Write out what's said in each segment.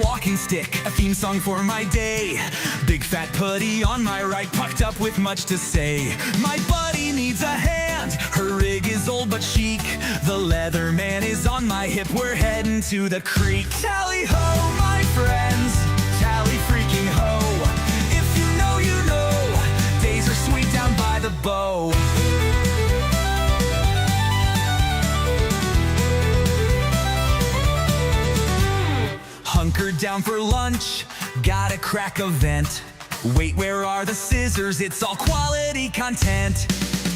walking stick, a theme song for my day. Big fat putty on my right, pucked up with much to say. My buddy needs a hand, her rig is old but chic. The leather man is on my hip, we're heading to the creek. Tally ho, my friends, tally freaking ho. If you know, you know, days are sweet down by the bow. Hunkered down for lunch, gotta crack a vent. Wait, where are the scissors? It's all quality content.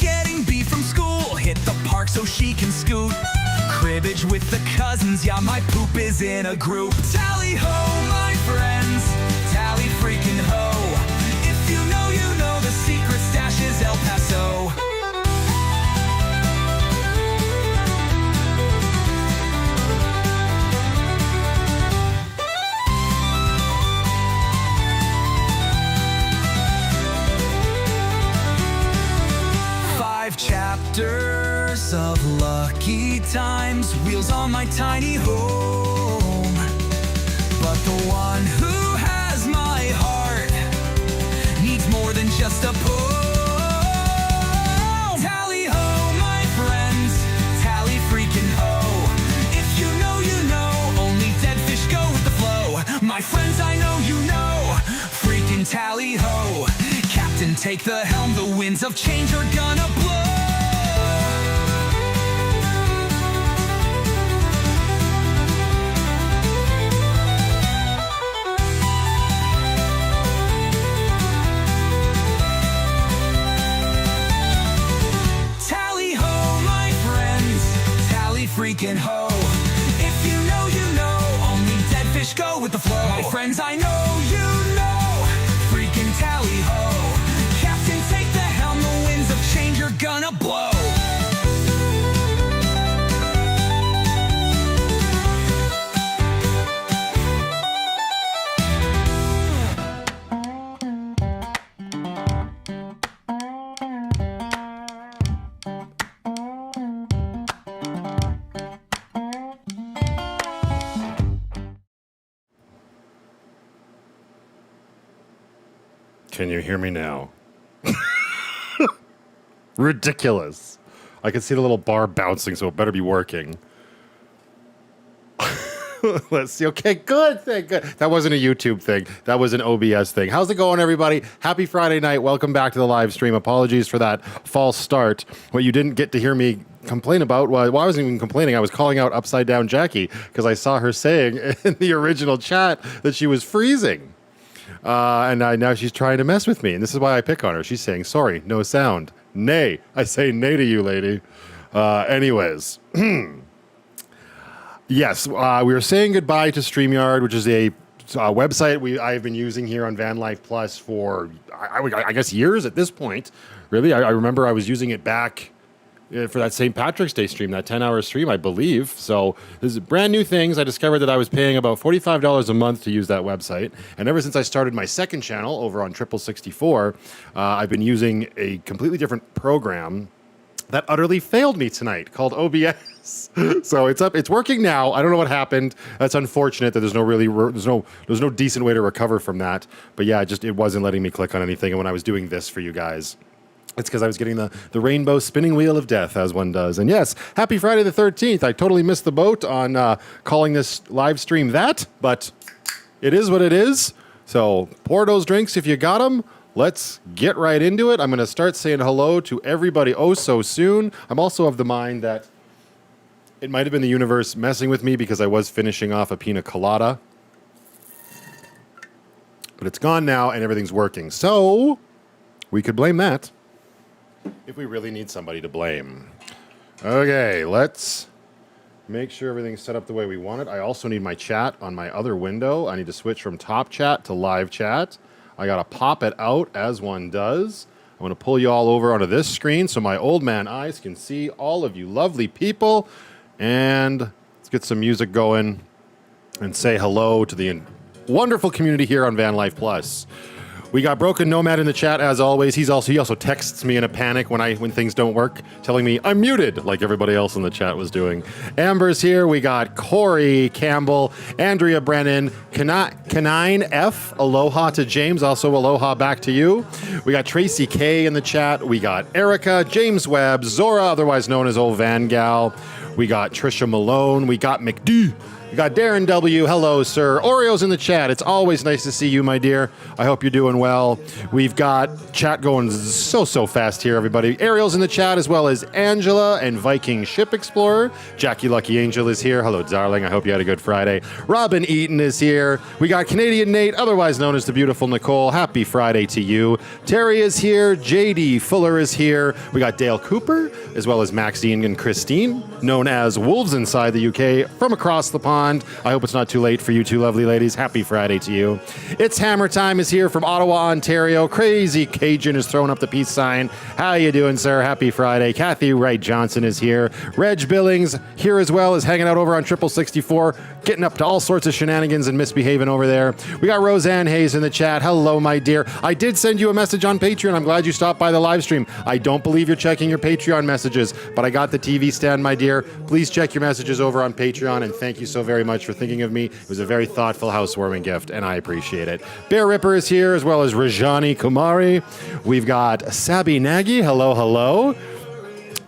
Getting beef from school, hit the park so she can scoot. Cribbage with the cousins, yeah, my poop is in a group. Tally ho, my friends, tally freaking ho. If you know, the secret stash is El Paso. 5 chapters of lucky times, wheels on my tiny home. But the one who has my heart needs more than just a pull. Tally ho, my friends, tally freaking ho. If you know, only dead fish go with the flow. My friends, I know you know, freaking tally ho. Captain, take the helm, the winds of change are gonna blow. Tally ho, my friends, tally freaking ho. If you know, only dead fish go with the flow. My friends, I know you know, freaking tally ho. Captain, take the helm, the winds of change are gonna blow. Can you hear me now? Ridiculous. I can see the little bar bouncing, so it better be working. Let's see. Okay, good thing. Good. That wasn't a YouTube thing. That was an OBS thing. How's it going, everybody? Happy Friday night. Welcome back to the live stream. Apologies for that false start. What you didn't get to hear me complain about, well, I wasn't even complaining. I was calling out Upside Down Jackie because I saw her saying in the original chat that she was freezing. And now she's trying to mess with me, and this is why I pick on her. She's saying, sorry, no sound. Nay. I say nay to you, lady. Anyways. Yes, we were saying goodbye to StreamYard, which is a website I've been using here on VanlifePLUS for, I guess, years at this point. Really, I remember I was using it back for that St. Patrick's Day stream, that 10-hour stream, I believe. So this is brand new things. I discovered that I was paying about $45 a month to use that website. And ever since I started my second channel over on 64, I've been using a completely different program that utterly failed me tonight called OBS. So it's working now. I don't know what happened. That's unfortunate that there's no decent way to recover from that. But yeah, it wasn't letting me click on anything. And when I was doing this for you guys, it's because I was getting the rainbow spinning wheel of death, as one does. And yes, happy Friday the 13th. I totally missed the boat on calling this live stream that, but it is what it is. So pour those drinks if you got them. Let's get right into it. I'm going to start saying hello to everybody oh so soon. I'm also of the mind that it might have been the universe messing with me because I was finishing off a pina colada. But it's gone now and everything's working. So we could blame that if we really need somebody to blame. Okay, let's make sure everything's set up the way we want it. I also need my chat on my other window. I need to switch from top chat to live chat. I gotta pop it out as one does. I'm gonna pull you all over onto this screen so my old man eyes can see all of you lovely people. And let's get some music going and say hello to the wonderful community here on VanlifePLUS. We got Broken Nomad in the chat as always. He also texts me in a panic when things don't work, telling me I'm muted, like everybody else in the chat was doing. Amber's here. We got Corey Campbell, Andrea Brennan, Canine F. Aloha to James. Also aloha back to you. We got Tracy K in the chat. We got Erica, James Webb, Zora, otherwise known as Old Van Gal. We got Trisha Malone. We got McD. We got Darren W. Hello, sir. Oreo's in the chat. It's always nice to see you, my dear. I hope you're doing well. We've got chat going so fast here, everybody. Ariel's in the chat, as well as Angela and Viking Ship Explorer. Jackie Lucky Angel is here. Hello, darling. I hope you had a good Friday. Robin Eaton is here. We got Canadian Nate, otherwise known as the beautiful Nicole. Happy Friday to you. Terry is here. JD Fuller is here. We got Dale Cooper, as well as Maxine and Christine, known as Wolves Inside the UK, from across the pond. I hope it's not too late for you two lovely ladies. Happy Friday to you. It's Hammer Time is here from Ottawa, Ontario. Crazy Cajun is throwing up the peace sign. How you doing, sir? Happy Friday. Kathy Wright Johnson is here. Reg Billings here as well, is hanging out over on 64, getting up to all sorts of shenanigans and misbehaving over there. We got Roseanne Hayes in the chat. Hello, my dear. I did send you a message on Patreon. I'm glad you stopped by the live stream. I don't believe you're checking your Patreon messages, but I got the TV stand, my dear. Please check your messages over on Patreon, and thank you so very much for thinking of me. It was a very thoughtful housewarming gift, and I appreciate it. Bear Ripper is here, as well as Rajani Kumari. We've got Sabi Nagy. Hello, hello.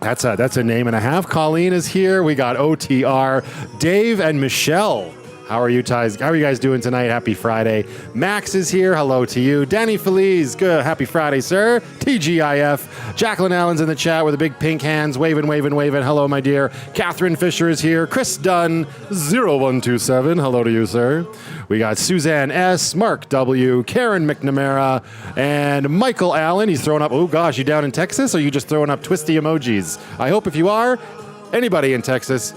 That's a name and a half. Colleen is here. We got OTR, Dave and Michelle. How are you guys? How are you guys doing tonight? Happy Friday. Max is here. Hello to you. Danny Feliz. Good. Happy Friday, sir. TGIF. Jacqueline Allen's in the chat with the big pink hands. Waving. Hello, my dear. Catherine Fisher is here. Chris Dunn. 0127. Hello to you, sir. We got Suzanne S. Mark W. Karen McNamara. And Michael Allen. He's throwing up, oh gosh, you down in Texas? Or are you just throwing up twisty emojis? I hope if you are, anybody in Texas,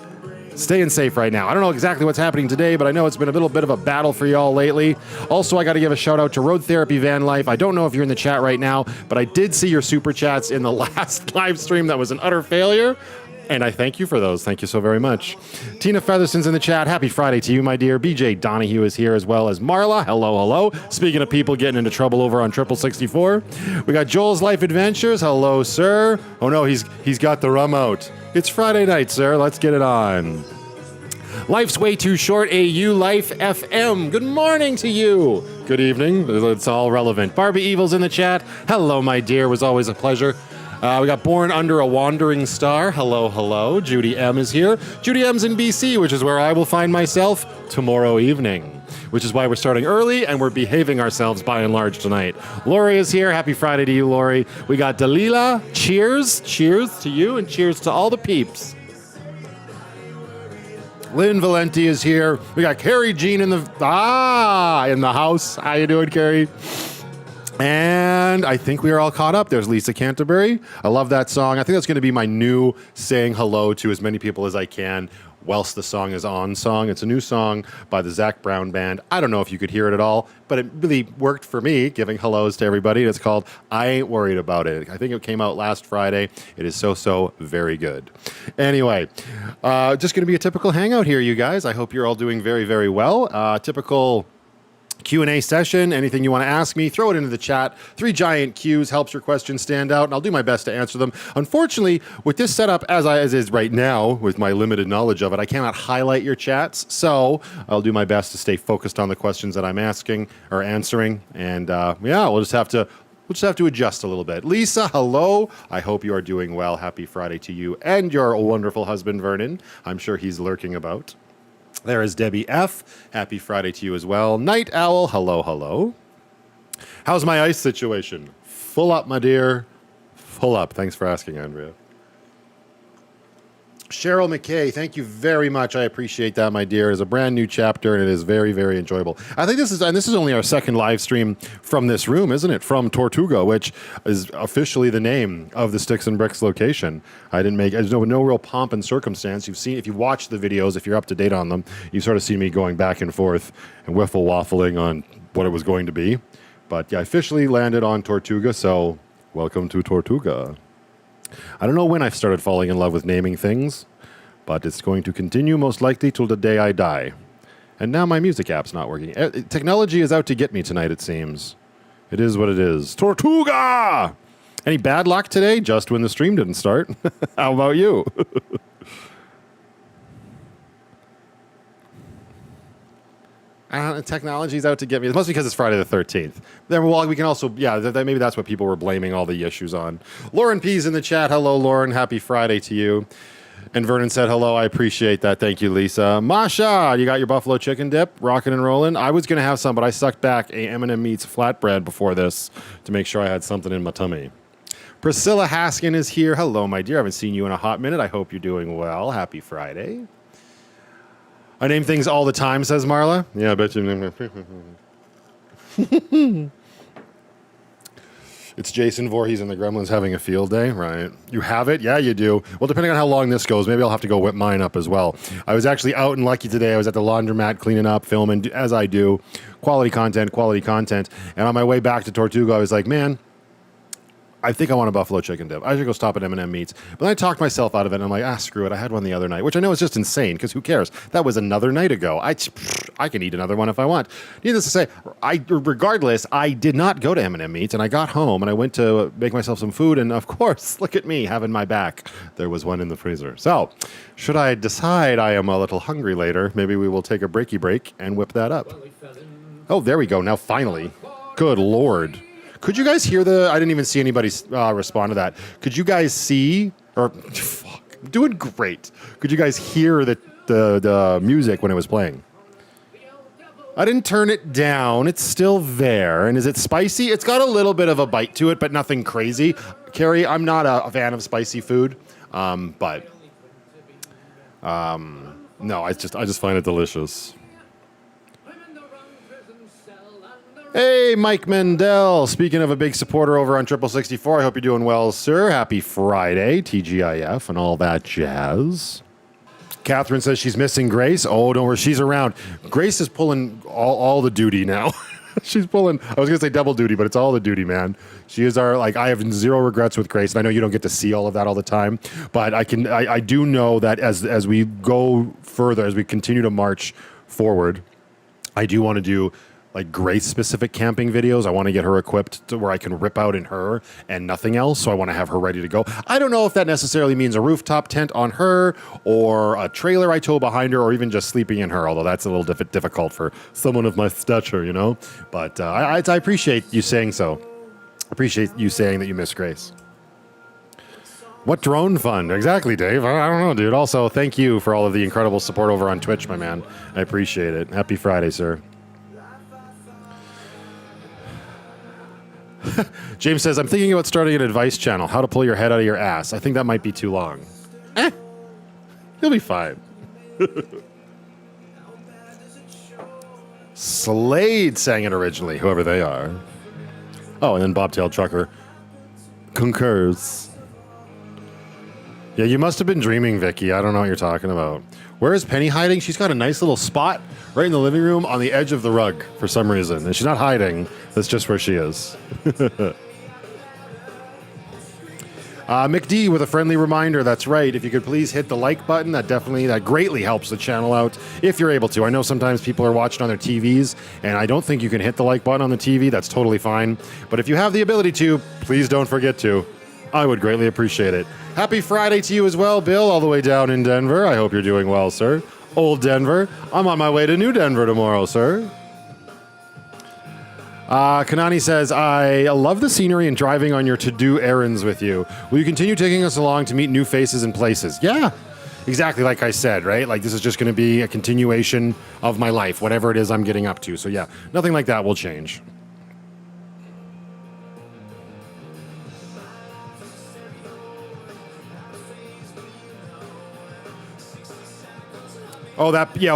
staying safe right now. I don't know exactly what's happening today, but I know it's been a little bit of a battle for y'all lately. Also, I got to give a shout out to Road Therapy Van Life. I don't know if you're in the chat right now, but I did see your super chats in the last live stream that was an utter failure, and I thank you for those. Thank you so very much. Tina Featherston's in the chat. Happy Friday to you, my dear. BJ Donahue is here, as well as Marla. Hello. Speaking of people getting into trouble over on 64, we got Joel's Life Adventures. Hello, sir. Oh no, he's got the rum out. It's Friday night, sir. Let's get it on. Life's Way Too Short, AU Life FM. Good morning to you. Good evening. It's all relevant. Barbie Evil's in the chat. Hello, my dear. It was always a pleasure. We got Born Under a Wandering Star. Hello. Judy M is here. Judy M's in BC, which is where I will find myself tomorrow evening, which is why we're starting early and we're behaving ourselves by and large tonight. Lori is here. Happy Friday to you, Lori. We got Dalila. Cheers. Cheers to you and cheers to all the peeps. Lynn Valenti is here. We got Carrie Jean in the house. How you doing, Carrie? And I think we are all caught up. There's Lisa Canterbury. I love that song. I think that's going to be my new saying hello to as many people as I can whilst the song is on song. It's a new song by the Zach Brown Band. I don't know if you could hear it at all, but it really worked for me, giving hellos to everybody. It's called I Ain't Worried About It. I think it came out last Friday. It is so very good. Anyway, just going to be a typical hangout here, you guys. I hope you're all doing very well. Typical Q&A session. Anything you want to ask me, throw it into the chat. 3 giant Qs helps your questions stand out, and I'll do my best to answer them. Unfortunately, with this setup as is right now, with my limited knowledge of it, I cannot highlight your chats, so I'll do my best to stay focused on the questions that I'm asking or answering, and we'll just have to adjust a little bit. Lisa, hello. I hope you are doing well. Happy Friday to you and your wonderful husband, Vernon. I'm sure he's lurking about. There is Debbie F. Happy Friday to you as well. Night Owl, hello. How's my ice situation? Full up, my dear. Full up. Thanks for asking, Andrea. Cheryl McKay, thank you very much. I appreciate that, my dear. It is a brand new chapter, and it is very enjoyable. I think this is only our second live stream from this room, isn't it? From Tortuga, which is officially the name of the Sticks and Bricks location. There's no real pomp and circumstance. If you watch the videos, if you're up to date on them, you sort of see me going back and forth and waffling on what it was going to be. But yeah, I officially landed on Tortuga, so welcome to Tortuga. I don't know when I started falling in love with naming things, but it's going to continue most likely till the day I die. And now my music app's not working. Technology is out to get me tonight, it seems. It is what it is. Tortuga! Any bad luck today? Just when the stream didn't start. How about you? Technology's out to get me. It must be because it's Friday the 13th. Then, well, we can also, yeah, maybe that's what people were blaming all the issues on. Lauren P's in the chat. Hello, Lauren. Happy Friday to you. And Vernon said, hello, I appreciate that. Thank you, Lisa. Masha, you got your buffalo chicken dip, rocking and rolling? I was going to have some, but I sucked back a M&M Meats flatbread before this to make sure I had something in my tummy. Priscilla Haskin is here. Hello, my dear. I haven't seen you in a hot minute. I hope you're doing well. Happy Friday. I name things all the time, says Marla. Yeah, I bet you. It's Jason Voorhees and the Gremlins having a field day, right? You have it? Yeah, you do. Well, depending on how long this goes, maybe I'll have to go whip mine up as well. I was actually out and lucky today. I was at the laundromat cleaning up, filming, as I do. Quality content, quality content. And on my way back to Tortuga, I was like, man, I think I want a buffalo chicken dip. I should go stop at M&M Meats. But then I talked myself out of it, and I'm like, screw it. I had one the other night, which I know is just insane, because who cares? That was another night ago. I can eat another one if I want. Needless to say, regardless, I did not go to M&M Meats, and I got home, and I went to make myself some food, and of course, look at me, having my back. There was one in the freezer. So, should I decide I am a little hungry later, maybe we will take a breaky break and whip that up. Oh, there we go. Now, finally. Good Lord. Could you guys hear I didn't even see anybody respond to that. Could you guys see, I'm doing great. Could you guys hear the music when it was playing? I didn't turn it down. It's still there. And is it spicy? It's got a little bit of a bite to it, but nothing crazy. Carrie, I'm not a fan of spicy food, no, I just find it delicious. Hey, Mike Mendel. Speaking of a big supporter over on 64, I hope you're doing well, sir. Happy Friday, TGIF, and all that jazz. Catherine says she's missing Grace. Oh, don't worry, she's around. Grace is pulling all the duty now. She's pulling, I was going to say double duty, but it's all the duty, man. She is I have zero regrets with Grace, and I know you don't get to see all of that all the time, but I do know that as we go further, as we continue to march forward, I do want to do Grace-specific camping videos. I want to get her equipped to where I can rip out in her and nothing else, so I want to have her ready to go. I don't know if that necessarily means a rooftop tent on her or a trailer I tow behind her or even just sleeping in her, although that's a little difficult for someone of my stature, you know? But I appreciate you saying so. I appreciate you saying that you miss Grace. What drone fun? Exactly, Dave. I don't know, dude. Also, thank you for all of the incredible support over on Twitch, my man. I appreciate it. Happy Friday, sir. James says, I'm thinking about starting an advice channel, how to pull your head out of your ass. I think that might be too long. You'll be fine. Slade sang it originally, whoever they are. Oh, and then Bobtail Trucker concurs. Yeah, you must have been dreaming, Vicky. I don't know what you're talking about. Where is Penny hiding? She's got a nice little spot right in the living room on the edge of the rug for some reason. And she's not hiding. That's just where she is. McD with a friendly reminder. That's right. If you could please hit the like button, that greatly helps the channel out if you're able to. I know sometimes people are watching on their TVs, and I don't think you can hit the like button on the TV. That's totally fine. But if you have the ability to, please don't forget to. I would greatly appreciate it. Happy Friday to you as well, Bill, all the way down in Denver. I hope you're doing well, sir. Old Denver. I'm on my way to New Denver tomorrow, sir. Kanani says, I love the scenery and driving on your to-do errands with you. Will you continue taking us along to meet new faces and places? Yeah, exactly like I said, right? This is just going to be a continuation of my life, whatever it is I'm getting up to. So yeah, nothing like that will change. Oh,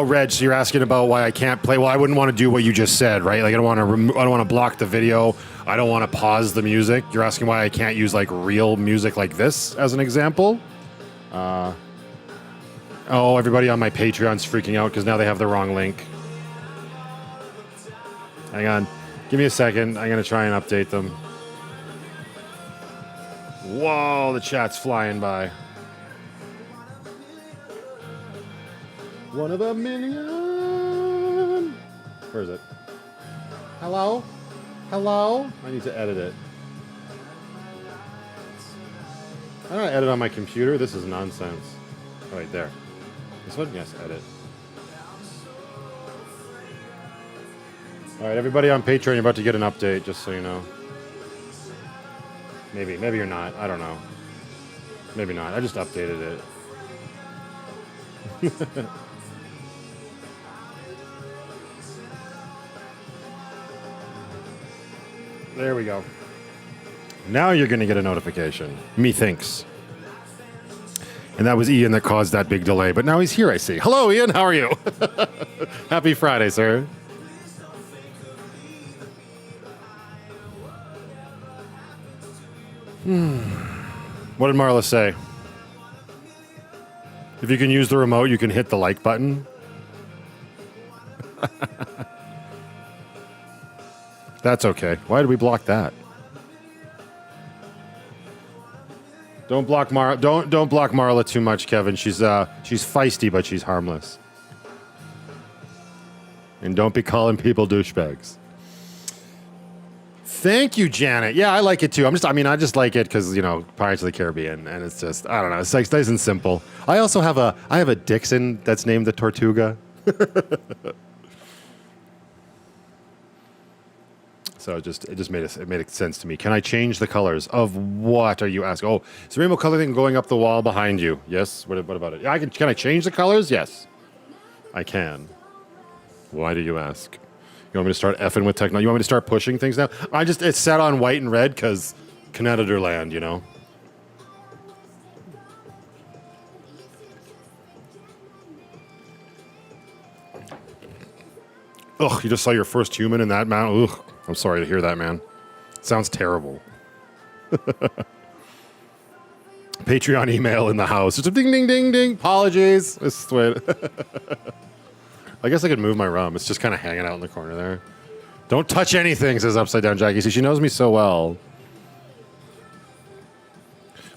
Reg, so you're asking about why I can't play. Well, I wouldn't want to do what you just said, right? I don't want to block the video. I don't want to pause the music. You're asking why I can't use real music like this as an example? Everybody on my Patreon's freaking out because now they have the wrong link. Hang on. Give me a second. I'm going to try and update them. Whoa, the chat's flying by. One of a million. Where is it? Hello? Hello? I need to edit it. I don't edit on my computer. This is nonsense. Oh, right there. This one? Yes, edit. All right, everybody on Patreon, you're about to get an update, just so you know. Maybe you're not. I don't know. Maybe not. I just updated it. There we go. Now you're going to get a notification. Methinks. And that was Ian that caused that big delay. But now he's here, I see. Hello, Ian. How are you? Happy Friday, sir. What did Marla say? If you can use the remote, you can hit the like button. That's okay. Why did we block that? Don't block Don't block Marla too much, Kevin. She's feisty, but she's harmless. And don't be calling people douchebags. Thank you, Janet. Yeah, I like it too. I just like it because, you know, Pirates of the Caribbean, and it's just, I don't know, it's like nice and simple. I also have a Dixon that's named the Tortuga. So it made sense to me. Can I change the colors of what are you asking? Oh, is the rainbow color thing going up the wall behind you? Yes. What about it? Yeah, can I change the colors? Yes, I can. Why do you ask? You want me to start effing with technology? You want me to start pushing things now? It's set on white and red because Canada land, you know. Ugh, you just saw your first human in that mountain. Ugh, I'm sorry to hear that, man. Sounds terrible. Patreon email in the house. It's a ding, ding, ding, ding. Apologies. This is the way I guess I could move my rum. It's just kind of hanging out in the corner there. Don't touch anything, says Upside Down Jackie. See, she knows me so well.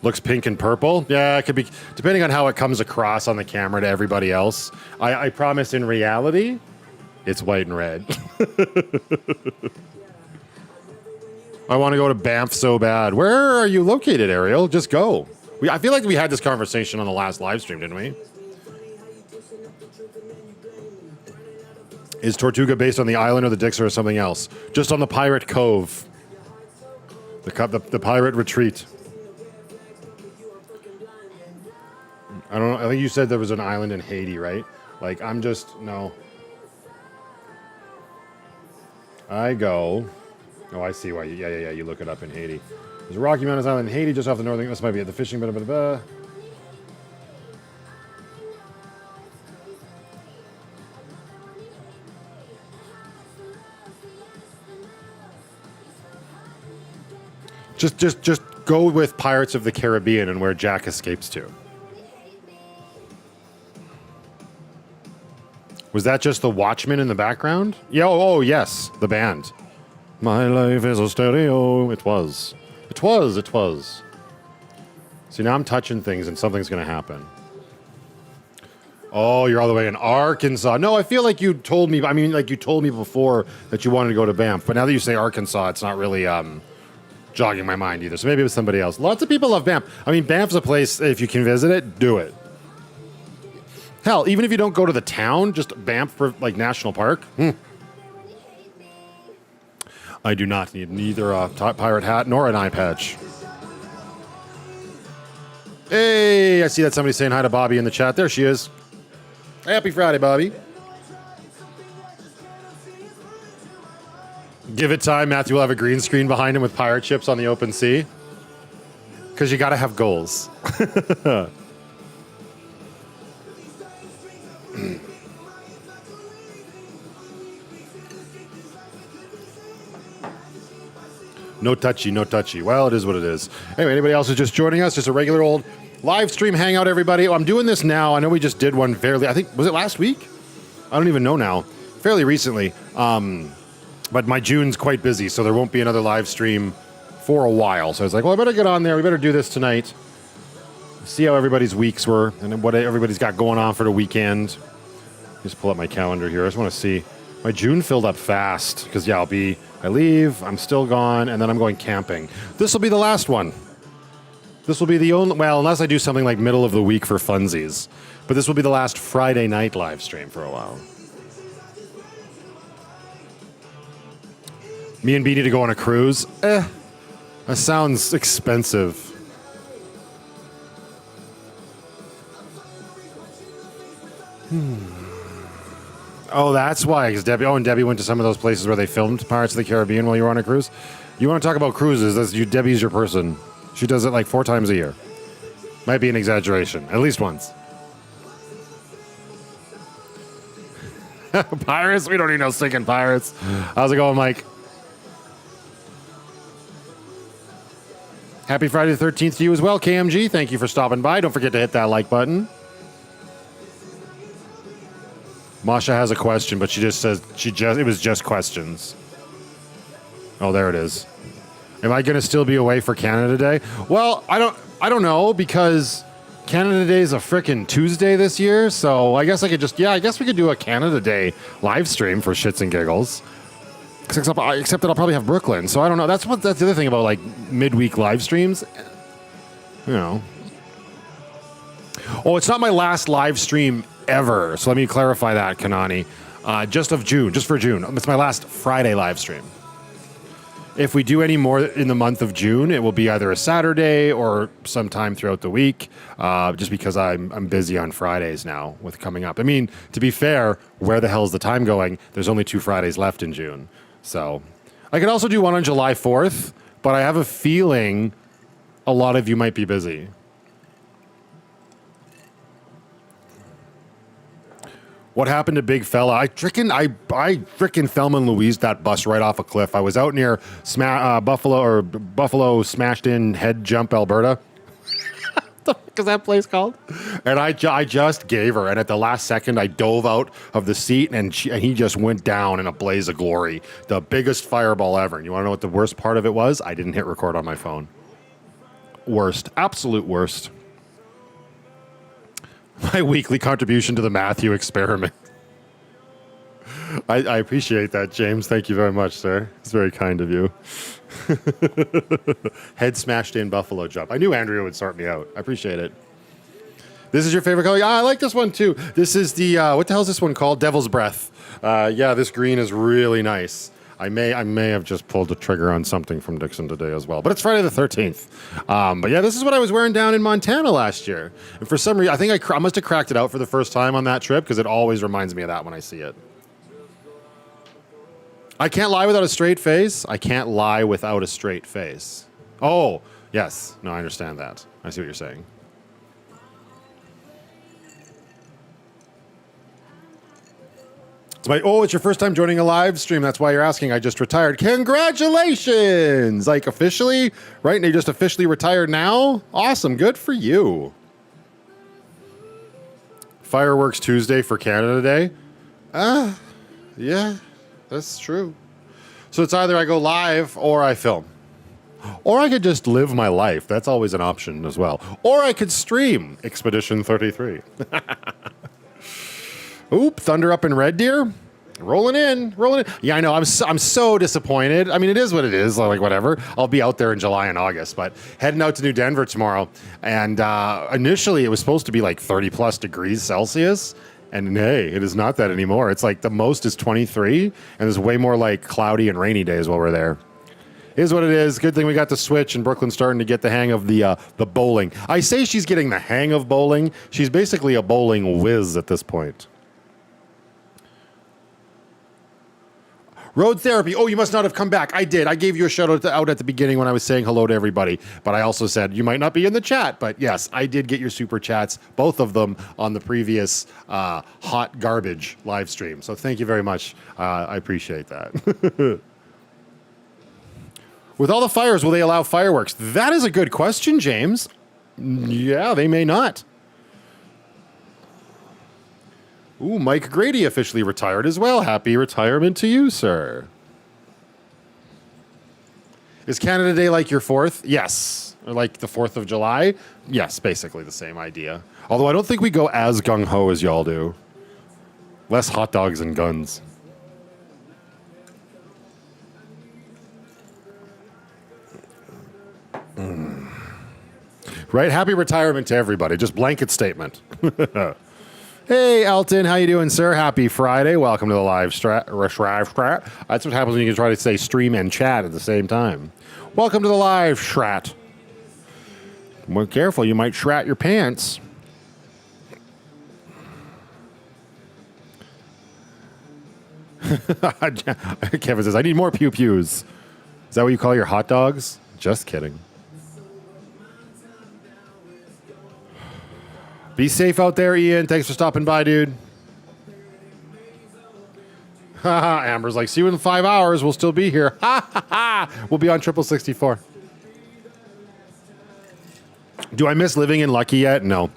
Looks pink and purple. Yeah, it could be, depending on how it comes across on the camera to everybody else. I promise in reality, it's white and red. I want to go to Banff so bad. Where are you located, Ariel? Just go. I feel like we had this conversation on the last live stream, didn't we? Is Tortuga based on the island or the Dixon or something else? Just on the Pirate Cove. The Pirate Retreat. I don't know. I think you said there was an island in Haiti, right? Like, no. I go. Oh, I see why. Yeah. You look it up in Haiti. There's a Rocky Mountains Island in Haiti, just off the northern. This might be at the fishing. Just go with Pirates of the Caribbean and where Jack escapes to. Was that just the Watchmen in the background? Yeah. Oh yes, the band. My life is a stereo. It was. See, now I'm touching things and something's going to happen. Oh, you're all the way in Arkansas. No, I feel like you told me. You told me before that you wanted to go to Banff, but now that you say Arkansas, it's not really jogging my mind either. So maybe it was somebody else. Lots of people love Banff. Banff's a place, if you can visit it, do it. Hell, even if you don't go to the town, just Banff for National Park. I do not need neither a pirate hat nor an eye patch. Hey, I see that somebody's saying hi to Bobby in the chat. There she is. Happy Friday, Bobby. Give it time. Matthew will have a green screen behind him with pirate ships on the open sea. Because you got to have goals. No touchy. Well, it is what it is. Anyway, anybody else who's just joining us? Just a regular old live stream hangout, everybody. I'm doing this now. I know we just did one I think, was it last week? I don't even know now. Fairly recently. But my June's quite busy, so there won't be another live stream for a while. So I was like, well, I better get on there. We better do this tonight. See how everybody's weeks were and what everybody's got going on for the weekend. Just pull up my calendar here. I just want to see. My June filled up fast because, yeah, I'll I leave, I'm still gone, and then I'm going camping. This will be the last one. This will be the only, well, unless I do something like middle of the week for funsies. But this will be the last Friday night live stream for a while. Me and B need to go on a cruise. That sounds expensive. Oh, that's why. Because Debbie, and Debbie went to some of those places where they filmed Pirates of the Caribbean while you were on a cruise. You want to talk about cruises? Debbie's your person. She does it like 4 times a year. Might be an exaggeration. At least once. Pirates? We don't need no stinking pirates. How's it going, Mike? Happy Friday the 13th to you as well, KMG. Thank you for stopping by. Don't forget to hit that like button. Masha has a question, but she just says it was just questions. Oh, there it is. Am I going to still be away for Canada Day? Well, I don't know, because Canada Day is a frickin' Tuesday this year, so I guess I guess we could do a Canada Day live stream for shits and giggles. Except that I'll probably have Brooklyn, so I don't know. That's the other thing about like midweek live streams. You know. Oh, it's not my last live stream ever. So let me clarify that, Kanani. Just for June. It's my last Friday live stream. If we do any more in the month of June, it will be either a Saturday or sometime throughout the week, just because I'm busy on Fridays now with coming up. I mean, to be fair, where the hell is the time going? There's only 2 Fridays left in June. So I could also do one on July 4th, but I have a feeling a lot of you might be busy. What happened to Big Fella? I frickin' Thelma and Louise that bus right off a cliff. I was out near Buffalo Smashed In Head Jump, Alberta. What the fuck is that place called? And I just gave her, and at the last second, I dove out of the seat, and he just went down in a blaze of glory. The biggest fireball ever. And you want to know what the worst part of it was? I didn't hit record on my phone. Worst. Absolute worst. My weekly contribution to the Matthew experiment. I appreciate that, James. Thank you very much, sir. It's very kind of you. Head smashed in buffalo jump. I knew Andrea would sort me out. I appreciate it. This is your favorite color? Yeah, I like this one too. This is the, what the hell is this one called? Devil's Breath. Yeah, this green is really nice. I may have just pulled the trigger on something from Dixon today as well. But it's Friday the 13th. But yeah, this is what I was wearing down in Montana last year. And for some reason, I think I must have cracked it out for the first time on that trip, because it always reminds me of that when I see it. I can't lie without a straight face. I can't lie without a straight face. Oh, yes. No, I understand that. I see what you're saying. It's your first time joining a live stream. That's why you're asking. I just retired. Congratulations! Like officially, right? And you just officially retired now? Awesome. Good for you. Fireworks Tuesday for Canada Day? Yeah, that's true. So it's either I go live or I film. Or I could just live my life. That's always an option as well. Or I could stream Expedition 33. Oop, thunder up in Red Deer. Rolling in. Yeah, I know. I'm so disappointed. I mean, it is what it is. Like, whatever. I'll be out there in July and August, but heading out to New Denver tomorrow. And initially, it was supposed to be like 30 plus degrees Celsius. And hey, it is not that anymore. It's like the most is 23, and there's way more like cloudy and rainy days while we're there. It is what it is. Good thing we got the Switch, and Brooklyn's starting to get the hang of the bowling. I say she's getting the hang of bowling. She's basically a bowling whiz at this point. Road therapy. Oh, you must not have come back. I did. I gave you a shout out at the beginning when I was saying hello to everybody. But I also said you might not be in the chat. But yes, I did get your super chats, both of them on the previous hot garbage live stream. So thank you very much. I appreciate that. With all the fires, will they allow fireworks? That is a good question, James. Yeah, they may not. Ooh, Mike Grady officially retired as well. Happy retirement to you, sir. Is Canada Day like your 4th? Yes. Or like the 4th of July? Yes, basically the same idea. Although I don't think we go as gung-ho as y'all do. Less hot dogs and guns. Right? Happy retirement to everybody. Just blanket statement. Hey, Elton. How you doing, sir? Happy Friday. Welcome to the live strat. That's what happens when you can try to say stream and chat at the same time. Welcome to the live strat. Be careful. You might shrat your pants. Kevin says, I need more pew-pews. Is that what you call your hot dogs? Just kidding. Be safe out there, Ian. Thanks for stopping by, dude. Amber's like, see you in 5 hours. We'll still be here. We'll be on 64. Do I miss living in Lucky yet? No.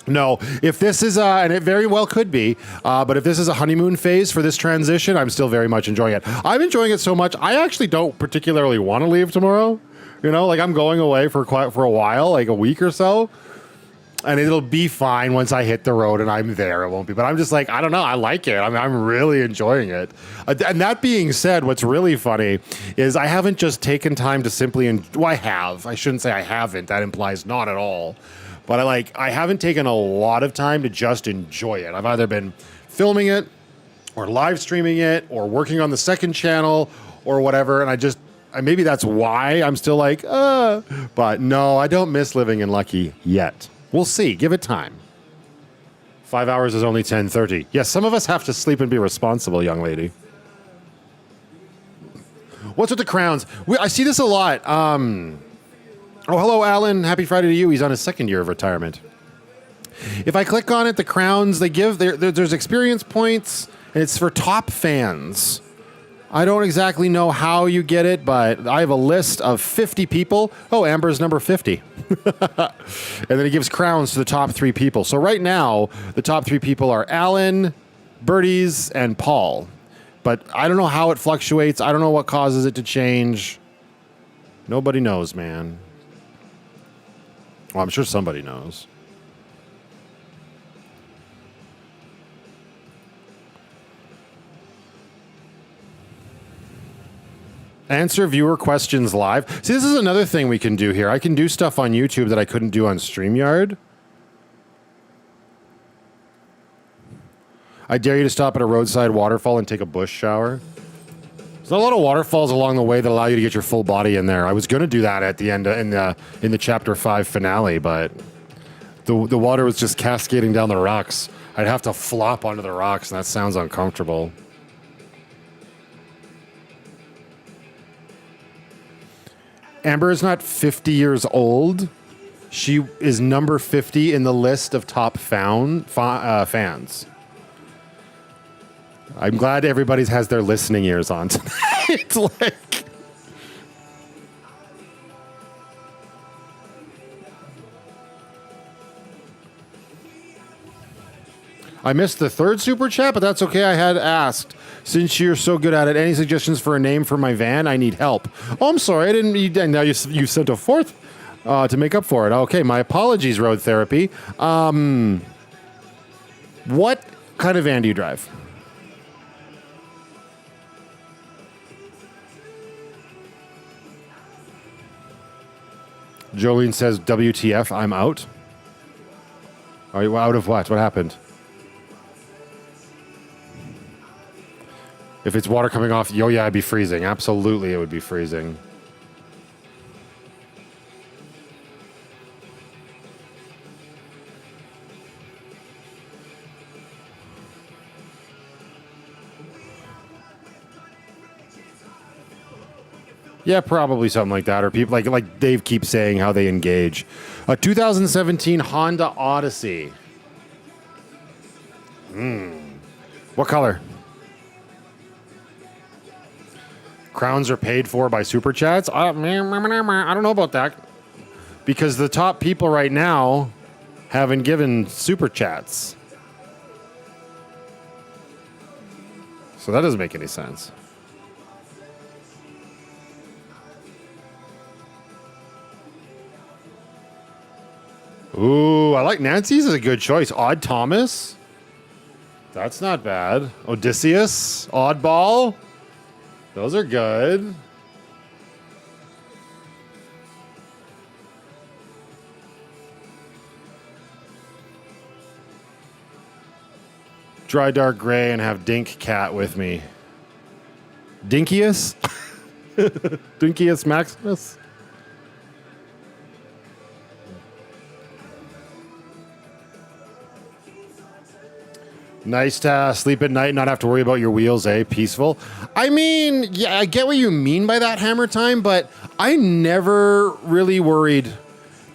No. If this is, and it very well could be, but if this is a honeymoon phase for this transition, I'm still very much enjoying it. I'm enjoying it so much, I actually don't particularly want to leave tomorrow. You know, like I'm going away for a while, like a week or so. And it'll be fine once I hit the road and I'm there. It won't be. But I'm just like, I don't know. I like it. I'm really enjoying it. And that being said, what's really funny is I haven't just taken time to simply, I have. I shouldn't say I haven't. That implies not at all. But I haven't taken a lot of time to just enjoy it. I've either been filming it or live streaming it or working on the second channel or whatever. And maybe that's why I'm still like, But no, I don't miss living in Lucky yet. We'll see. Give it time. 5 hours is only 10:30. Yes, some of us have to sleep and be responsible, young lady. What's with the crowns? I see this a lot. Oh, hello, Alan. Happy Friday to you. He's on his second year of retirement. If I click on it, the crowns, they give, there's experience points, and it's for top fans. I don't exactly know how you get it, but I have a list of 50 people. Oh, Amber's number 50. And then he gives crowns to the top 3 people. So right now, the top 3 people are Alan, Birdies, and Paul. But I don't know how it fluctuates. I don't know what causes it to change. Nobody knows, man. Well, I'm sure somebody knows. Answer viewer questions live. See, this is another thing we can do here. I can do stuff on YouTube that I couldn't do on StreamYard. I dare you to stop at a roadside waterfall and take a bush shower. There's not a lot of waterfalls along the way that allow you to get your full body in there. I was going to do that at the end in the Chapter 5 finale, but the water was just cascading down the rocks. I'd have to flop onto the rocks, and that sounds uncomfortable. Amber is not 50 years old. She is number 50 in the list of top fans. I'm glad everybody has their listening ears on tonight. Like, I missed the third super chat, but that's okay. I had asked. Since you're so good at it, any suggestions for a name for my van? I need help. Oh, I'm sorry. I didn't. Now you sent a fourth to make up for it. Okay, my apologies, Road Therapy. What kind of van do you drive? Jolene says, WTF, I'm out. Are you out of what? What happened? If it's water coming off, yeah, I'd be freezing. Absolutely, it would be freezing. Yeah, probably something like that. Or people like Dave keeps saying how they engage. A 2017 Honda Odyssey. What color? Crowns are paid for by super chats? I don't know about that. Because the top people right now haven't given super chats. So that doesn't make any sense. Ooh, I like Nancy's is a good choice. Odd Thomas. That's not bad. Odysseus. Oddball. Those are good. Dry dark gray and have Dink Cat with me. Dinkius? Dinkius Maximus? Nice to sleep at night and not have to worry about your wheels, eh? Peaceful. I mean, yeah, I get what you mean by that, Hammer Time, but I never really worried.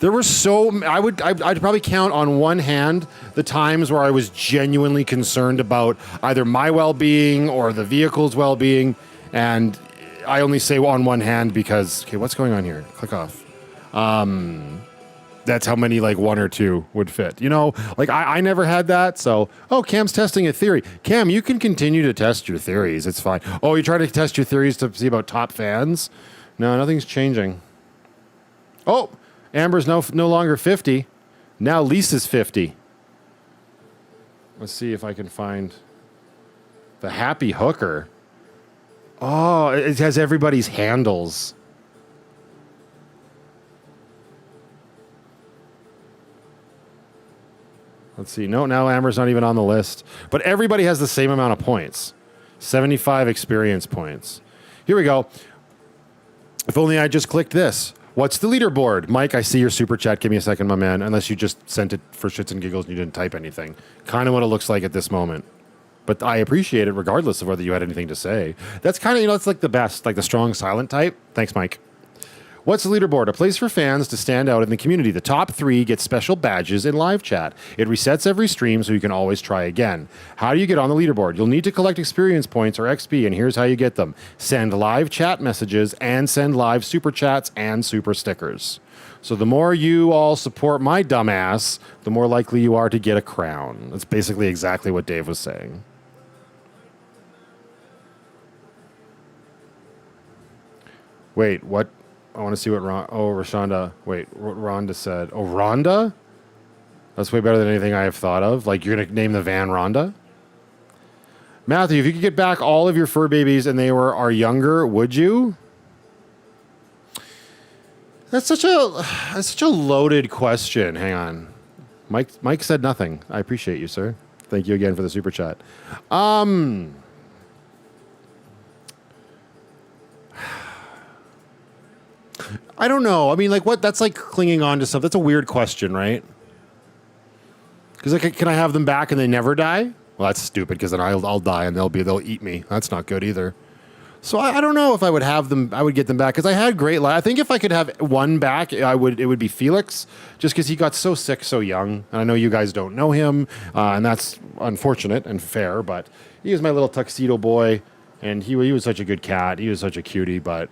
There were I'd probably count on one hand the times where I was genuinely concerned about either my well-being or the vehicle's well-being, and I only say on one hand because, okay, what's going on here? Click off. That's how many, like, one or two would fit. You know, like, I never had that, so... Oh, Cam's testing a theory. Cam, you can continue to test your theories. It's fine. Oh, you try to test your theories to see about top fans? No, nothing's changing. Oh, Amber's no longer 50. Now Lisa's 50. Let's see if I can find the happy hooker. Oh, it has everybody's handles. Let's see. No, now Amber's not even on the list. But everybody has the same amount of points. 75 experience points. Here we go. If only I just clicked this. What's the leaderboard? Mike, I see your super chat. Give me a second, my man. Unless you just sent it for shits and giggles and you didn't type anything. Kind of what it looks like at this moment. But I appreciate it regardless of whether you had anything to say. That's kind of, it's like the best, like the strong silent type. Thanks, Mike. What's the leaderboard? A place for fans to stand out in the community. The top 3 get special badges in live chat. It resets every stream so you can always try again. How do you get on the leaderboard? You'll need to collect experience points or XP, and here's how you get them. Send live chat messages and send live super chats and super stickers. So the more you all support my dumbass, the more likely you are to get a crown. That's basically exactly what Dave was saying. Wait, what? I want to see what Rashonda. Wait, what Rhonda said. Oh, Rhonda? That's way better than anything I have thought of. Like, you're going to name the van Rhonda? Matthew, if you could get back all of your fur babies and they are younger, would you? That's such a loaded question. Hang on. Mike said nothing. I appreciate you, sir. Thank you again for the super chat. I don't know. I mean, like, what? That's like clinging on to something. That's a weird question, right? Because, like, can I have them back and they never die? Well, that's stupid. Because then I'll die and they'll eat me. That's not good either. So I don't know if I would have them. I would get them back because I had great life. I think if I could have one back, it would be Felix, just because he got so sick so young. And I know you guys don't know him, and that's unfortunate and fair. But he was my little tuxedo boy, and he was such a good cat. He was such a cutie, but.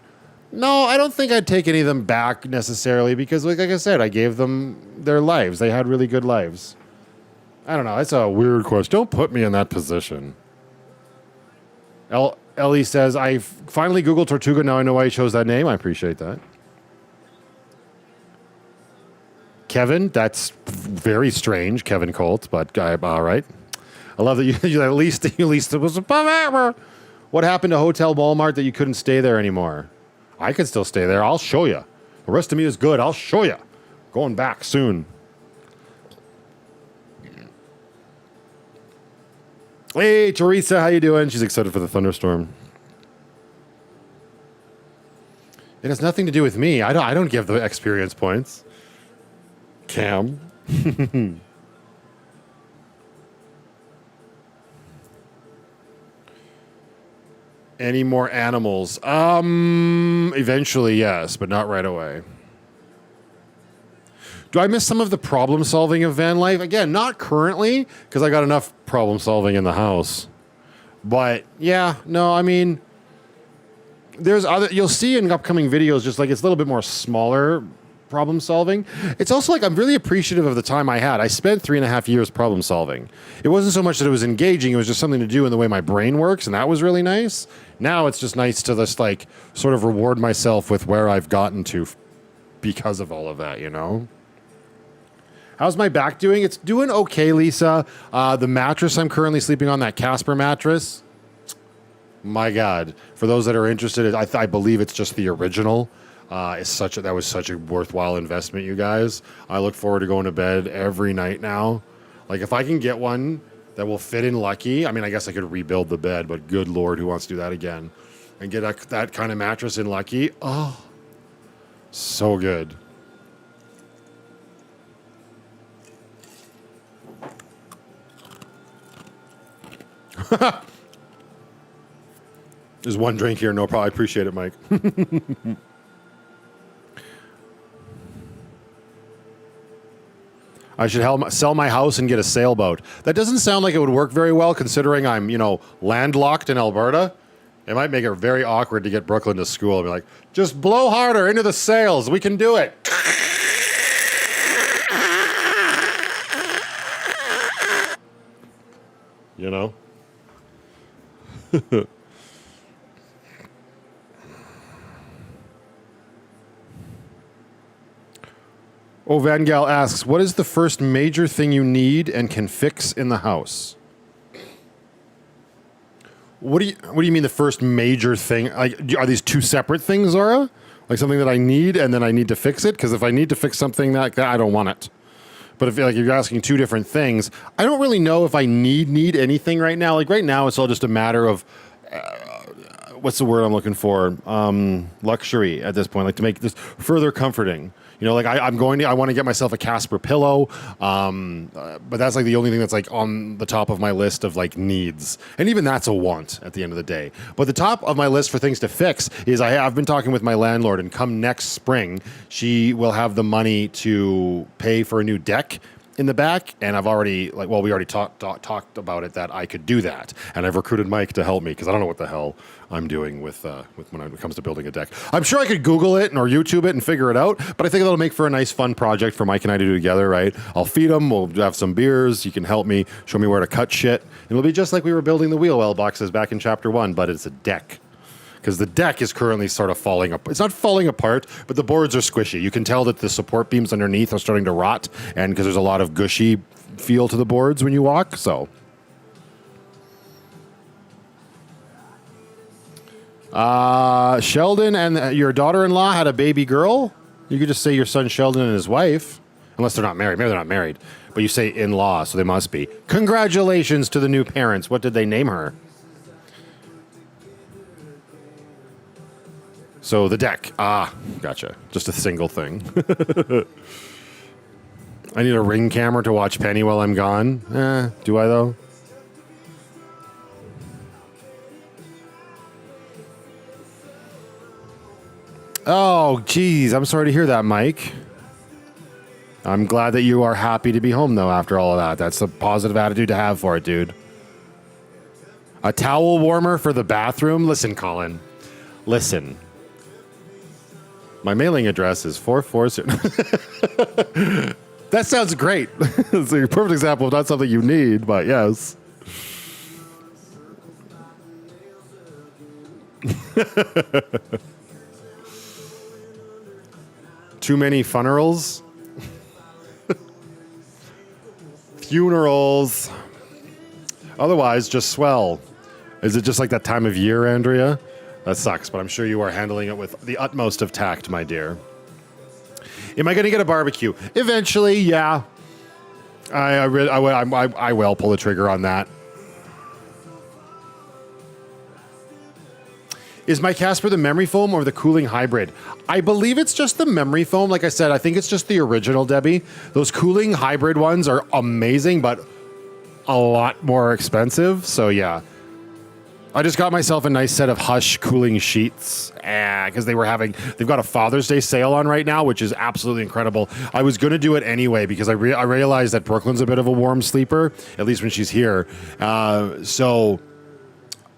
No, I don't think I'd take any of them back necessarily because, like I said, I gave them their lives. They had really good lives. I don't know. That's a weird question. Don't put me in that position. Ellie says, I finally Googled Tortuga. Now I know why he chose that name. I appreciate that. Kevin, that's very strange, Kevin Colt, but all right. I love that you at least it was above ever. What happened to Hotel Walmart that you couldn't stay there anymore? I could still stay there. I'll show you. The rest of me is good. I'll show you. Going back soon. Hey, Teresa, how you doing? She's excited for the thunderstorm. It has nothing to do with me. I don't give the experience points. Cam. Any more animals? Eventually, yes, but not right away. Do I miss some of the problem solving of van life? Again, not currently, because I got enough problem solving in the house. But yeah, no, I mean, there's other. You'll see in upcoming videos, just like it's a little bit more smaller problem solving. It's also like I'm really appreciative of the time I had. I spent 3.5 years problem solving. It wasn't so much that it was engaging, it was just something to do in the way my brain works, and that was really nice. Now it's just nice to just like sort of reward myself with where I've gotten to because of all of that, you know? How's my back doing? It's doing okay, Lisa. The mattress I'm currently sleeping on, that Casper mattress, my God. For those that are interested, I believe it's just the original. That was such a worthwhile investment, you guys. I look forward to going to bed every night now. Like, if I can get one that will fit in Lucky. I mean, I guess I could rebuild the bed, but good Lord, who wants to do that again? And get that kind of mattress in Lucky. Oh, so good. There's one drink here. No problem. I appreciate it, Mike. I should sell my house and get a sailboat. That doesn't sound like it would work very well, considering I'm, landlocked in Alberta. It might make it very awkward to get Brooklyn to school. I'll be like, just blow harder into the sails. We can do it. You know? Oh, Vangal asks, what is the first major thing you need and can fix in the house? What do you mean the first major thing? Like, are these two separate things, Zara? Like something that I need and then I need to fix it? Because if I need to fix something like that, I don't want it. But if you're asking two different things, I don't really know if I need anything right now. Like right now, it's all just a matter of what's the word I'm looking for? Luxury at this point, like to make this further comforting. Like I want to get myself a Casper pillow, but that's like the only thing that's like on the top of my list of like needs, and even that's a want at the end of the day. But the top of my list for things to fix is I've been talking with my landlord, and come next spring, she will have the money to pay for a new deck in the back, and I've already we already talked about it, that I could do that, and I've recruited Mike to help me because I don't know what the hell I'm doing with when it comes to building a deck. I'm sure I could Google it or YouTube it and figure it out, but I think that'll make for a nice fun project for Mike and I to do together, right? I'll feed him, we'll have some beers, you can help me, show me where to cut shit, and it'll be just like we were building the wheel well boxes back in chapter 1, but it's a deck. Because the deck is currently sort of falling apart. It's not falling apart, but the boards are squishy. You can tell that the support beams underneath are starting to rot, and because there's a lot of gushy feel to the boards when you walk, so. Sheldon and your daughter-in-law had a baby girl? You could just say your son Sheldon and his wife, unless they're not married. Maybe they're not married, but you say in-law, so they must be. Congratulations to the new parents. What did they name her? So the deck. Gotcha. Just a single thing. I need a Ring camera to watch Penny while I'm gone. Do I though? Oh, geez. I'm sorry to hear that, Mike. I'm glad that you are happy to be home, though, after all of that. That's a positive attitude to have for it, dude. A towel warmer for the bathroom? Listen, Colin. Listen. My mailing address is 440. That sounds great. It's a perfect example of not something you need, but yes. Too many funerals? Funerals. Otherwise, just swell. Is it just like that time of year, Andrea? That sucks, but I'm sure you are handling it with the utmost of tact, my dear. Am I going to get a barbecue? Eventually, yeah. I will pull the trigger on that. Is my Casper the memory foam or the cooling hybrid? I believe it's just the memory foam. Like I said, I think it's just the original, Debbie. Those cooling hybrid ones are amazing, but a lot more expensive. So yeah. I just got myself a nice set of Hush cooling sheets because they've got a Father's Day sale on right now, which is absolutely incredible. I was going to do it anyway because I realized that Brooklyn's a bit of a warm sleeper, at least when she's here. So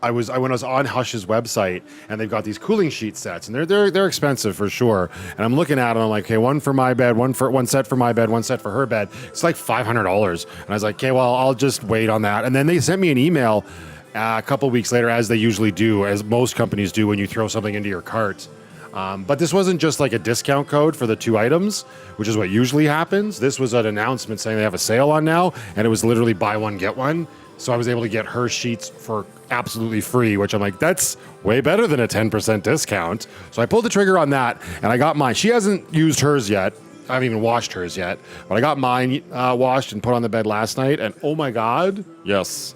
when I was on Hush's website, and they've got these cooling sheet sets, and they're expensive for sure. And I'm looking at them, I'm like, okay, one for my bed, one set for my bed, one set for her bed. It's like $500, and I was like, okay, well, I'll just wait on that. And then they sent me an email a couple weeks later, as they usually do, as most companies do when you throw something into your cart. But this wasn't just like a discount code for the two items, which is what usually happens. This was an announcement saying they have a sale on now, and it was literally buy one, get one. So I was able to get her sheets for absolutely free, which I'm like, that's way better than a 10% discount. So I pulled the trigger on that, and I got mine. She hasn't used hers yet. I haven't even washed hers yet, but I got mine washed and put on the bed last night, and oh my god, yes,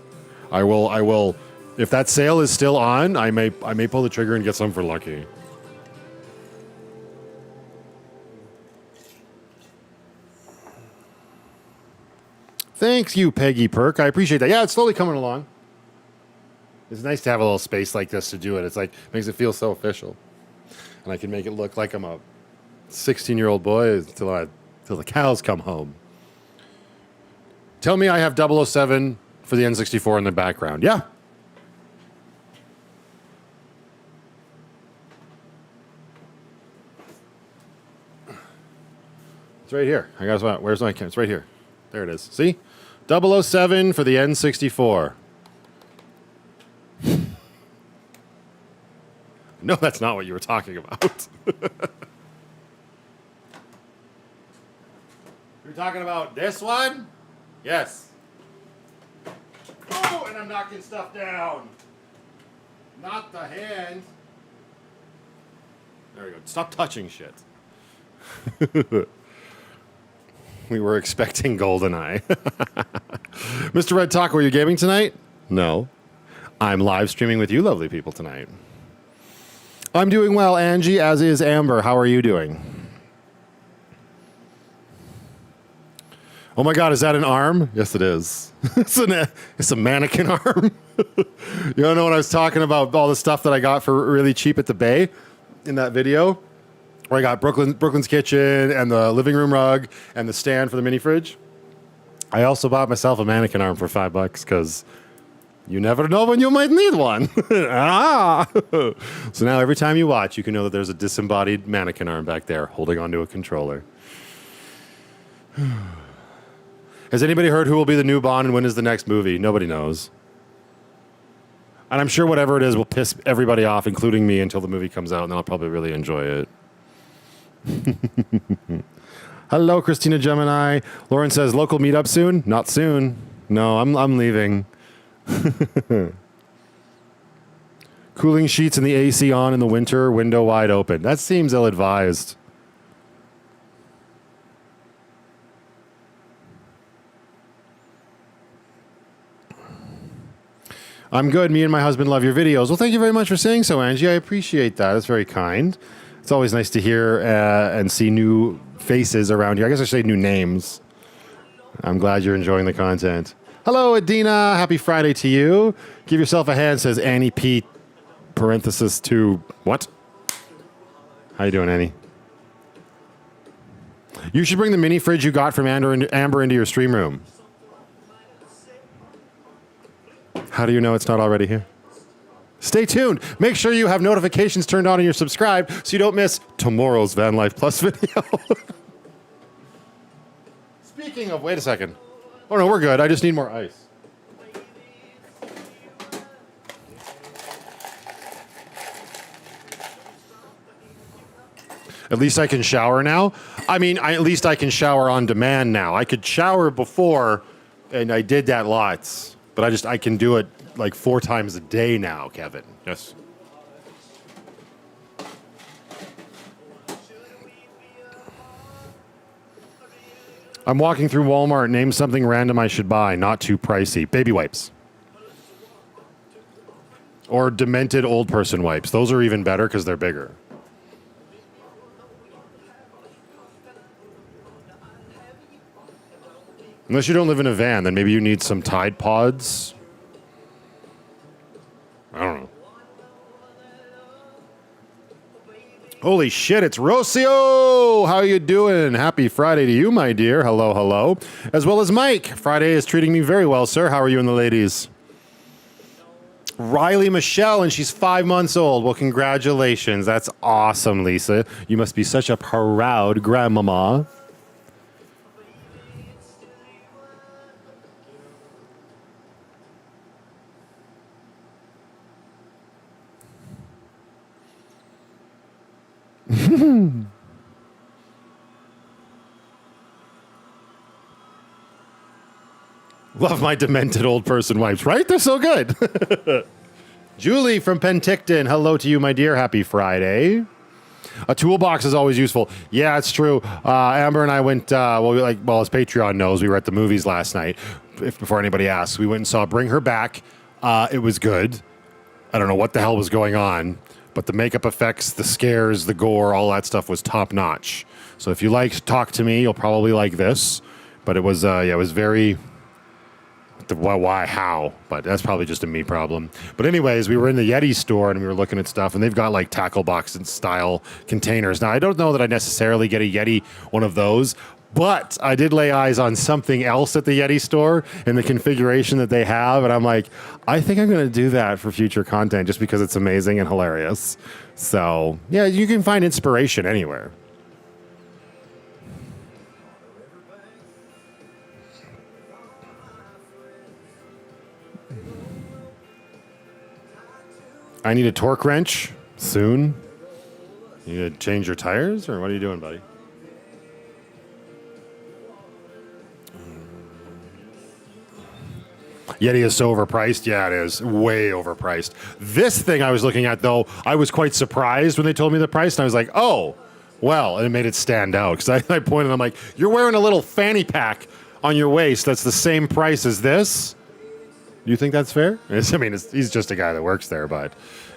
I will. If that sale is still on, I may pull the trigger and get some for Lucky. Thanks, you Peggy Perk. I appreciate that. Yeah, it's slowly coming along. It's nice to have a little space like this to do it. It's like makes it feel so official, and I can make it look like I'm a 16-year-old boy till the cows come home. Tell me I have 007 for the N64 in the background. Yeah. It's right here. I got where's my camera? It's right here. There it is. See? 007 for the N64. No, that's not what you were talking about. You're talking about this one? Yes. Oh, and I'm knocking stuff down. Not the hand. There we go. Stop touching shit. We were expecting GoldenEye. Mr. Red Taco, are you gaming tonight? No. I'm live streaming with you lovely people tonight. I'm doing well, Angie, as is Amber. How are you doing? Oh my god, is that an arm? Yes, it is. It's a mannequin arm. You don't know what I was talking about, all the stuff that I got for really cheap at the Bay in that video? Where I got Brooklyn's Kitchen and the living room rug and the stand for the mini fridge. I also bought myself a mannequin arm for $5 because you never know when you might need one. So now every time you watch, you can know that there's a disembodied mannequin arm back there holding onto a controller. Has anybody heard who will be the new Bond and when is the next movie? Nobody knows. And I'm sure whatever it is will piss everybody off, including me, until the movie comes out, and then I'll probably really enjoy it. Hello, Christina Gemini. Lauren says, local meetup soon? Not soon. No, I'm leaving. Cooling sheets and the AC on in the winter, window wide open. That seems ill-advised. I'm good. Me and my husband love your videos. Well, thank you very much for saying so, Angie. I appreciate that. That's very kind. It's always nice to hear and see new faces around here. I guess I should say new names. I'm glad you're enjoying the content. Hello, Adina. Happy Friday to you. Give yourself a hand, says Annie P. Parenthesis to what? How you doing, Annie? You should bring the mini fridge you got from Amber into your stream room. How do you know it's not already here? Stay tuned. Make sure you have notifications turned on and you're subscribed so you don't miss tomorrow's VanlifePLUS video. Speaking of, wait a second. Oh no, we're good. I just need more ice. At least I can shower now. I mean, at least I can shower on demand now. I could shower before, and I did that lots. But I can do it like 4 times a day now, Kevin. Yes. I'm walking through Walmart. Name something random I should buy. Not too pricey. Baby wipes. Or demented old person wipes. Those are even better because they're bigger. Unless you don't live in a van, then maybe you need some Tide Pods. I don't know. Holy shit, it's Rocio! How you doing? Happy Friday to you, my dear. Hello, hello. As well as Mike. Friday is treating me very well, sir. How are you and the ladies? Riley Michelle, and she's 5 months old. Well, congratulations. That's awesome, Lisa. You must be such a proud grandmama. Love my demented old person wipes, right? They're so good. Julie from Penticton. Hello to you, my dear. Happy Friday. A toolbox is always useful. Yeah, it's true. Amber and I went, as Patreon knows, we were at the movies last night. Before anybody asks, we went and saw Bring Her Back. It was good. I don't know what the hell was going on, but the makeup effects, the scares, the gore, all that stuff was top notch. So if you like Talk to Me, you'll probably like this. But it was, it was very... why, how? But that's probably just a me problem. But anyways, we were in the Yeti store and we were looking at stuff, and they've got like tackle box and style containers. Now, I don't know that I necessarily get a Yeti one of those, but I did lay eyes on something else at the Yeti store in the configuration that they have, and I'm like, I think I'm going to do that for future content just because it's amazing and hilarious. So, yeah, you can find inspiration anywhere. I need a torque wrench soon. You need to change your tires, or what are you doing, buddy? Yeti is so overpriced. Yeah, it is. Way overpriced. This thing I was looking at, though, I was quite surprised when they told me the price, and I was like, oh, well, and it made it stand out. Because I pointed, I'm like, you're wearing a little fanny pack on your waist that's the same price as this? Do you think that's fair? I mean, he's just a guy that works there, but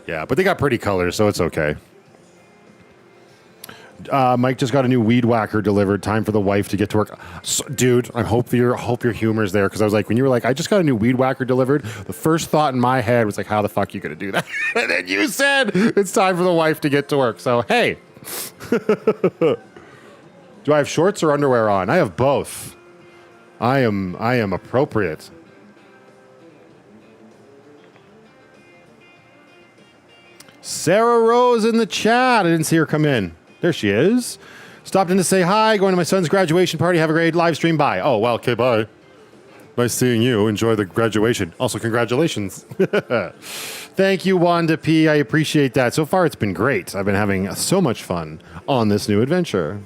yeah. But they got pretty colors, so it's okay. Mike just got a new weed whacker delivered. Time for the wife to get to work. So, dude, I hope your humor's there, because I was like, when you were like, I just got a new weed whacker delivered, the first thought in my head was like, how the fuck are you going to do that? And then you said it's time for the wife to get to work. So, hey. Do I have shorts or underwear on? I have both. I am appropriate. Sarah Rose in the chat. I didn't see her come in. There she is. Stopped in to say hi. Going to my son's graduation party. Have a great live stream. Bye. Oh, well, okay, bye. Nice seeing you. Enjoy the graduation. Also, congratulations. Thank you, Wanda P. I appreciate that. So far, it's been great. I've been having so much fun on this new adventure.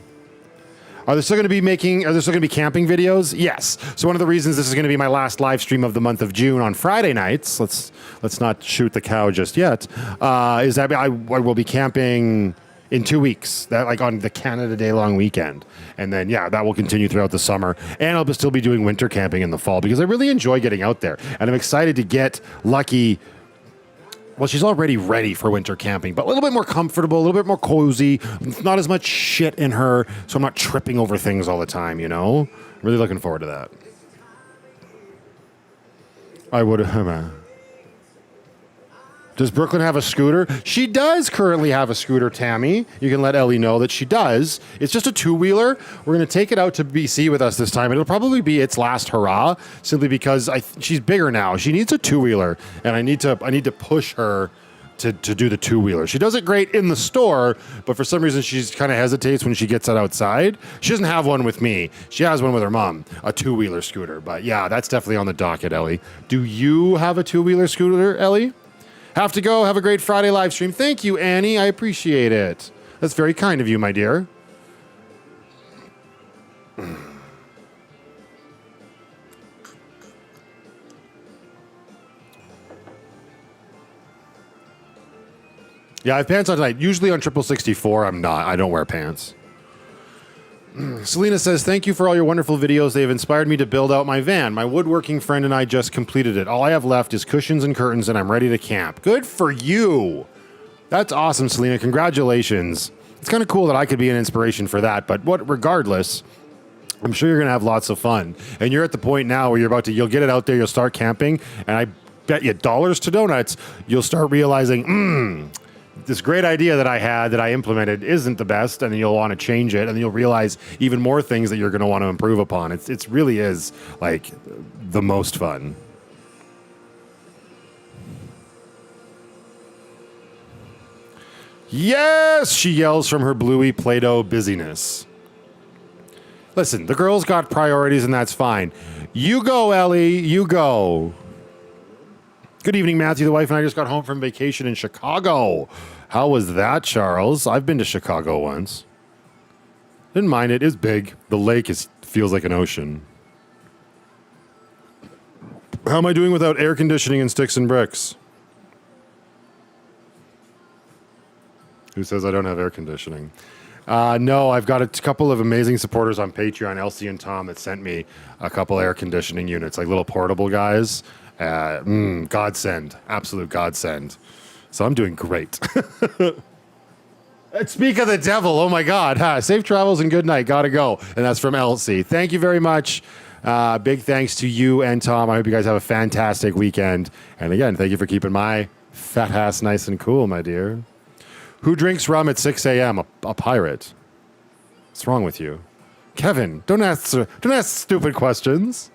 Are there still going to be camping videos? Yes. So one of the reasons this is going to be my last live stream of the month of June on Friday nights, let's not shoot the cow just yet, is that I will be camping in 2 weeks, that like on the Canada Day long weekend. And then, yeah, that will continue throughout the summer. And I'll still be doing winter camping in the fall because I really enjoy getting out there. And I'm excited to get Lucky. Well, she's already ready for winter camping, but a little bit more comfortable, a little bit more cozy, not as much shit in her, so I'm not tripping over things all the time, you know? Really looking forward to that. I would have... Does Brooklyn have a scooter? She does currently have a scooter, Tammy. You can let Ellie know that she does. It's just a two-wheeler. We're going to take it out to BC with us this time. It'll probably be its last hurrah, simply because she's bigger now. She needs a two-wheeler, and I need to push her to do the two-wheeler. She does it great in the store, but for some reason she kind of hesitates when she gets it outside. She doesn't have one with me. She has one with her mom, a two-wheeler scooter. But yeah, that's definitely on the docket, Ellie. Do you have a two-wheeler scooter, Ellie? Have to go. Have a great Friday live stream. Thank you, Annie. I appreciate it. That's very kind of you, my dear. Yeah, I have pants on tonight. Usually on 64, I'm not. I don't wear pants. Selena says, thank you for all your wonderful videos. They have inspired me to build out my van. My woodworking friend and I just completed it. All I have left is cushions and curtains, and I'm ready to camp. Good for you. That's awesome, Selena. Congratulations. It's kind of cool that I could be an inspiration for that, but regardless, I'm sure you're going to have lots of fun. And you're at the point now where you'll get it out there, you'll start camping, and I bet you dollars to donuts, you'll start realizing, this great idea that I had that I implemented isn't the best, and then you'll want to change it, and then you'll realize even more things that you're going to want to improve upon. It really is like the most fun. Yes, she yells from her bluey Play-Doh busyness. Listen, the girl's got priorities, and that's fine. You go, Ellie. You go. Good evening, Matthew. The wife and I just got home from vacation in Chicago. How was that, Charles? I've been to Chicago once. Didn't mind it. It's big. The lake feels like an ocean. How am I doing without air conditioning and sticks and bricks? Who says I don't have air conditioning? No, I've got a couple of amazing supporters on Patreon, Elsie and Tom, that sent me a couple air conditioning units, like little portable guys. Godsend. Absolute godsend. So I'm doing great. Speak of the devil. Oh, my God. Safe travels and good night. Gotta go. And that's from Elsie. Thank you very much. Big thanks to you and Tom. I hope you guys have a fantastic weekend. And again, thank you for keeping my fat ass nice and cool, my dear. Who drinks rum at 6 a.m.? A pirate. What's wrong with you? Kevin, don't ask stupid questions.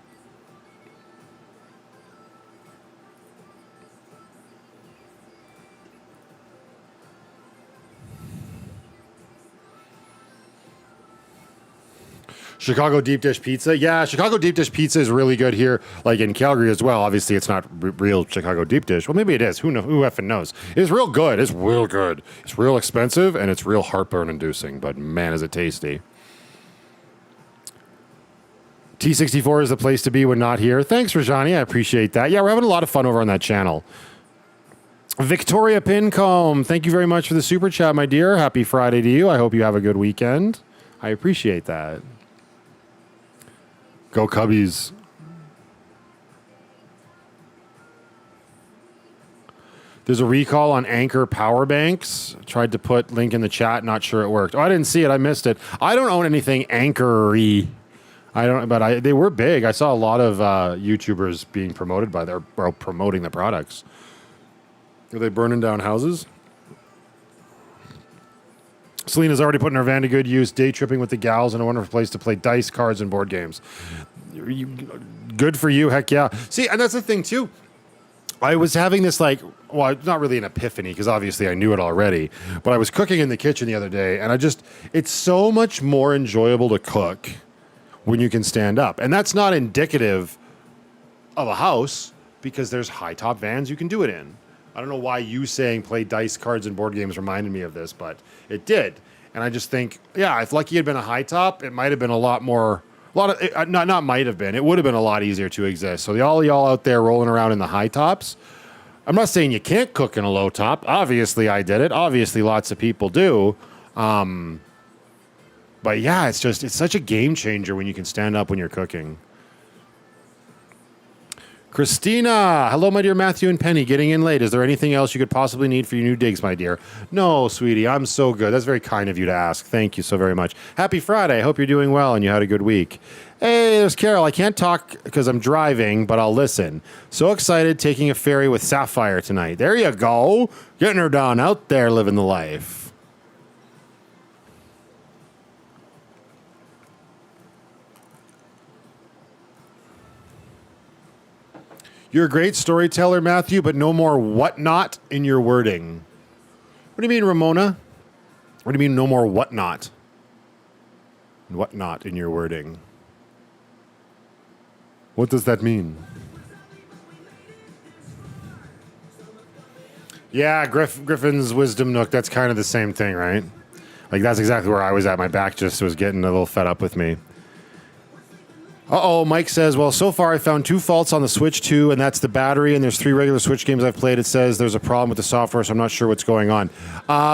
Chicago deep dish pizza. Yeah, Chicago deep dish pizza is really good here, like in Calgary as well. Obviously, it's not real Chicago deep dish. Well, maybe it is. Who effing knows? It's real good. It's real good. It's real expensive, and it's real heartburn inducing, but man, is it tasty. T64 is the place to be when not here. Thanks, Rajani. I appreciate that. Yeah, we're having a lot of fun over on that channel. Victoria Pincombe, thank you very much for the super chat, my dear. Happy Friday to you. I hope you have a good weekend. I appreciate that. Go Cubbies. There's a recall on Anchor power banks. Tried to put link in the chat. Not sure it worked. Oh, I didn't see it. I missed it. I don't own anything Anchor-y. They were big. I saw a lot of YouTubers being promoted by promoting the products. Are they burning down houses? Selena's already putting her van to good use, day tripping with the gals, and a wonderful place to play dice, cards, and board games. Good for you, heck yeah. See, and that's the thing, too. I was having this, not really an epiphany, because obviously I knew it already, but I was cooking in the kitchen the other day, and it's so much more enjoyable to cook when you can stand up. And that's not indicative of a house, because there's high-top vans you can do it in. I don't know why you saying play dice, cards, and board games reminded me of this, but it did. And I just think, yeah, if Lucky had been a high top, it might have been it would have been a lot easier to exist. So all y'all out there rolling around in the high tops, I'm not saying you can't cook in a low top. Obviously, I did it. Obviously, lots of people do. But yeah, it's such a game changer when you can stand up when you're cooking. Christina, hello, my dear Matthew and Penny, getting in late. Is there anything else you could possibly need for your new digs, my dear? No, sweetie, I'm so good. That's very kind of you to ask. Thank you so very much. Happy Friday. I hope you're doing well and you had a good week. Hey, there's Carol. I can't talk because I'm driving, but I'll listen. So excited taking a ferry with Sapphire tonight. There you go. Getting her done out there living the life. You're a great storyteller, Matthew, but no more whatnot in your wording. What do you mean, Ramona? What do you mean, no more whatnot? Whatnot in your wording. What does that mean? Yeah, Griffin's Wisdom Nook, that's kind of the same thing, right? Like, that's exactly where I was at. My back just was getting a little fed up with me. Uh-oh, Mike says, well, so far I found 2 faults on the Switch 2, and that's the battery, and there's 3 regular Switch games I've played. It says there's a problem with the software, so I'm not sure what's going on.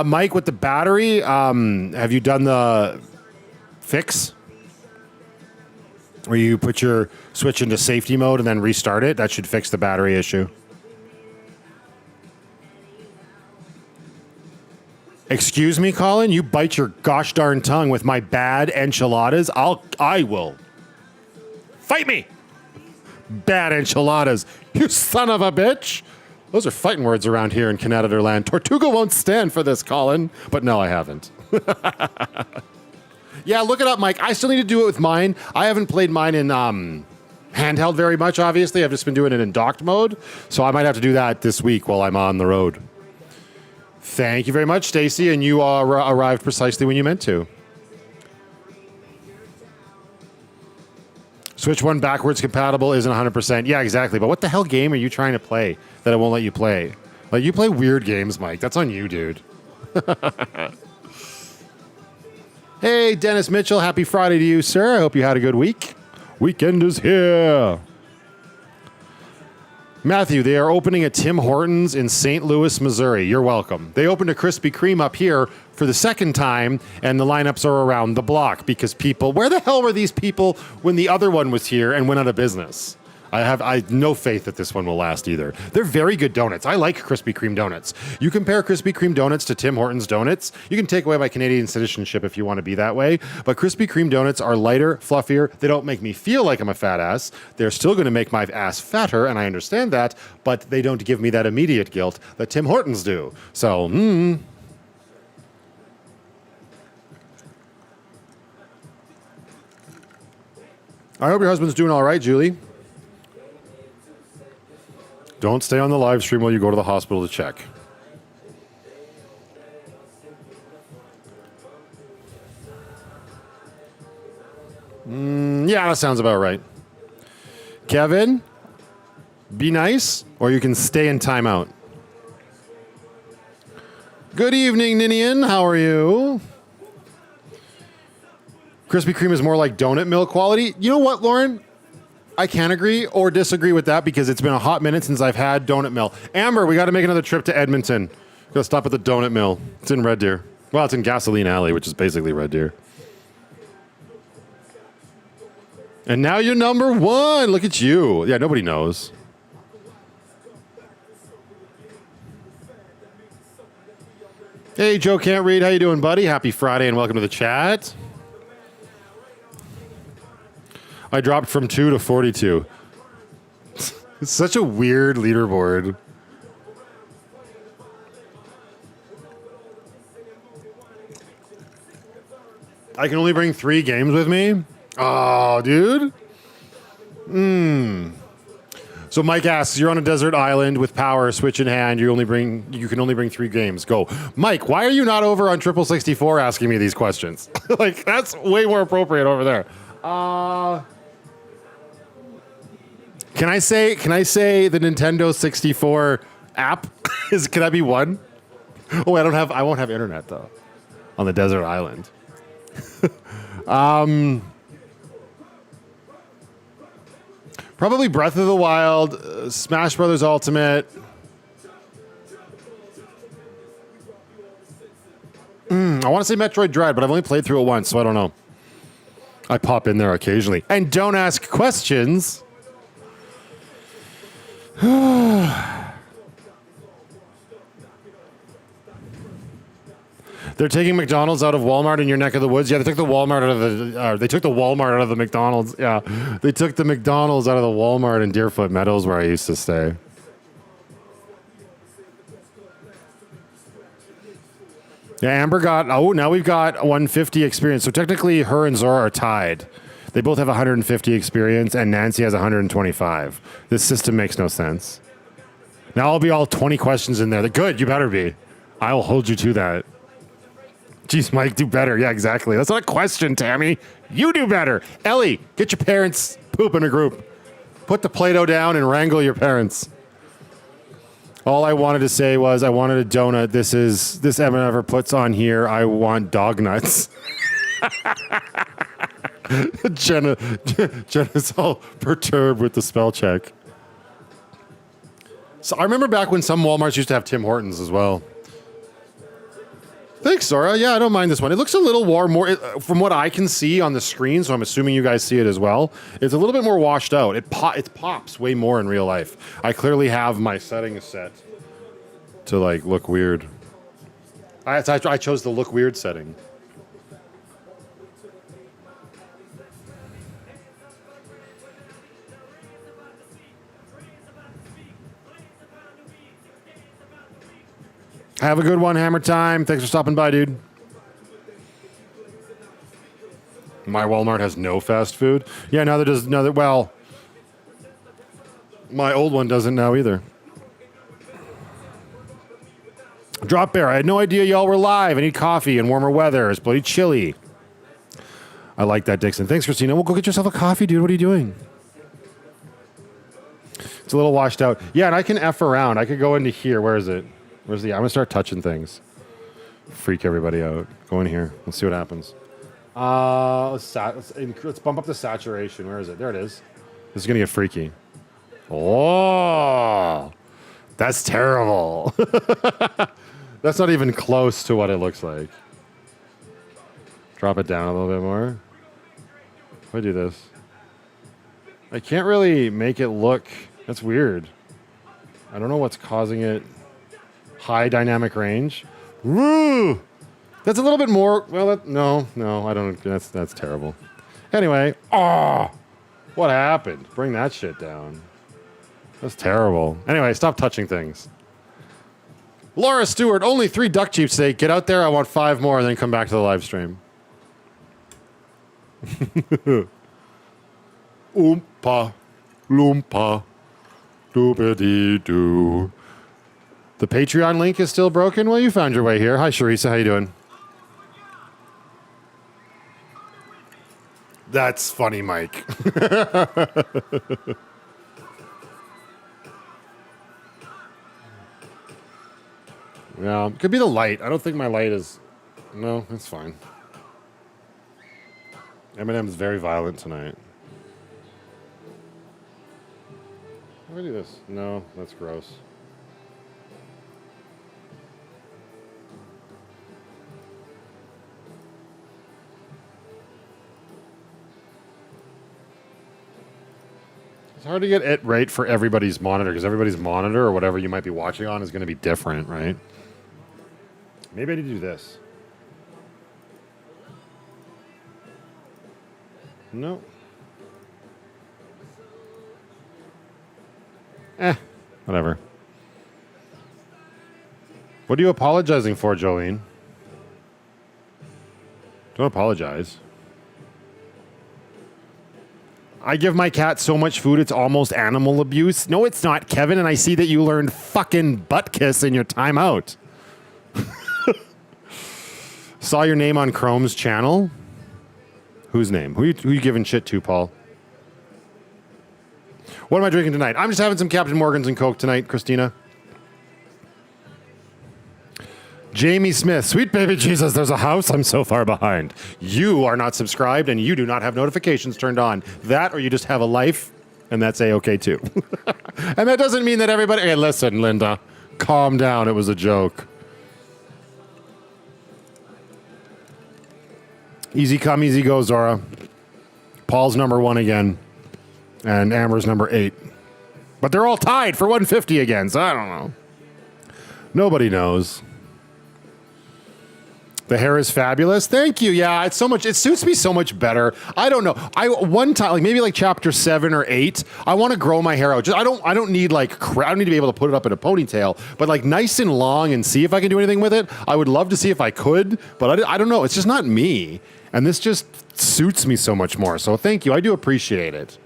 Mike, with the battery, have you done the fix? Where you put your Switch into safety mode and then restart it? That should fix the battery issue. Excuse me, Colin? You bite your gosh darn tongue with my bad enchiladas? I will. Fight me! Bad enchiladas. You son of a bitch! Those are fighting words around here in Canada land. Tortuga won't stand for this, Colin. But no, I haven't. Yeah, look it up, Mike. I still need to do it with mine. I haven't played mine in handheld very much, obviously. I've just been doing it in docked mode. So I might have to do that this week while I'm on the road. Thank you very much, Stacy. And you arrived precisely when you meant to. Switch 1 backwards compatible isn't 100%. Yeah, exactly. But what the hell game are you trying to play that it won't let you play? Like, you play weird games, Mike. That's on you, dude. Hey, Dennis Mitchell. Happy Friday to you, sir. I hope you had a good week. Weekend is here. Matthew, they are opening a Tim Hortons in St. Louis, Missouri. You're welcome. They opened a Krispy Kreme up here for the second time, and the lineups are around the block because people, where the hell were these people when the other one was here and went out of business? I have no faith that this one will last either. They're very good donuts. I like Krispy Kreme donuts. You compare Krispy Kreme donuts to Tim Hortons donuts, you can take away my Canadian citizenship if you want to be that way, but Krispy Kreme donuts are lighter, fluffier. They don't make me feel like I'm a fat ass. They're still going to make my ass fatter, and I understand that, but they don't give me that immediate guilt that Tim Hortons do. So, I hope your husband's doing all right, Julie. Don't stay on the live stream while you go to the hospital to check. Yeah, that sounds about right. Kevin, be nice, or you can stay in timeout. Good evening, Ninian. How are you? Krispy Kreme is more like donut milk quality. You know what, Lauren? I can't agree or disagree with that because it's been a hot minute since I've had donut mill. Amber, we got to make another trip to Edmonton. Got to stop at the donut mill. It's in Red Deer. Well, it's in Gasoline Alley, which is basically Red Deer. And now you're number one. Look at you. Yeah, nobody knows. Hey, Joe Can't Read. How you doing, buddy? Happy Friday and welcome to the chat. I dropped from 2 to 42. It's such a weird leaderboard. I can only bring 3 games with me? Oh, dude. So Mike asks, you're on a desert island with power, Switch in hand. You can only bring 3 games. Go. Mike, why are you not over on Triple 64 asking me these questions? Like, that's way more appropriate over there. Can I say the Nintendo 64 app? Can that be one? Oh, I won't have internet though on the desert island. Probably Breath of the Wild, Smash Brothers Ultimate. I want to say Metroid Dread, but I've only played through it once, so I don't know. I pop in there occasionally. And don't ask questions. They're taking McDonald's out of Walmart in your neck of the woods. Yeah, they took the Walmart out of the. They took the Walmart out of the McDonald's. Yeah, they took the McDonald's out of the Walmart in Deerfoot Meadows, where I used to stay. Yeah, Amber got. Oh, now we've got 150 experience. So technically, her and Zora are tied. They both have 150 experience, and Nancy has 125. This system makes no sense. Now I'll be all 20 questions in there. Good, you better be. I will hold you to that. Jeez, Mike, do better. Yeah, exactly. That's not a question, Tammy. You do better. Ellie, get your parents poop in a group. Put the Play-Doh down and wrangle your parents. All I wanted to say was I wanted a donut. This Evan ever puts on here. I want dog nuts. Jenna's all perturbed with the spell check. So I remember back when some Walmarts used to have Tim Hortons as well. Thanks, Zora. Yeah, I don't mind this one. It looks a little more from what I can see on the screen, so I'm assuming you guys see it as well. It's a little bit more washed out. It pops way more in real life. I clearly have my settings set to like look weird. I chose the look weird setting. Have a good one, Hammer Time. Thanks for stopping by, dude. My Walmart has no fast food. Yeah, now there does. Well, my old one doesn't now either. Drop Bear. I had no idea y'all were live. I need coffee and warmer weather. It's bloody chilly. I like that, Dixon. Thanks, Christina. Well, go get yourself a coffee, dude. What are you doing? It's a little washed out. Yeah, and I can F around. I could go into here. Where is it? Where's the? I'm gonna start touching things. Freak everybody out. Go in here. Let's see what happens. Let's bump up the saturation. Where is it? There it is. This is gonna get freaky. Oh, that's terrible. That's not even close to what it looks like. Drop it down a little bit more. If I do this, I can't really make it look. That's weird. I don't know what's causing it. High dynamic range. Woo! That's a little bit more. Well, no, I don't. That's terrible. Anyway, what happened? Bring that shit down. That's terrible. Anyway, stop touching things. Laura Stewart, only 3 duck cheeps today. Get out there. I want 5 more, and then come back to the live stream. Oompa, loompa, doobity-doo. The Patreon link is still broken? Well, you found your way here. Hi, Sharisa. How you doing? That's funny, Mike. Yeah, could be the light. I don't think my light is... No, that's fine. Eminem's very violent tonight. How do I do this? No, that's gross. It's hard to get it right for everybody's monitor because everybody's monitor or whatever you might be watching on is going to be different, right? Maybe I need to do this. No. Whatever. What are you apologizing for, Jolene? Don't apologize. I give my cat so much food, it's almost animal abuse. No, it's not, Kevin, and I see that you learned fucking butt kiss in your timeout. Saw your name on Chrome's channel. Whose name? Who you giving shit to, Paul? What am I drinking tonight? I'm just having some Captain Morgan's and Coke tonight, Christina. Jamie Smith, sweet baby Jesus, there's a house. I'm so far behind. You are not subscribed and you do not have notifications turned on. That or you just have a life and that's A-okay too. And that doesn't mean that everybody... Hey, listen, Linda, calm down. It was a joke. Easy come, easy go, Zora. Paul's number 1 again. And Amber's number 8. But they're all tied for 150 again, so I don't know. Nobody knows. The hair is fabulous. Thank you. Yeah, it's so much. It suits me so much better. I don't know. One time, like maybe like chapter 7 or 8, I want to grow my hair out. Just I don't need like I don't need to be able to put it up in a ponytail, but like nice and long and see if I can do anything with it. I would love to see if I could, but I don't know. It's just not me, and this just suits me so much more. So thank you. I do appreciate it.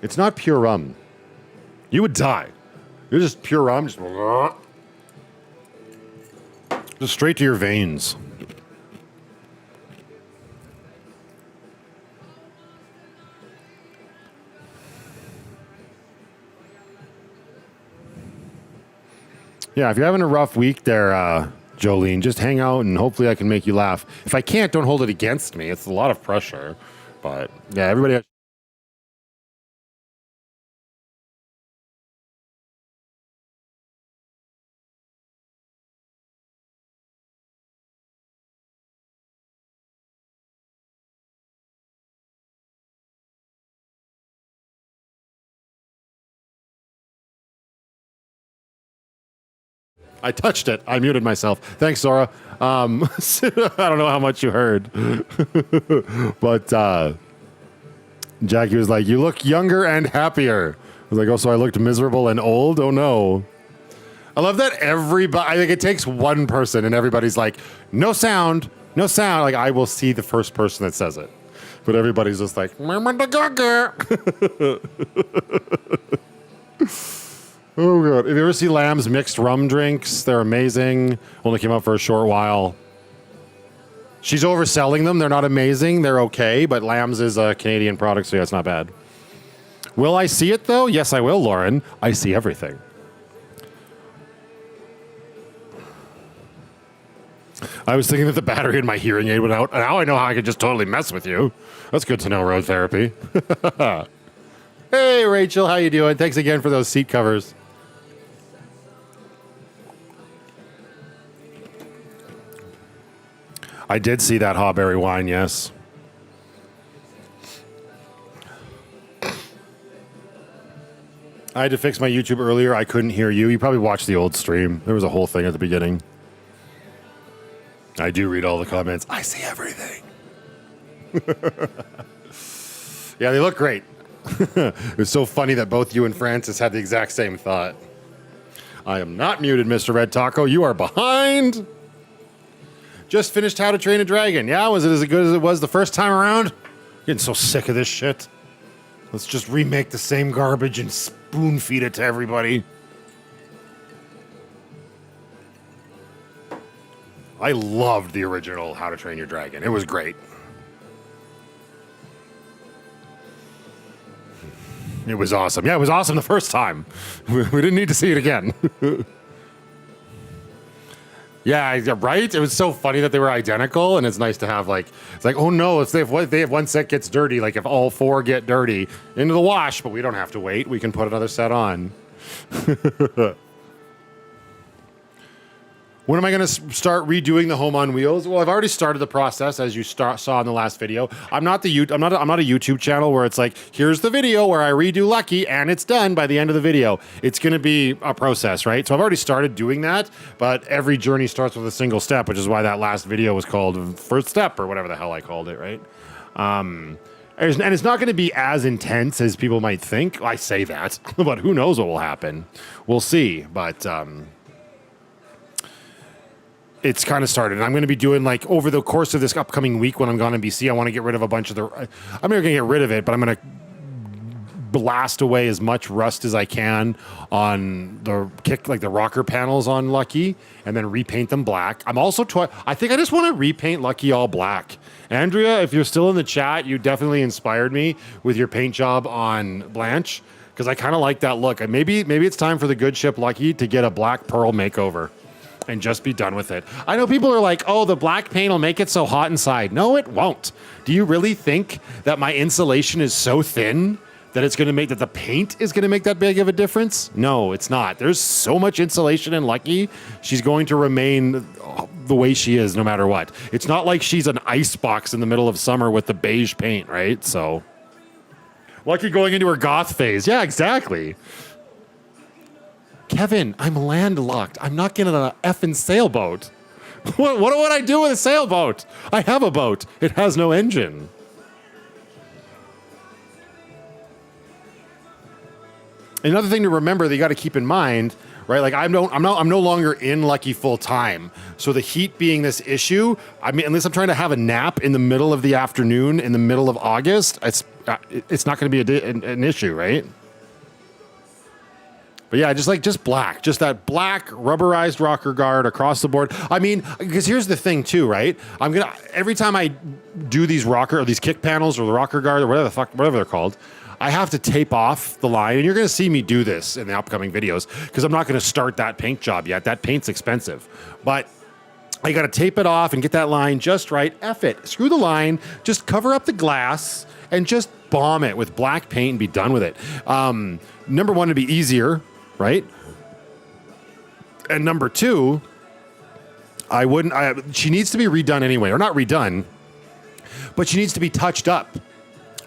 It's not pure rum. You would die. You're just pure rum. Just straight to your veins. Yeah, if you're having a rough week there, Jolene, just hang out and hopefully I can make you laugh. If I can't, don't hold it against me. It's a lot of pressure. But yeah, everybody... I touched it. I muted myself. Thanks, Zora. I don't know how much you heard. But Jackie was like, you look younger and happier. I was like, oh, so I looked miserable and old? Oh, no. I love that everybody, I think it takes one person and everybody's like, no sound, no sound. Like, I will see the first person that says it. But everybody's just like, oh, God. If you ever see Lamb's mixed rum drinks, they're amazing. Only came out for a short while. She's overselling them. They're not amazing. They're okay, but Lamb's is a Canadian product, so yeah, it's not bad. Will I see it, though? Yes, I will, Lauren. I see everything. I was thinking that the battery in my hearing aid went out. Now I know how I could just totally mess with you. That's good to know, road therapy. Hey, Rachel, how you doing? Thanks again for those seat covers. I did see that hawberry wine, yes. I had to fix my YouTube earlier. I couldn't hear you. You probably watched the old stream. There was a whole thing at the beginning. I do read all the comments. I see everything. Yeah, they look great. It was so funny that both you and Francis had the exact same thought. I am not muted, Mr. Red Taco. You are behind. Just finished How to Train a Dragon. Yeah, was it as good as it was the first time around? Getting so sick of this shit. Let's just remake the same garbage and spoon feed it to everybody. I loved the original How to Train Your Dragon. It was great. It was awesome. Yeah, it was awesome the first time. We didn't need to see it again. Yeah, right? It was so funny that they were identical, and it's nice to have, like, it's like, oh no, if they have one set gets dirty, like if all four get dirty, into the wash, but we don't have to wait. We can put another set on. When am I going to start redoing the home on wheels? Well, I've already started the process, as you saw in the last video. I'm not a YouTube channel where it's like, here's the video where I redo Lucky and it's done by the end of the video. It's going to be a process, right? So I've already started doing that, but every journey starts with a single step, which is why that last video was called First Step or whatever the hell I called it, right? And it's not going to be as intense as people might think. I say that, but who knows what will happen? We'll see, but it's kind of started. And I'm going to be doing, like, over the course of this upcoming week when I'm gone in BC, I want to get rid of a bunch of the... I'm not going to get rid of it, but I'm going to blast away as much rust as I can on the the rocker panels on Lucky, and then repaint them black. I'm also... I think I just want to repaint Lucky all black. Andrea, if you're still in the chat, you definitely inspired me with your paint job on Blanche, because I kind of like that look. And maybe it's time for the good ship Lucky to get a black pearl makeover and just be done with it. I know people are like, oh, the black paint will make it so hot inside. No, it won't. Do you really think that my insulation is so thin that it's going to make that the paint is going to make that big of a difference? No, it's not. There's so much insulation in Lucky. She's going to remain the way she is no matter what. It's not like she's an ice box in the middle of summer with the beige paint, right? So Lucky going into her goth phase. Yeah, exactly. Kevin, I'm landlocked. I'm not getting an effing sailboat. What would I do with a sailboat? I have a boat. It has no engine. Another thing to remember that you got to keep in mind, right? Like I'm no longer in Lucky full time. So the heat being this issue, I mean, unless I'm trying to have a nap in the middle of the afternoon in the middle of August, it's not going to be an issue, right? But yeah, just black, just that black rubberized rocker guard across the board. I mean, because here's the thing too, right? Every time I do these kick panels or the rocker guard or whatever they're called, I have to tape off the line, and you're going to see me do this in the upcoming videos because I'm not going to start that paint job yet. That paint's expensive, but I got to tape it off and get that line just right. F it, screw the line, just cover up the glass and just bomb it with black paint and be done with it. Number one, it'd be easier. Right? And number two, she needs to be redone anyway, or not redone, but she needs to be touched up,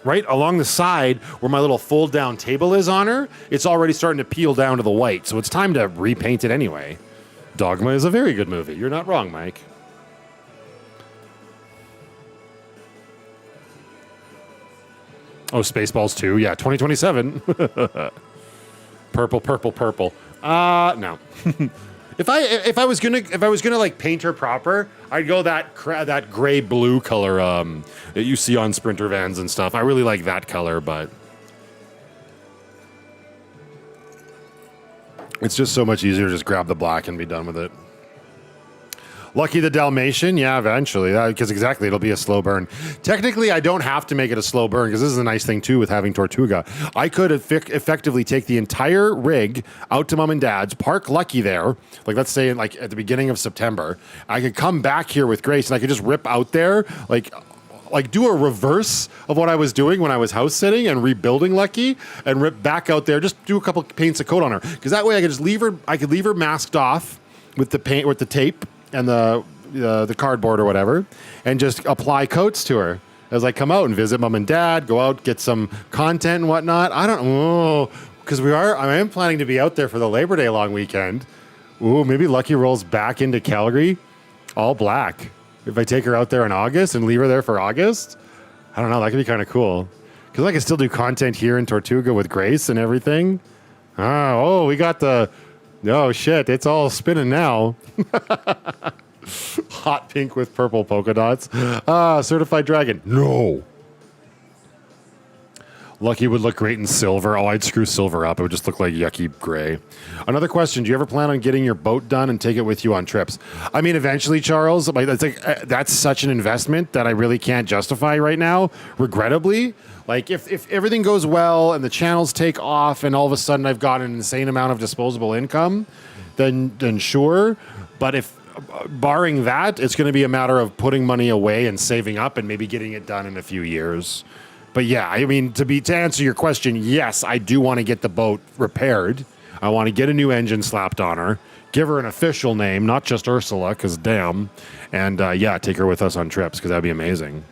right? Along the side where my little fold down table is on her, it's already starting to peel down to the white. So it's time to repaint it anyway. Dogma is a very good movie. You're not wrong, Mike. Oh, Spaceballs 2. Yeah, 2027. Purple. No. If I was gonna like paint her proper, I'd go that gray blue color that you see on Sprinter vans and stuff. I really like that color, but it's just so much easier to just grab the black and be done with it. Lucky the Dalmatian, yeah, eventually, because exactly, it'll be a slow burn. Technically, I don't have to make it a slow burn, because this is a nice thing, too, with having Tortuga. I could effectively take the entire rig out to Mom and Dad's, park Lucky there, like, let's say, at the beginning of September. I could come back here with Grace, and I could just rip out there, like, like do a reverse of what I was doing when I was house sitting and rebuilding Lucky and rip back out there, just do a couple paints of coat on her. Because that way I could just leave her masked off with the paint, with the tape and the cardboard or whatever, and just apply coats to her as I come out and visit mom and dad, go out, get some content and whatnot. I don't know, because I am planning to be out there for the Labor Day long weekend. Ooh, maybe Lucky rolls back into Calgary all black. If I take her out there in August and leave her there for August, I don't know, that could be kind of cool. Because I can still do content here in Tortuga with Grace and everything. We got oh shit, it's all spinning now. Hot pink with purple polka dots. Certified dragon. No. Lucky would look great in silver. Oh, I'd screw silver up. It would just look like yucky gray. Another question. Do you ever plan on getting your boat done and take it with you on trips? I mean, eventually, Charles, that's such an investment that I really can't justify right now, regrettably. Like, if everything goes well and the channels take off and all of a sudden I've got an insane amount of disposable income, then sure. But if, barring that, it's going to be a matter of putting money away and saving up and maybe getting it done in a few years. But yeah, I mean, to answer your question, yes, I do want to get the boat repaired. I want to get a new engine slapped on her, give her an official name, not just Ursula, because damn. And take her with us on trips, because that'd be amazing.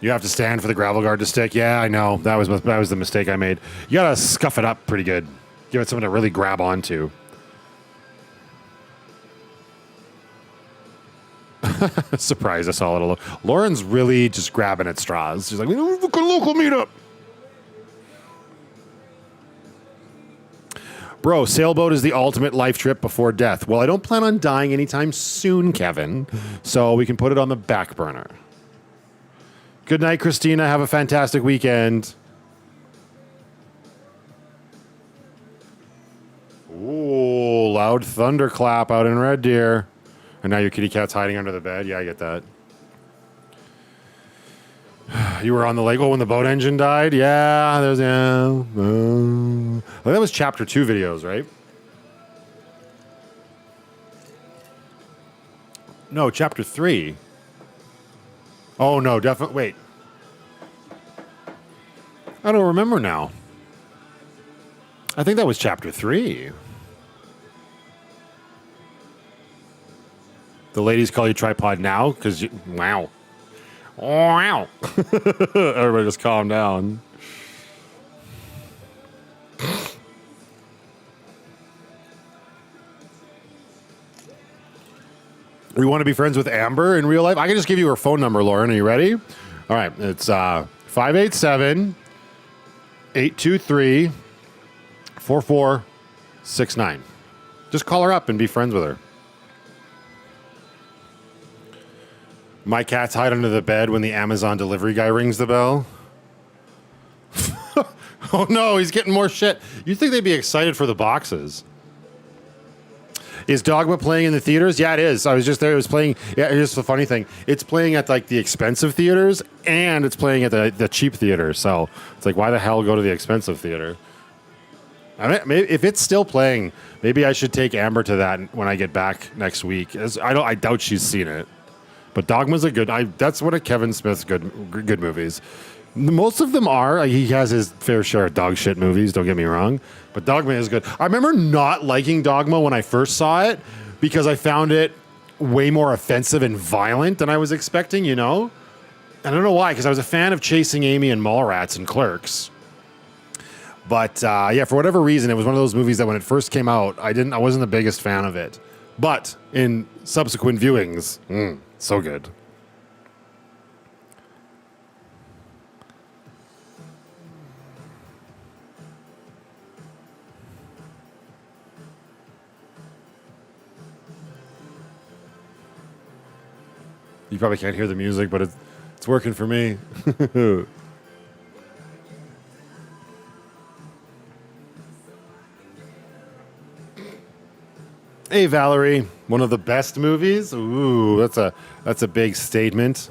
You have to stand for the gravel guard to stick. Yeah, I know. That was the mistake I made. You got to scuff it up pretty good. Give it something to really grab onto. Surprise us all a little. Lauren's really just grabbing at straws. She's like, we don't have a local meetup. Bro, sailboat is the ultimate life trip before death. Well, I don't plan on dying anytime soon, Kevin. So we can put it on the back burner. Good night, Christina. Have a fantastic weekend. Ooh, loud thunderclap out in Red Deer. And now your kitty cat's hiding under the bed. Yeah, I get that. You were on the lake when the boat engine died? Yeah, there's that was chapter 2 videos, right? No, chapter 3. Oh, no, definitely. Wait. I don't remember now. I think that was chapter 3. The ladies call you tripod now because you... Wow. Wow. Everybody just calm down. We want to be friends with Amber in real life? I can just give you her phone number, Lauren. Are you ready? All right. It's 587-823-4469. Just call her up and be friends with her. My cats hide under the bed when the Amazon delivery guy rings the bell. Oh no, he's getting more shit. You'd think they'd be excited for the boxes. Is Dogma playing in the theaters? Yeah, it is. I was just there. It was playing. Yeah, here's the funny thing. It's playing at like the expensive theaters and it's playing at the cheap theater. So it's like, why the hell go to the expensive theater? I mean, maybe if it's still playing, maybe I should take Amber to that when I get back next week. I doubt she's seen it. But Dogma's a good. That's one of Kevin Smith's good movies. Most of them are. He has his fair share of dog shit movies. Don't get me wrong, but Dogma is good. I remember not liking Dogma when I first saw it because I found it way more offensive and violent than I was expecting. You know, and I don't know why. Because I was a fan of Chasing Amy and Mallrats and Clerks. But for whatever reason, it was one of those movies that when it first came out, I wasn't the biggest fan of it. But in subsequent viewings, so good. You probably can't hear the music, but it's working for me. Hey, Valerie, one of the best movies? Ooh, that's a big statement.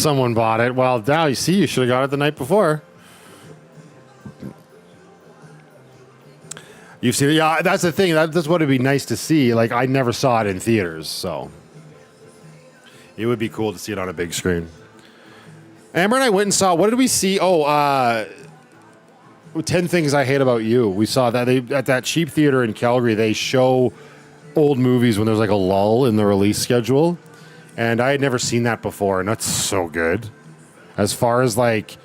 someone bought it. Well, now you see, you should have got it the night before. You've seen it. Yeah, that's the thing. That's what it'd be nice to see. Like, I never saw it in theaters, so it would be cool to see it on a big screen. Amber and I went and saw, what did we see? 10 Things I Hate About You. We saw that at that cheap theater in Calgary, they show old movies when there's like a lull in the release schedule. And I had never seen that before, and that's so good. As far as like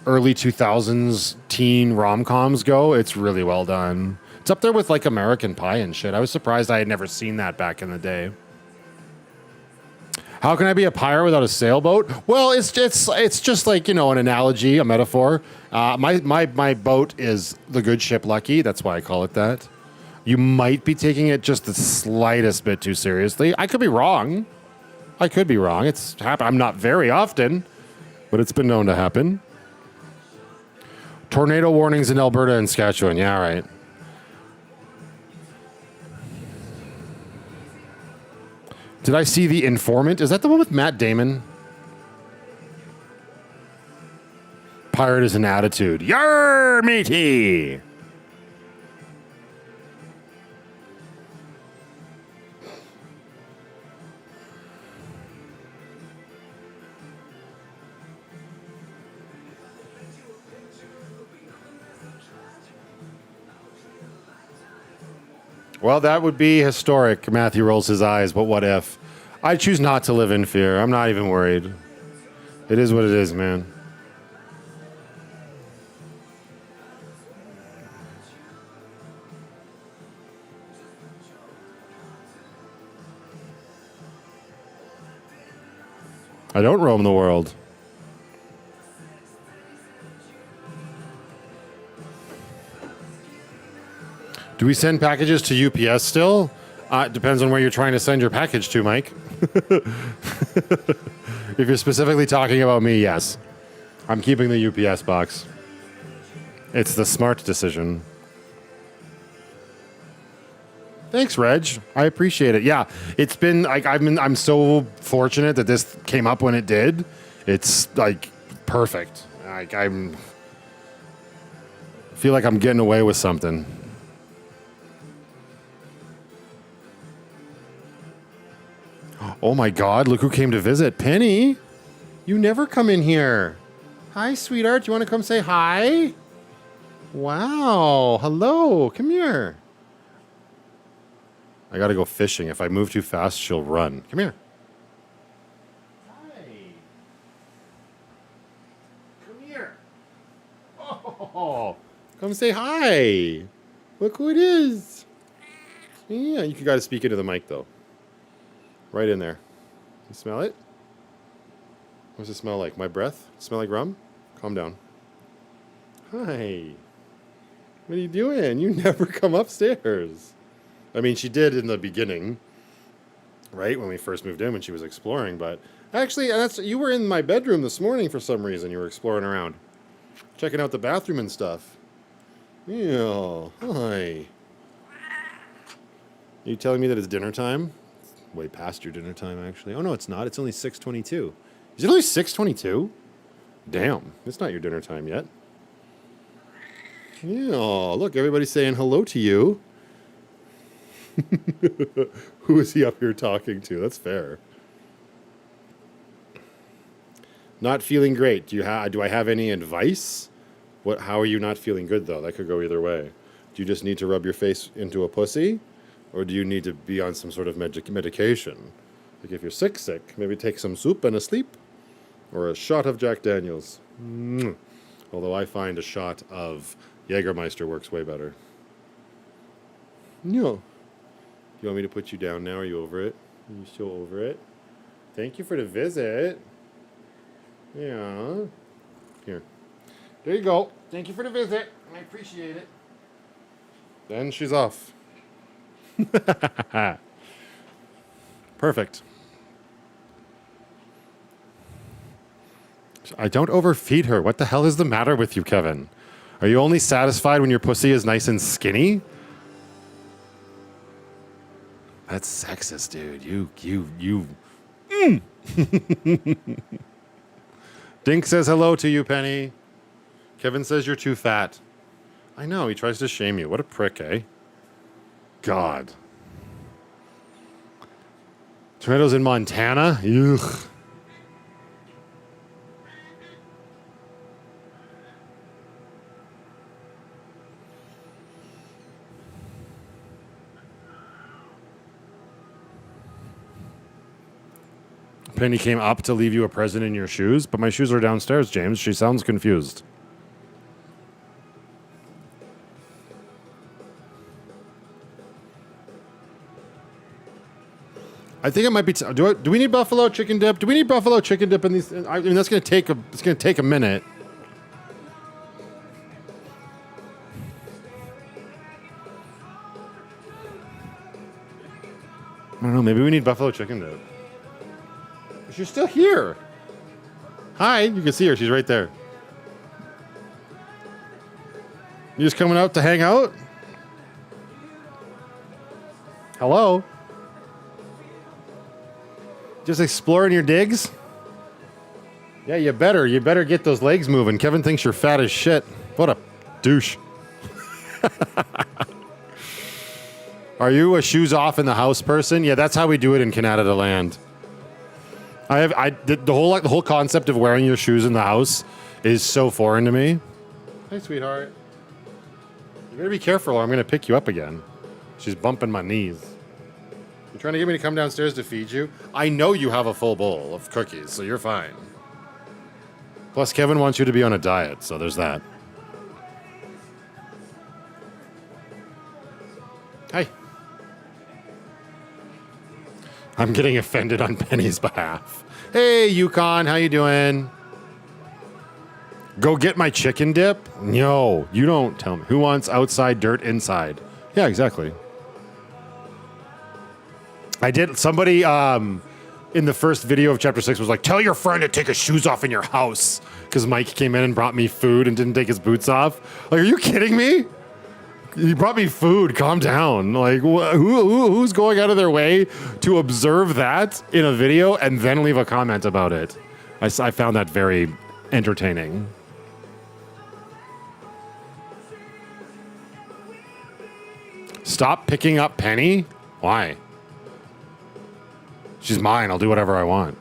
early 2000s teen rom-coms go, it's really well done. It's up there with like American Pie and shit. I was surprised I had never seen that back in the day. How can I be a pirate without a sailboat? Well, it's just like, an analogy, a metaphor. My boat is the good ship Lucky. That's why I call it that. You might be taking it just the slightest bit too seriously. I could be wrong. It's happened. I'm not very often, but it's been known to happen. Tornado warnings in Alberta and Saskatchewan. Yeah, right. Did I see The Informant? Is that the one with Matt Damon? Pirate is an attitude. Yarr, matey! Well, that would be historic. Matthew rolls his eyes, but what if? I choose not to live in fear. I'm not even worried. It is what it is, man. I don't roam the world. Do we send packages to UPS still? It depends on where you're trying to send your package to, Mike. If you're specifically talking about me, yes. I'm keeping the UPS box. It's the smart decision. Thanks, Reg. I appreciate it. Yeah, it's been like I'm so fortunate that this came up when it did. It's like perfect. Like I feel like I'm getting away with something. Oh my God, look who came to visit. Penny, you never come in here. Hi, sweetheart. You want to come say hi? Wow. Hello. Come here. I got to go fishing. If I move too fast, she'll run. Come here. Hi. Come here. Oh, come say hi. Look who it is. Yeah, you got to speak into the mic, though. Right in there. You smell it? What does it smell like? My breath? Smell like rum? Calm down. Hi. What are you doing? You never come upstairs. I mean, she did in the beginning, right? When we first moved in, when she was exploring. But actually, you were in my bedroom this morning for some reason. You were exploring around. Checking out the bathroom and stuff. Yeah. Hi. Are you telling me that it's dinner time? Way past your dinner time, actually. Oh, no, it's not. It's only 6:22. Is it only 6:22? Damn. It's not your dinner time yet. Yeah, look, everybody's saying hello to you. Who is he up here talking to? That's fair. Not feeling great. Do I have any advice? How are you not feeling good, though? That could go either way. Do you just need to rub your face into a pussy? Or do you need to be on some sort of medication? Like if you're sick, maybe take some soup and a sleep. Or a shot of Jack Daniels. Although I find a shot of Jägermeister works way better. No. Do you want me to put you down now? Are you over it? Are you still over it? Thank you for the visit. Yeah. Here. There you go. Thank you for the visit. I appreciate it. Then she's off. Perfect. I don't overfeed her. What the hell is the matter with you, Kevin? Are you only satisfied when your pussy is nice and skinny? That's sexist, dude. You. Dink says hello to you, Penny. Kevin says you're too fat. I know, he tries to shame you. What a prick, eh? God. Tomatoes in Montana? Ugh. Penny came up to leave you a present in your shoes, but my shoes are downstairs, James. She sounds confused. I think it might be. Do we need buffalo chicken dip? Do we need buffalo chicken dip in these? I mean, that's going to take it's going to take a minute. I don't know. Maybe we need buffalo chicken dip. She's still here. Hi, you can see her. She's right there. You just coming out to hang out? Hello? Just exploring your digs? Yeah, you better. You better get those legs moving. Kevin thinks you're fat as shit. What a douche. Are you a shoes off in the house person? Yeah, that's how we do it in Canada Land. The whole concept of wearing your shoes in the house is so foreign to me. Hey, sweetheart. You better be careful or I'm going to pick you up again. She's bumping my knees. You trying to get me to come downstairs to feed you? I know you have a full bowl of cookies, so you're fine. Plus, Kevin wants you to be on a diet, so there's that. Hi. I'm getting offended on Penny's behalf. Hey, Yukon, how you doing? Go get my chicken dip? No, you don't tell me. Who wants outside dirt inside? Yeah, exactly. I did. Somebody in the first video of Chapter 6 was like, tell your friend to take his shoes off in your house. Because Mike came in and brought me food and didn't take his boots off. Like, are you kidding me? He brought me food. Calm down. Like, who's going out of their way to observe that in a video and then leave a comment about it? I found that very entertaining. Stop picking up Penny? Why? She's mine. I'll do whatever I want.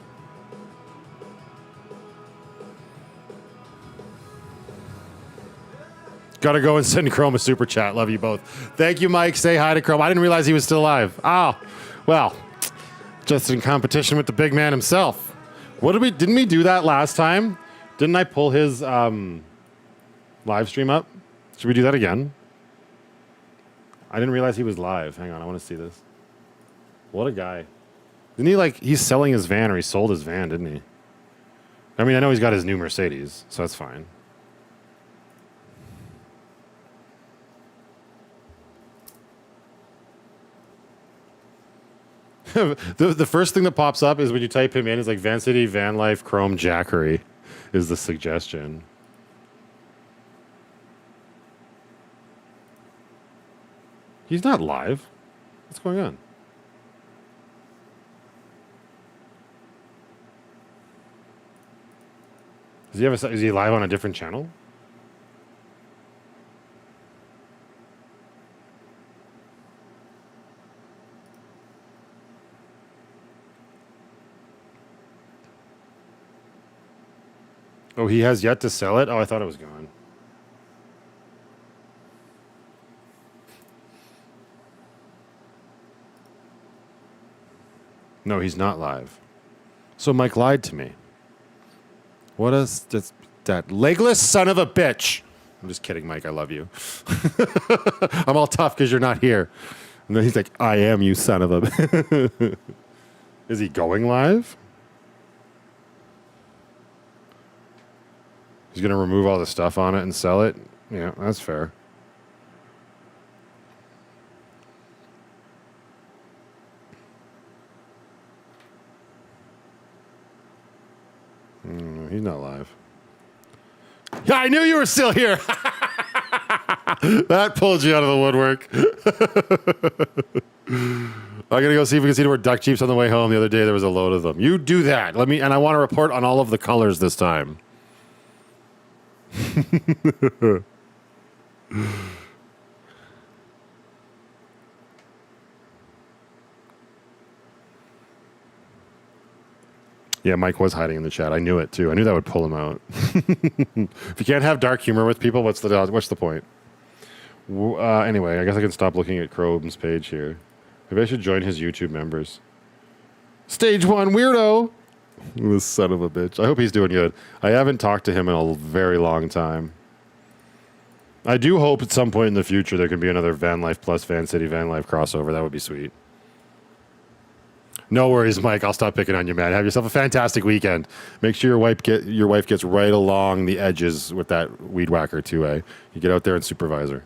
Gotta go and send Chrome a super chat. Love you both. Thank you, Mike. Say hi to Chrome. I didn't realize he was still alive. Oh, well, just in competition with the big man himself. Didn't we do that last time? Didn't I pull his live stream up? Should we do that again? I didn't realize he was live. Hang on, I want to see this. What a guy. Didn't he he's selling his van, or he sold his van, didn't he? I mean, I know he's got his new Mercedes, so that's fine. The first thing that pops up is when you type him in, is like Van City, Vanlife, Chrome, Jackery is the suggestion. He's not live. What's going on? Is he live on a different channel? Oh, he has yet to sell it? Oh, I thought it was gone. No, he's not live. So Mike lied to me. What is that legless son of a bitch? I'm just kidding, Mike. I love you. I'm all tough because you're not here. And then he's like, I am, you son of a... Is he going live? He's going to remove all the stuff on it and sell it? Yeah, that's fair. He's not live. Yeah, I knew you were still here. That pulled you out of the woodwork. I'm going to go see if we can see more duck jeeps on the way home. The other day there was a load of them. You do that. And I want to report on all of the colors this time. Yeah, Mike was hiding in the chat. I knew it too. I knew that would pull him out. If you can't have dark humor with people, what's the point? Anyway, I guess I can stop looking at Chrome's page here. Maybe I should join his YouTube members. Stage 1 weirdo! This son of a bitch. I hope he's doing good. I haven't talked to him in a very long time. I do hope at some point in the future there can be another VanlifePLUS Van City Vanlife crossover. That would be sweet. No worries, Mike. I'll stop picking on you, man. Have yourself a fantastic weekend. Make sure your wife gets right along the edges with that weed whacker too, eh? You get out there and supervise her.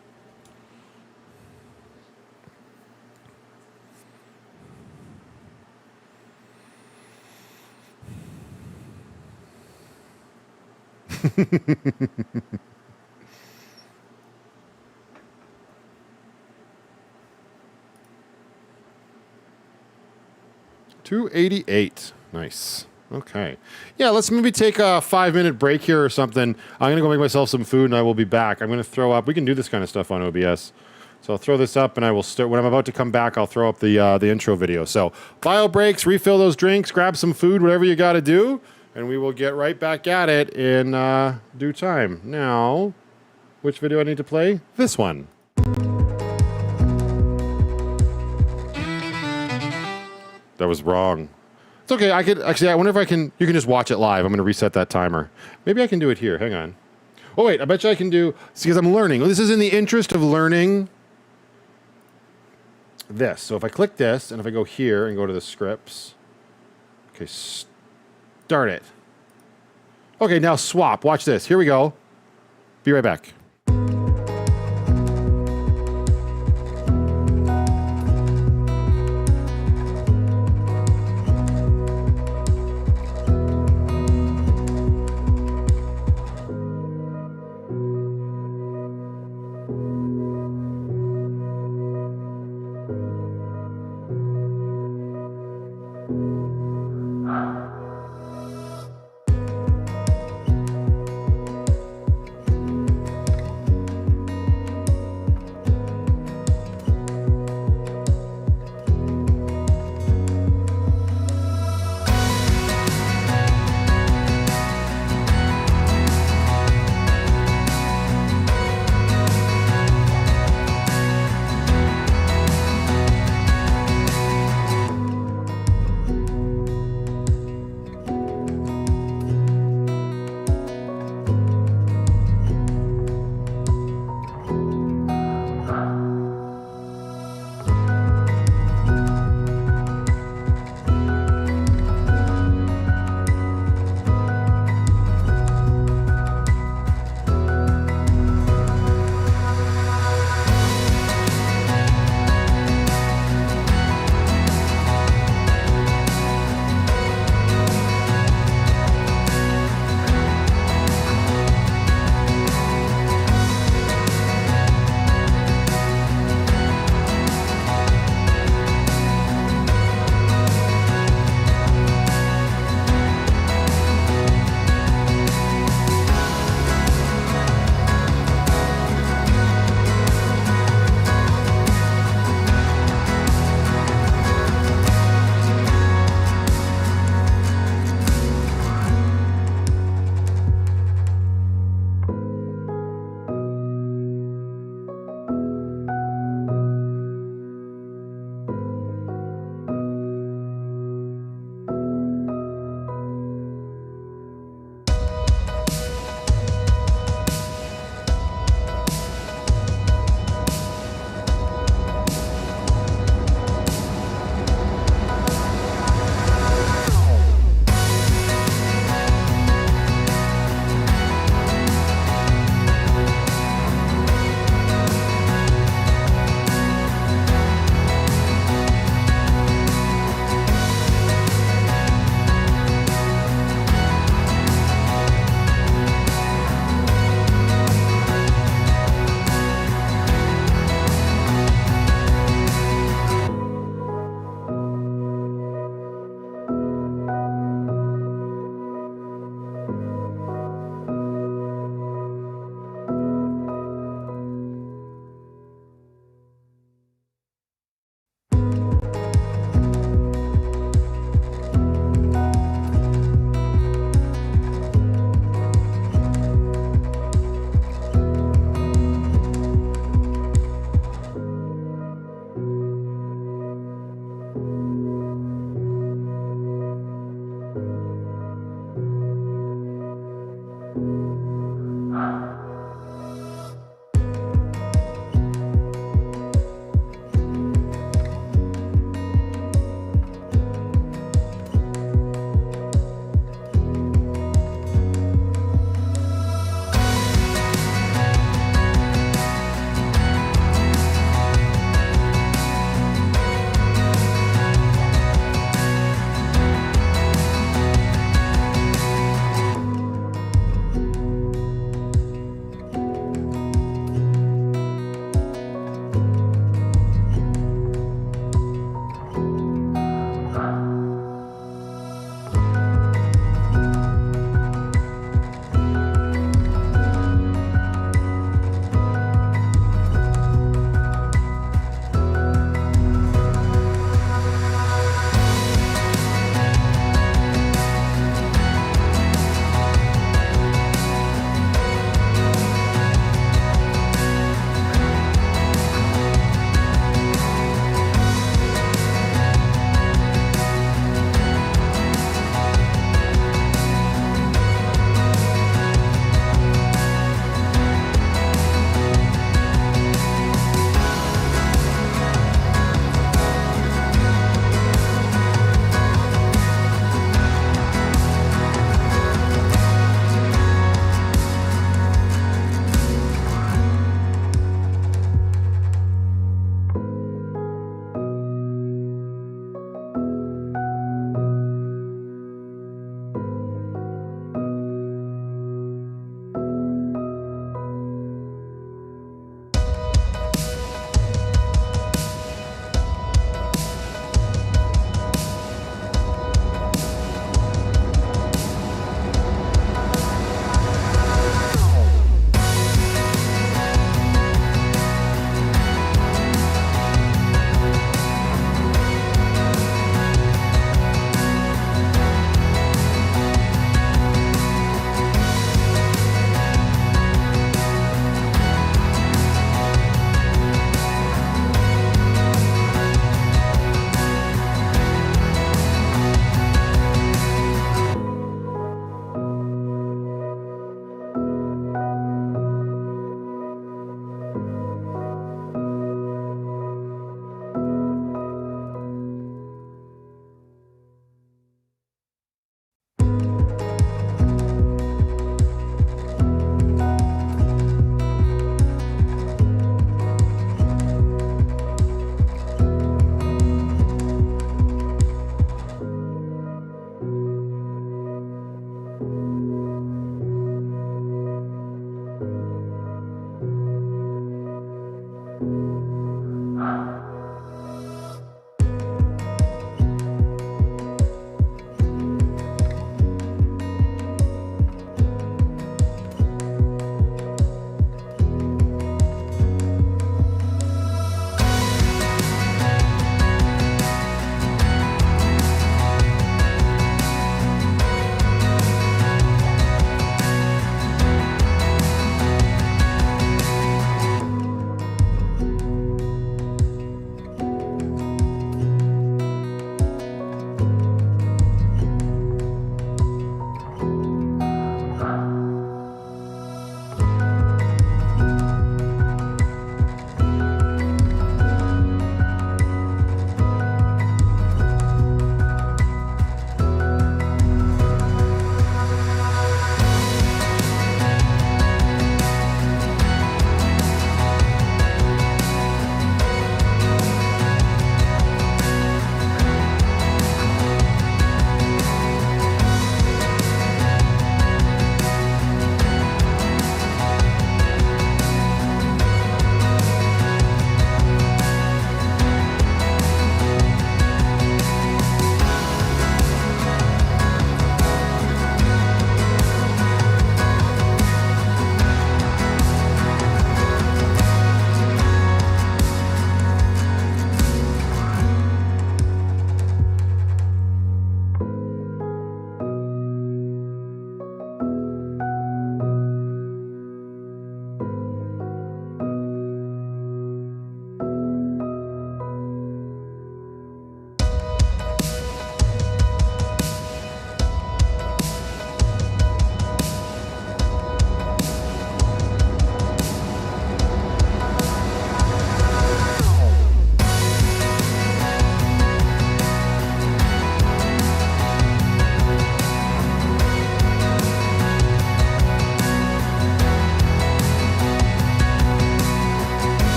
$288. Nice. Okay. Yeah, let's maybe take a 5-minute break here or something. I'm going to go make myself some food and I will be back. I'm going to throw up. We can do this kind of stuff on OBS. So I'll throw this up and I will start. When I'm about to come back, I'll throw up the intro video. So bio breaks, refill those drinks, grab some food, whatever you got to do. And we will get right back at it in due time. Now, which video I need to play? This one. That was wrong. It's okay. I could actually. I wonder if I can. You can just watch it live. I'm going to reset that timer. Maybe I can do it here. Hang on. Oh wait. I bet you I can do. Because I'm learning. This is in the interest of learning. This. So if I click this and if I go here and go to the scripts. Okay. Start it. Okay. Now swap. Watch this. Here we go. Be right back.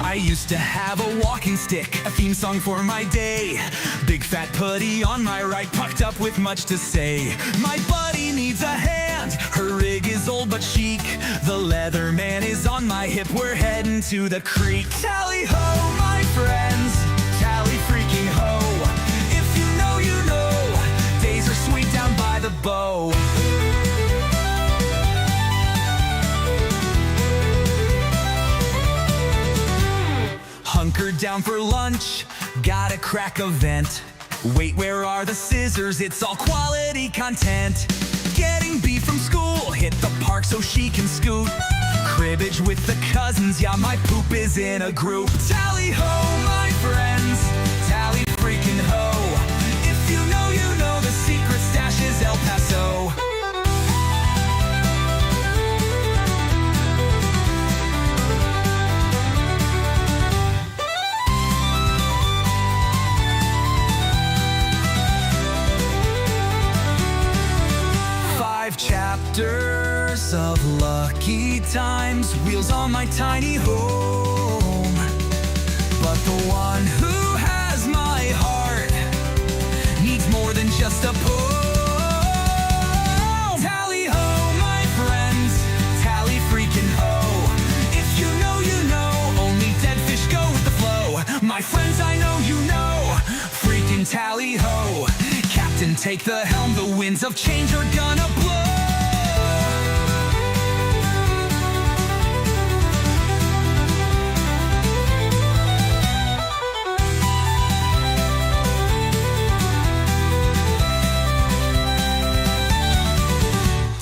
I used to have a walking stick, a theme song for my day. Big fat putty on my right, pucked up with much to say. My buddy needs a hand, her rig is old but chic. The leather man is on my hip, we're heading to the creek. Tally ho, my friends, tally freaking ho. If you know, you know, days are sweet down by the bow. Hunkered down for lunch, gotta crack a vent. Wait, where are the scissors? It's all quality content. Getting beef from school, hit the park so she can scoot. Cribbage with the cousins, yeah, my poop is in a group. Tally ho, my friends, tally freaking ho. If you know, you know, the secret stash is El Paso. Chapters of lucky times, wheels on my tiny home. But the one who has my heart needs more than just a pull. Tally ho, my friends, tally freaking ho. If you know, you know, only dead fish go with the flow. My friends, I know you know, freaking tally ho. Captain, take the helm, the winds of change are gonna blow.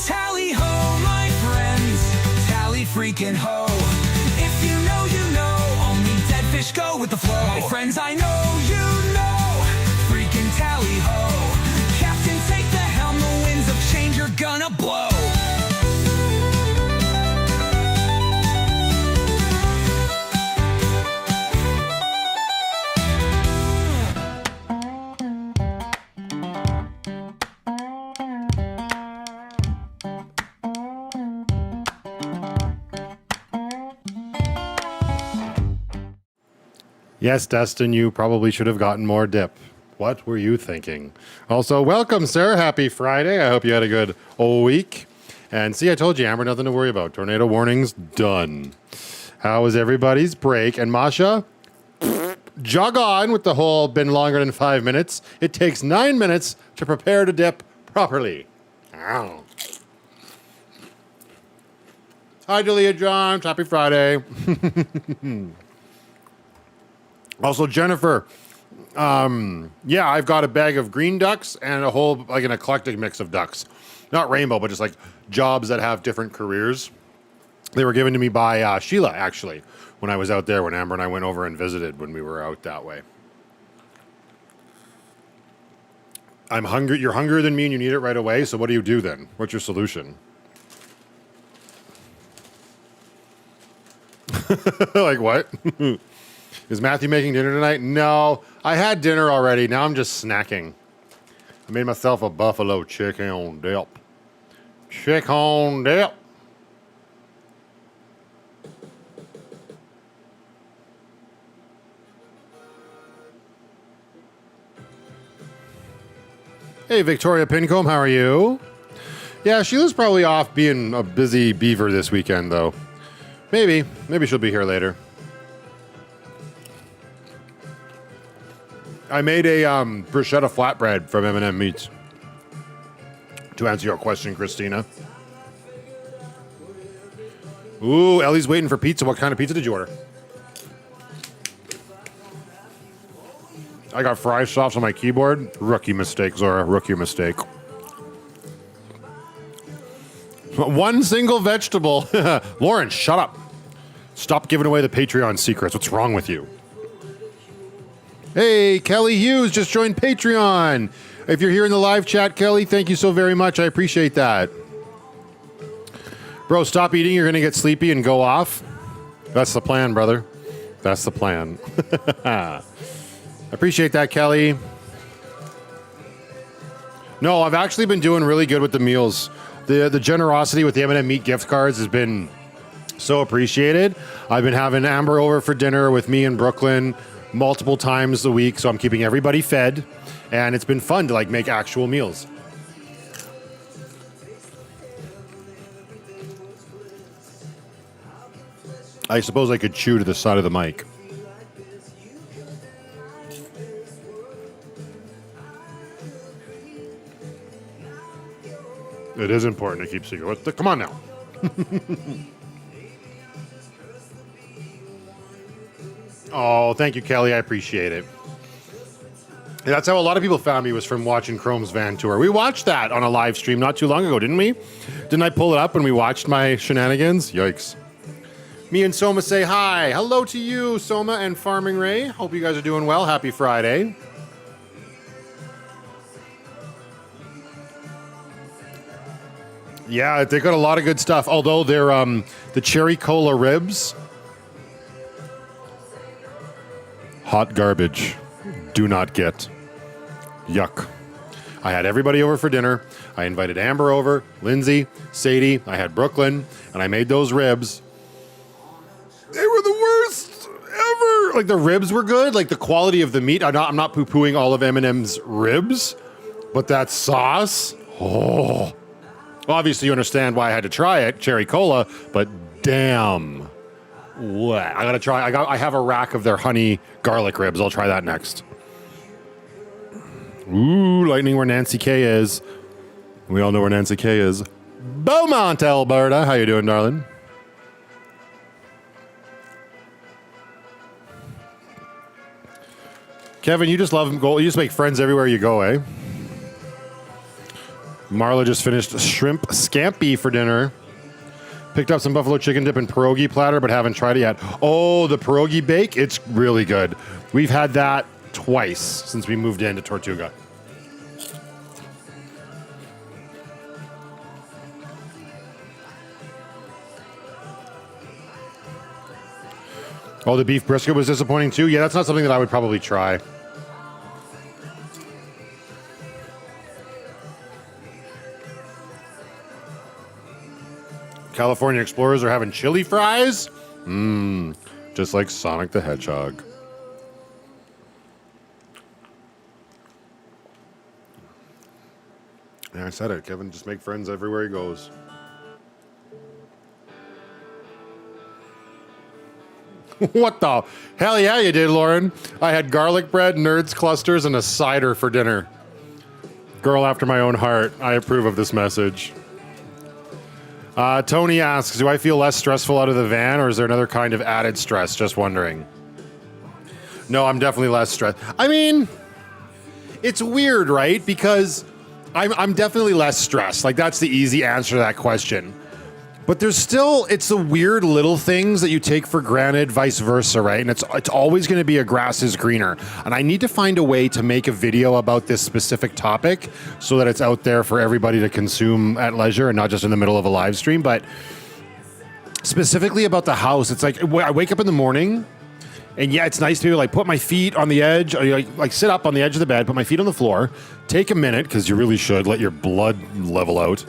Tally ho, my friends, tally freaking ho. If you know, you know, only dead fish go with the flow. My friends, I know you know, freaking tally ho. Captain, take the helm, the winds of change are gonna blow. Yes, Destin, you probably should have gotten more dip. What were you thinking? Also, welcome, sir. Happy Friday. I hope you had a good week. And see, I told you, Amber, nothing to worry about. Tornado warnings, done. How was everybody's break? And Masha, jog on with the whole been longer than 5 minutes. It takes 9 minutes to prepare to dip properly. Ow. Hi, Delia Johns. Happy Friday. Also, Jennifer, yeah, I've got a bag of green ducks and a whole, like an eclectic mix of ducks. Not rainbow, but just like jobs that have different careers. They were given to me by Sheila, actually, when I was out there, when Amber and I went over and visited when we were out that way. I'm hungry. You're hungrier than me and you need it right away. So what do you do then? What's your solution? Like what? Is Matthew making dinner tonight? No, I had dinner already. Now I'm just snacking. I made myself a buffalo chicken dip. Chicken dip. Hey, Victoria Pincombe, how are you? Yeah, Sheila's probably off being a busy beaver this weekend, though. Maybe she'll be here later. I made a bruschetta flatbread from M&M Meats. To answer your question, Christina. Ooh, Ellie's waiting for pizza. What kind of pizza did you order? I got fry sauce on my keyboard. Rookie mistake, Zora. Rookie mistake. One single vegetable. Lauren, shut up. Stop giving away the Patreon secrets. What's wrong with you? Hey, Kelly Hughes just joined Patreon. If you're here in the live chat, Kelly, thank you so very much. I appreciate that. Bro, stop eating. You're going to get sleepy and go off. That's the plan, brother. That's the plan. Appreciate that, Kelly. No, I've actually been doing really good with the meals. The generosity with the M&M meat gift cards has been so appreciated. I've been having Amber over for dinner with me in Brooklyn multiple times a week, so I'm keeping everybody fed, and it's been fun to like make actual meals. I suppose I could chew to the side of the mic. It is important to keep secret. Come on now. Oh, thank you, Kelly. I appreciate it. Yeah, that's how a lot of people found me, was from watching Chrome's van tour. We watched that on a live stream not too long ago, didn't we? Didn't I pull it up when we watched my shenanigans? Yikes. Me and Soma say hi. Hello to you, Soma and Farming Ray. Hope you guys are doing well. Happy Friday. Yeah, they got a lot of good stuff. Although they're the cherry cola ribs, hot garbage. Do not get. Yuck. I had everybody over for dinner. I invited Amber over, Lindsay, Sadie. I had Brooklyn, and I made those ribs. They were the worst ever. Like, the ribs were good. Like, the quality of the meat. I'm not poo-pooing all of M&M's ribs, but that sauce. Oh. Obviously, you understand why I had to try it, cherry cola, but damn. What? I gotta try. I have a rack of their honey garlic ribs. I'll try that next. Ooh, lightning where Nancy K is. We all know where Nancy K is. Beaumont, Alberta. How you doing, darling? Kevin, you just love gold. You just make friends everywhere you go, eh? Marla just finished shrimp scampi for dinner. Picked up some buffalo chicken dip and pierogi platter, but haven't tried it yet. Oh, the pierogi bake? It's really good. We've had that twice since we moved into Tortuga. Oh, the beef brisket was disappointing too? Yeah, that's not something that I would probably try. California Explorers are having chili fries? Just like Sonic the Hedgehog. Yeah, I said it. Kevin, just make friends everywhere he goes. What the? Hell yeah, you did, Lauren. I had garlic bread, nerds clusters, and a cider for dinner. Girl after my own heart. I approve of this message. Tony asks, do I feel less stressful out of the van, or is there another kind of added stress? Just wondering. No, I'm definitely less stressed. I mean, it's weird, right? Because I'm definitely less stressed. Like, that's the easy answer to that question. But there's still, it's the weird little things that you take for granted, vice versa, right? And it's always going to be a grass is greener. And I need to find a way to make a video about this specific topic so that it's out there for everybody to consume at leisure and not just in the middle of a live stream. But specifically about the house, it's like I wake up in the morning and yeah, it's nice to be like put my feet on the edge, like sit up on the edge of the bed, put my feet on the floor, take a minute, because you really should let your blood level out.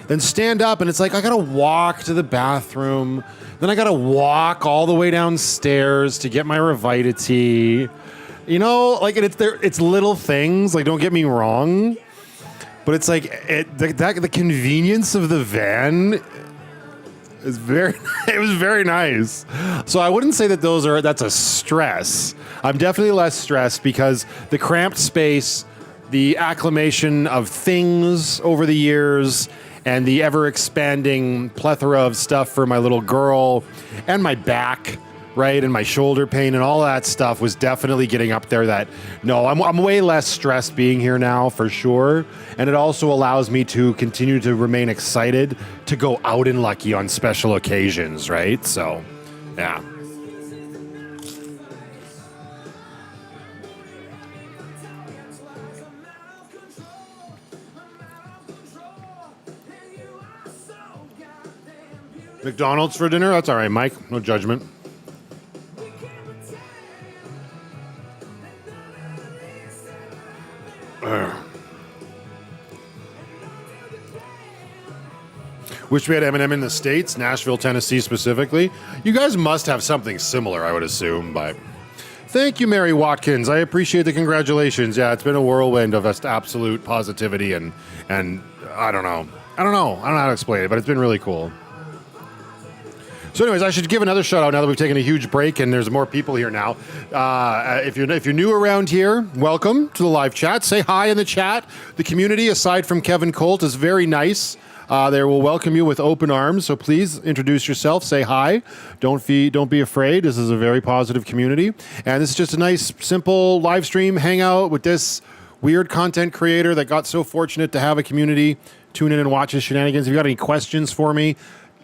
Then stand up, and it's like I gotta walk to the bathroom. Then I gotta walk all the way downstairs to get my Revita tea. You know, like it's little things. Like, don't get me wrong, but it's like the convenience of the van is it was very nice. So I wouldn't say that that's a stress. I'm definitely less stressed because the cramped space, the acclimation of things over the years, and the ever-expanding plethora of stuff for my little girl and my back, right, and my shoulder pain and all that stuff was definitely getting up there. That, no, I'm way less stressed being here now, for sure. And it also allows me to continue to remain excited to go out and lucky on special occasions, right? So, yeah. McDonald's for dinner? That's all right, Mike. No judgment. Wish we had Eminem in the States, Nashville, Tennessee specifically. You guys must have something similar, I would assume, but... Thank you, Mary Watkins. I appreciate the congratulations. Yeah, it's been a whirlwind of just absolute positivity and I don't know. I don't know how to explain it, but it's been really cool. So anyways, I should give another shout out now that we've taken a huge break and there's more people here now. If you're new around here, welcome to the live chat. Say hi in the chat. The community, aside from Kevin Colt, is very nice. They will welcome you with open arms. So please introduce yourself. Say hi. Don't be afraid. This is a very positive community, and this is just a nice, simple live stream hangout with this weird content creator that got so fortunate to have a community tune in and watch his shenanigans. If you got any questions for me,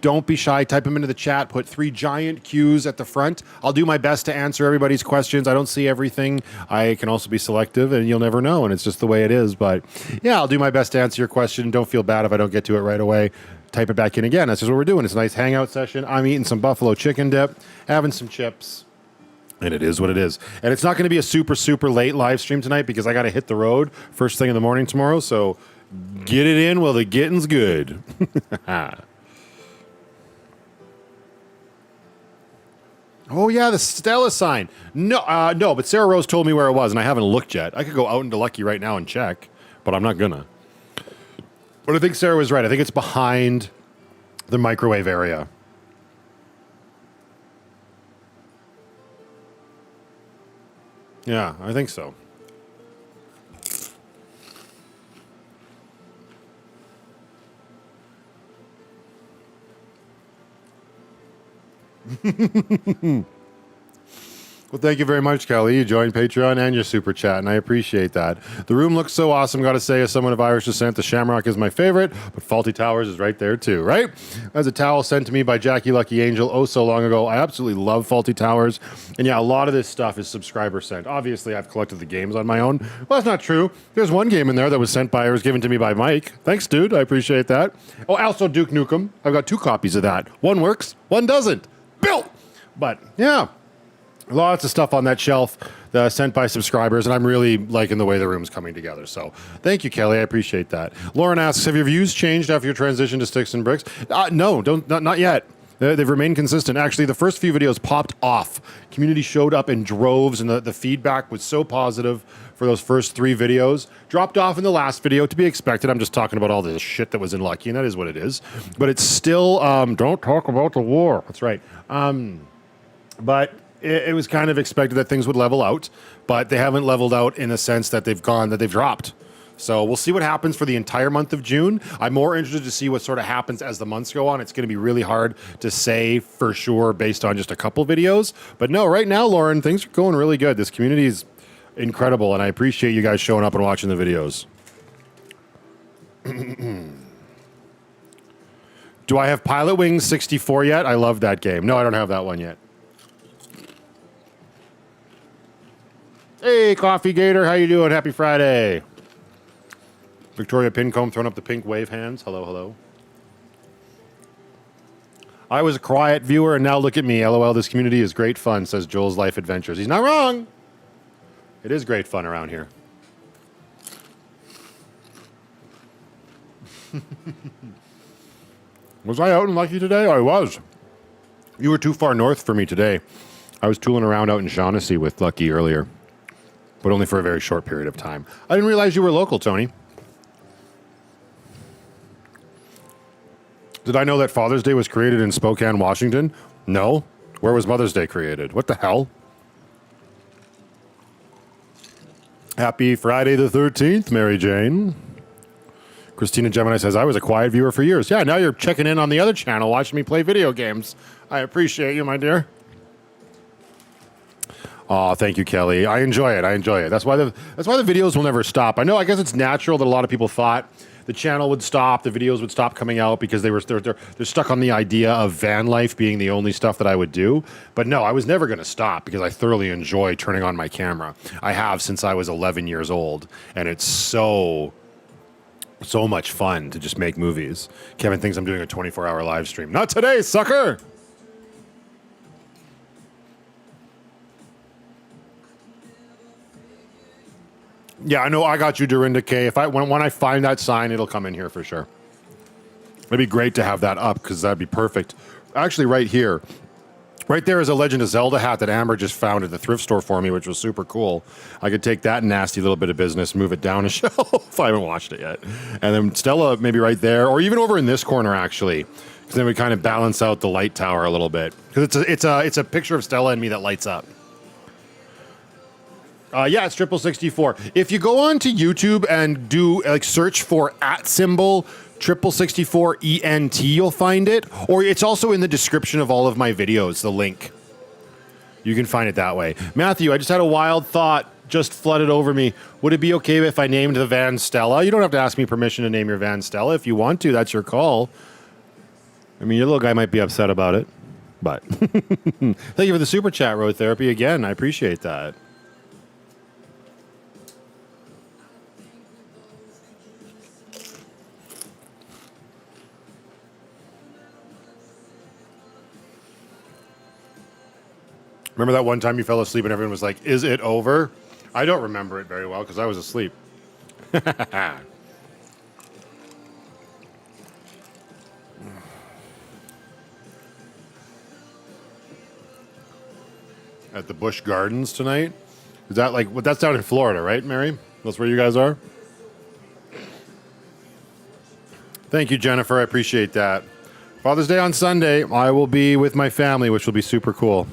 don't be shy. Type them into the chat. Put 3 giant Qs at the front. I'll do my best to answer everybody's questions. I don't see everything. I can also be selective, and you'll never know, and it's just the way it is. But yeah, I'll do my best to answer your question. Don't feel bad if I don't get to it right away. Type it back in again. That's just what we're doing. It's a nice hangout session. I'm eating some buffalo chicken dip, having some chips, and it is what it is. And it's not going to be a super, super late live stream tonight because I got to hit the road first thing in the morning tomorrow. So get it in while the getting's good. Oh, yeah, the Stella sign. No, but Sarah Rose told me where it was, and I haven't looked yet. I could go out into Lucky right now and check, but I'm not gonna. But I think Sarah was right. I think it's behind the microwave area. Yeah, I think so. Well, thank you very much, Kelly. You joined Patreon and your super chat, and I appreciate that. The room looks so awesome. Got to say, as someone of Irish descent, the Shamrock is my favorite, but Faulty Towers is right there too, right? As a towel sent to me by Jackie Lucky Angel oh so long ago. I absolutely love Faulty Towers, and yeah, a lot of this stuff is subscriber sent. Obviously, I've collected the games on my own. Well, that's not true. There's one game in there that was sent by, or was given to me by Mike. Thanks, dude. I appreciate that. Oh, also Duke Nukem. I've got 2 copies of that. One works, one doesn't. Built! But yeah, lots of stuff on that shelf sent by subscribers, and I'm really liking the way the room's coming together. So thank you, Kelly. I appreciate that. Lauren asks, have your views changed after your transition to sticks and bricks? No, not yet. They've remained consistent. Actually, the first few videos popped off. Community showed up in droves, and the feedback was so positive for those first 3 videos. Dropped off in the last video, to be expected. I'm just talking about all the shit that was in Lucky, and that is what it is. But it's still, don't talk about the war. That's right. But it was kind of expected that things would level out, but they haven't leveled out in the sense that they've dropped. So we'll see what happens for the entire month of June. I'm more interested to see what sort of happens as the months go on. It's going to be really hard to say for sure based on just a couple videos. But no, right now, Lauren, things are going really good. This community is incredible, and I appreciate you guys showing up and watching the videos. Do I have Pilot Wings 64 yet? I love that game. No, I don't have that one yet. Hey, Coffee Gator, how you doing? Happy Friday. Victoria Pincombe throwing up the pink wave hands. Hello, hello. I was a quiet viewer, and now look at me. LOL, this community is great fun, says Joel's Life Adventures. He's not wrong. It is great fun around here. Was I out in Lucky today? I was. You were too far north for me today. I was tooling around out in Shaughnessy with Lucky earlier, but only for a very short period of time. I didn't realize you were local, Tony. Did I know that Father's Day was created in Spokane, Washington? No. Where was Mother's Day created? What the hell? Happy Friday the 13th, Mary Jane. Christina Gemini says, I was a quiet viewer for years. Yeah, now you're checking in on the other channel, watching me play video games. I appreciate you, my dear. Oh, thank you, Kelly. I enjoy it. That's why the videos will never stop. I know. I guess it's natural that a lot of people thought the channel would stop, the videos would stop coming out because they're stuck on the idea of van life being the only stuff that I would do. But no, I was never going to stop because I thoroughly enjoy turning on my camera. I have since I was 11 years old, and it's so much fun to just make movies. Kevin thinks I'm doing a 24-hour live stream. Not today, sucker. Yeah, I know. I got you, Dorinda K. If when I find that sign, it'll come in here for sure. It'd be great to have that up because that'd be perfect. Actually, right here, right there is a Legend of Zelda hat that Amber just found at the thrift store for me, which was super cool. I could take that nasty little bit of business, move it down a shelf. I haven't watched it yet, and then Stella maybe right there, or even over in this corner actually, because then we kind of balance out the light tower a little bit. Because it's a picture of Stella and me that lights up. Yeah, it's 64. If you go on to YouTube and do like search for @64ENT, you'll find it. Or it's also in the description of all of my videos, the link. You can find it that way. Matthew, I just had a wild thought just flooded over me. Would it be okay if I named the van Stella? You don't have to ask me permission to name your van Stella. If you want to, that's your call. I mean, your little guy might be upset about it, but thank you for the super chat, Road Therapy. Again, I appreciate that. Remember that one time you fell asleep and everyone was like, is it over? I don't remember it very well because I was asleep. At the Busch Gardens tonight? Is that like, that's down in Florida, right, Mary? That's where you guys are? Thank you, Jennifer. I appreciate that. Father's Day on Sunday. I will be with my family, which will be super cool.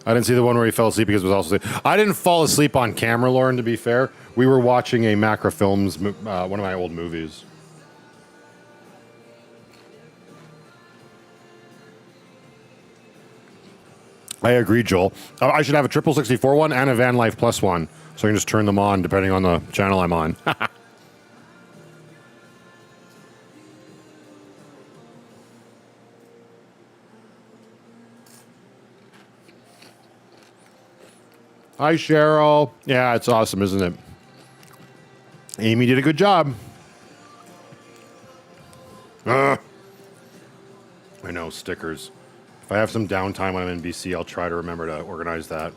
I didn't see the one where he fell asleep because it was also asleep. I didn't fall asleep on camera, Lauren, to be fair. We were watching a Macro Films, one of my old movies. I agree, Joel. I should have a 64 one and a VanlifePLUS one, so I can just turn them on depending on the channel I'm on. Hi, Cheryl. Yeah, it's awesome, isn't it? Amy did a good job. I know, stickers. If I have some downtime when I'm in BC, I'll try to remember to organize that.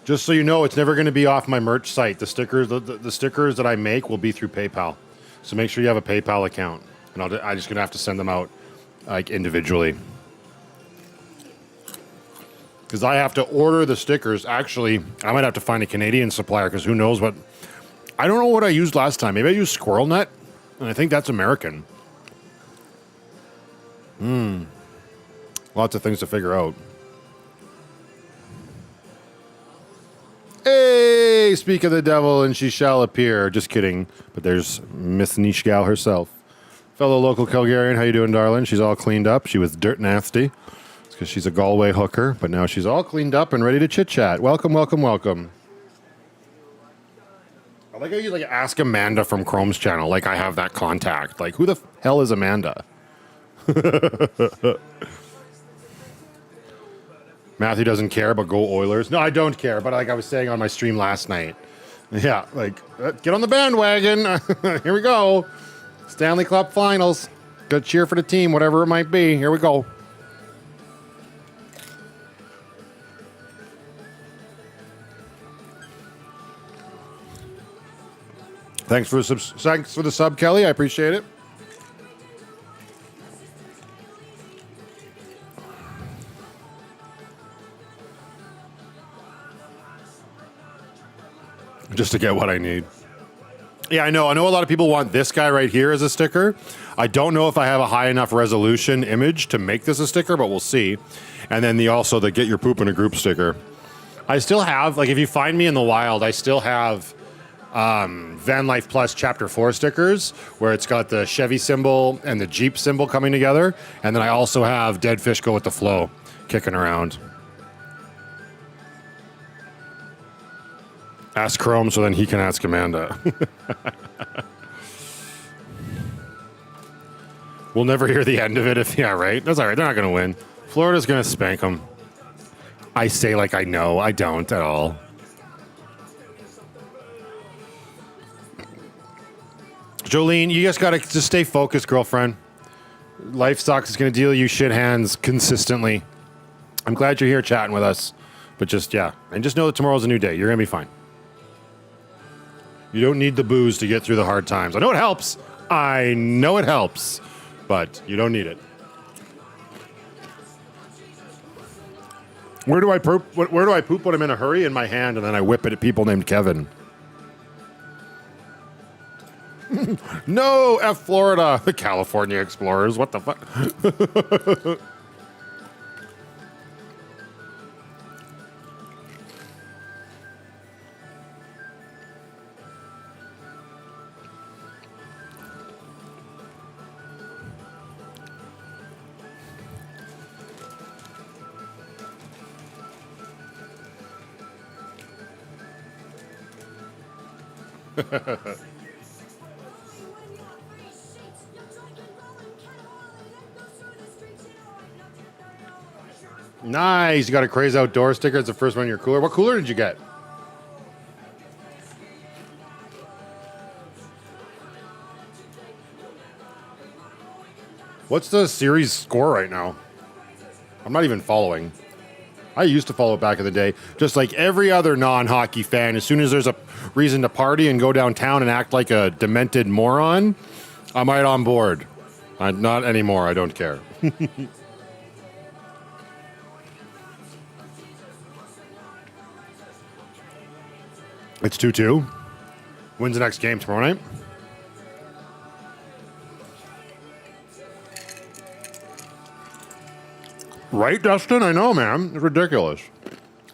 Just so you know, it's never going to be off my merch site. The stickers, the stickers that I make will be through PayPal. So make sure you have a PayPal account, and I'm just going to have to send them out like individually. Because I have to order the stickers. Actually, I might have to find a Canadian supplier because who knows what... I don't know what I used last time. Maybe I used Squirrel Nut, and I think that's American. Lots of things to figure out. Hey, speak of the devil and she shall appear. Just kidding. But there's Miss Niche Gal herself. Fellow local Calgarian, how you doing, darling? She's all cleaned up. She was dirt nasty. Because she's a Galway hooker, but now she's all cleaned up and ready to chit-chat. Welcome, welcome, welcome. I like how you like ask Amanda from Chrome's channel, like I have that contact. Like, who the hell is Amanda? Matthew doesn't care, but go Oilers. No, I don't care, but like I was saying on my stream last night. Yeah, like, get on the bandwagon. Here we go. Stanley Cup Finals. Good cheer for the team, whatever it might be. Here we go. Thanks for the sub, Kelly. I appreciate it. Just to get what I need. Yeah, I know. I know a lot of people want this guy right here as a sticker. I don't know if I have a high enough resolution image to make this a sticker, but we'll see. And then also the get your poop in a group sticker. I still have, like, if you find me in the wild, I still have VanlifePLUS Chapter 4 stickers where it's got the Chevy symbol and the Jeep symbol coming together. And then I also have Dead Fish Go With The Flow kicking around. Ask Chrome so then he can ask Amanda. We'll never hear the end of it if, yeah, right? That's all right. They're not going to win. Florida's going to spank them. I say like I know. I don't at all. Jolene, you just got to just stay focused, girlfriend. Life sucks. It's going to deal you shit hands consistently. I'm glad you're here chatting with us. But just, yeah. And just know that tomorrow's a new day. You're going to be fine. You don't need the booze to get through the hard times. I know it helps. I know it helps. But you don't need it. Where do I poop? Where do I poop when I'm in a hurry? In my hand, and then I whip it at people named Kevin. No, F Florida. The California Explorers. What the fuck? Nice. You got a Craze Outdoor sticker. It's the first one in your cooler. What cooler did you get? What's the series score right now? I'm not even following. I used to follow back in the day. Just like every other non-hockey fan, as soon as there's a reason to party and go downtown and act like a demented moron, I'm right on board. Not anymore. I don't care. It's 2-2. When's the next game? Tomorrow night? Right, Dustin? I know, man. It's ridiculous.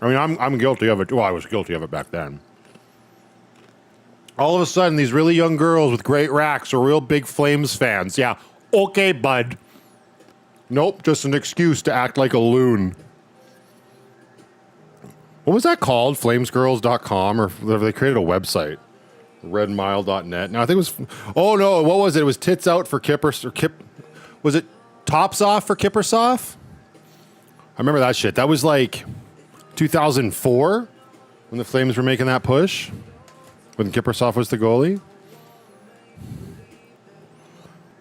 I mean, I'm guilty of it. Well, I was guilty of it back then. All of a sudden, these really young girls with great racks are real big Flames fans. Yeah, okay, bud. Nope, just an excuse to act like a loon. What was that called? Flamesgirls.com, or they created a website. Redmile.net. No, I think it was... Oh, no, what was it? It was Tits Out for Kippers... Was it Tops Off for Kippersoff? I remember that shit. That was like 2004 when the Flames were making that push. When Kippersoff was the goalie.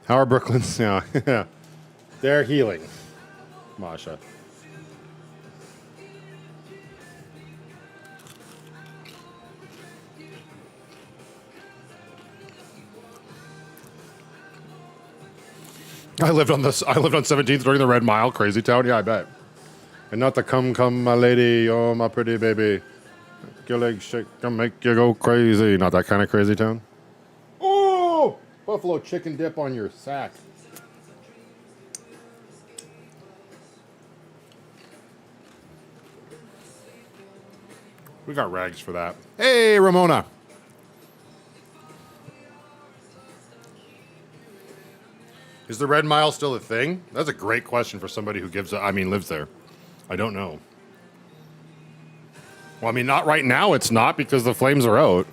How are Brooklyn's... Yeah. They're healing. Masha. I lived on 17th during the Red Mile, Crazy Town. Yeah, I bet. And not the come, my lady, oh, my pretty baby. Your legs shake, can make you go crazy. Not that kind of crazy town. Oh! Buffalo chicken dip on your sack. We got rags for that. Hey, Ramona. Is the Red Mile still a thing? That's a great question for somebody who lives there. I don't know. Well, I mean, not right now. It's not because the Flames are out.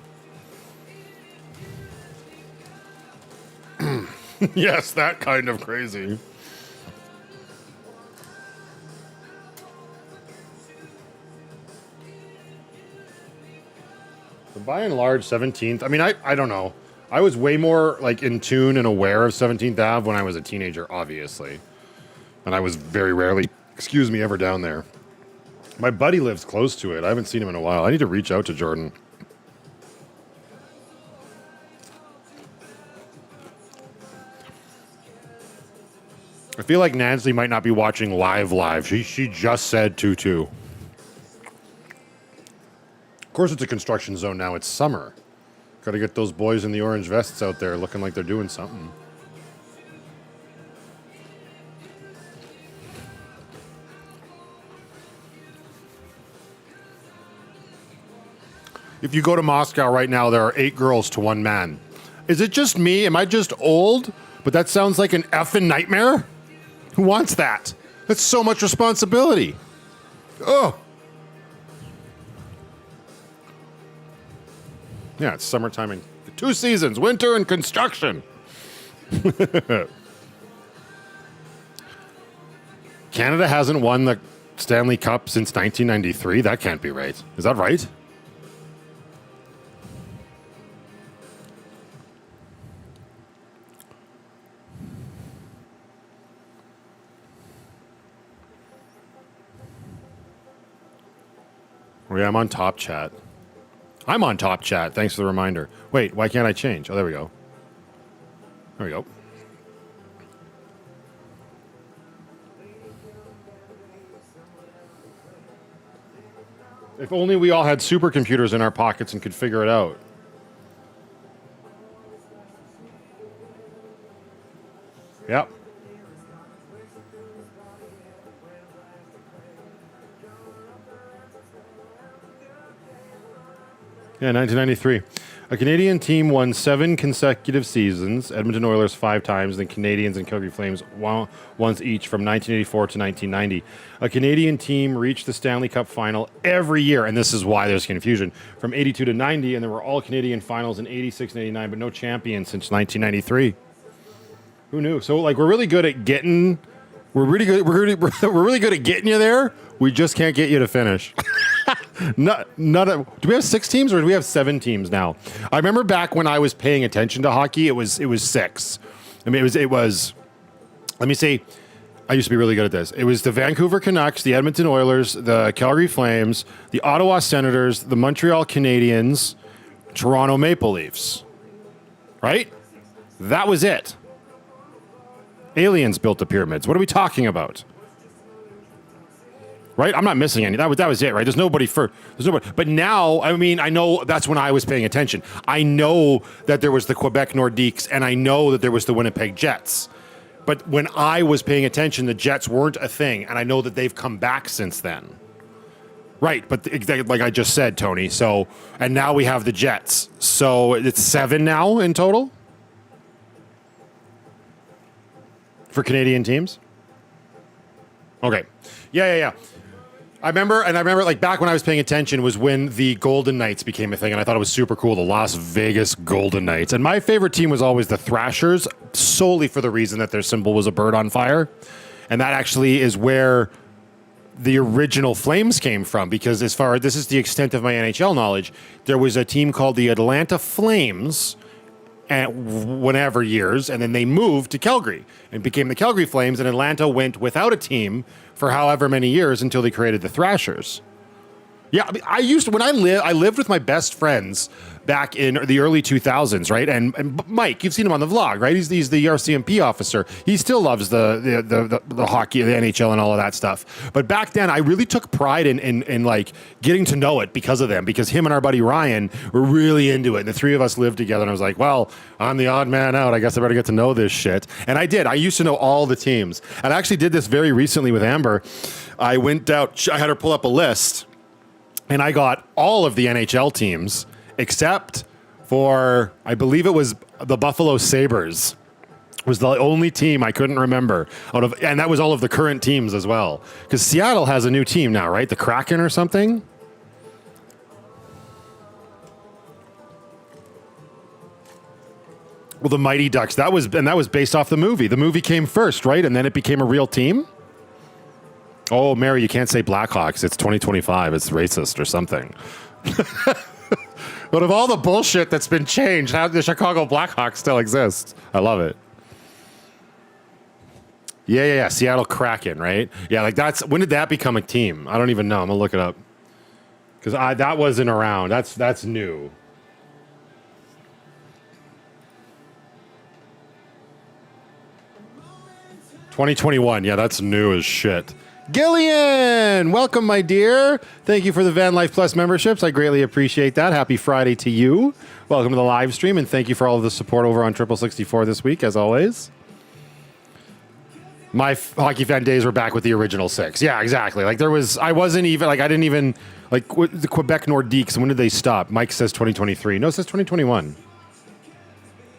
Yes, that kind of crazy. But by and large, 17th. I mean, I don't know. I was way more like in tune and aware of 17th Ave when I was a teenager, obviously. And I was very rarely, ever down there. My buddy lives close to it. I haven't seen him in a while. I need to reach out to Jordan. I feel like Nancy might not be watching live. She just said 2-2. Of course it's a construction zone now. It's summer. Got to get those boys in the orange vests out there looking like they're doing something. If you go to Moscow right now, there are 8 girls to 1 man. Is it just me? Am I just old? But that sounds like an effing nightmare? Who wants that? That's so much responsibility. Oh. Yeah, it's summertime in 2 seasons, winter and construction. Canada hasn't won the Stanley Cup since 1993. That can't be right. Is that right? Oh, yeah, I'm on top chat. I'm on top chat. Thanks for the reminder. Wait, why can't I change? Oh, there we go. There we go. If only we all had supercomputers in our pockets and could figure it out. Yep. Yeah, 1993. A Canadian team won 7 consecutive seasons, Edmonton Oilers 5 times, then Canadians and Calgary Flames once each from 1984 to 1990. A Canadian team reached the Stanley Cup final every year, and this is why there's confusion, from 82 to 90, and there were all Canadian finals in 86 and 89, but no champion since 1993. Who knew? So, like, we're really good at getting... We're really good at getting you there. We just can't get you to finish. Do we have 6 teams or do we have 7 teams now? I remember back when I was paying attention to hockey, it was 6. I mean, it was. Let me see. I used to be really good at this. It was the Vancouver Canucks, the Edmonton Oilers, the Calgary Flames, the Ottawa Senators, the Montreal Canadiens, Toronto Maple Leafs. Right? That was it. Aliens built the pyramids. What are we talking about? Right? I'm not missing any. That was it, right? There's nobody. But now, I mean, I know that's when I was paying attention. I know that there was the Quebec Nordiques, and I know that there was the Winnipeg Jets. But when I was paying attention, the Jets weren't a thing, and I know that they've come back since then. Right, but like I just said, Tony. So, and now we have the Jets. So it's 7 now in total? For Canadian teams? Okay. Yeah. I remember, like back when I was paying attention was when the Golden Knights became a thing, and I thought it was super cool, the Las Vegas Golden Knights. And my favorite team was always the Thrashers, solely for the reason that their symbol was a bird on fire. And that actually is where the original Flames came from, because this is the extent of my NHL knowledge, there was a team called the Atlanta Flames whenever years, and then they moved to Calgary and became the Calgary Flames, and Atlanta went without a team for however many years until they created the Thrashers. Yeah, I lived with my best friends back in the early 2000s, right? And Mike, you've seen him on the vlog, right? He's the RCMP officer. He still loves the hockey, the NHL, and all of that stuff. But back then, I really took pride in like getting to know it because of them. Because him and our buddy Ryan were really into it, and the 3 of us lived together. And I was like, well, I'm the odd man out. I guess I better get to know this shit. And I did. I used to know all the teams, and I actually did this very recently with Amber. I went out. I had her pull up a list. And I got all of the NHL teams except for, I believe it was the Buffalo Sabres. Was the only team I couldn't remember and that was all of the current teams as well. Because Seattle has a new team now, right? The Kraken or something? Well, the Mighty Ducks. That was based off the movie. The movie came first, right? And then it became a real team? Oh, Mary, you can't say Blackhawks. It's 2025. It's racist or something. But of all the bullshit that's been changed, how the Chicago Blackhawks still exist? I love it. Yeah. Seattle Kraken, right? Yeah, like when did that become a team? I don't even know. I'm gonna look it up because that wasn't around. That's new. $2021. Yeah, that's new as shit. Gillian, welcome, my dear. Thank you for the VanlifePLUS memberships. I greatly appreciate that. Happy Friday to you. Welcome to the live stream, and thank you for all of the support over on 64 this week, as always. My hockey fan days were back with the original 6. Yeah, exactly. Like I didn't even the Quebec Nordiques. When did they stop? Mike says 2023. No, it says 2021.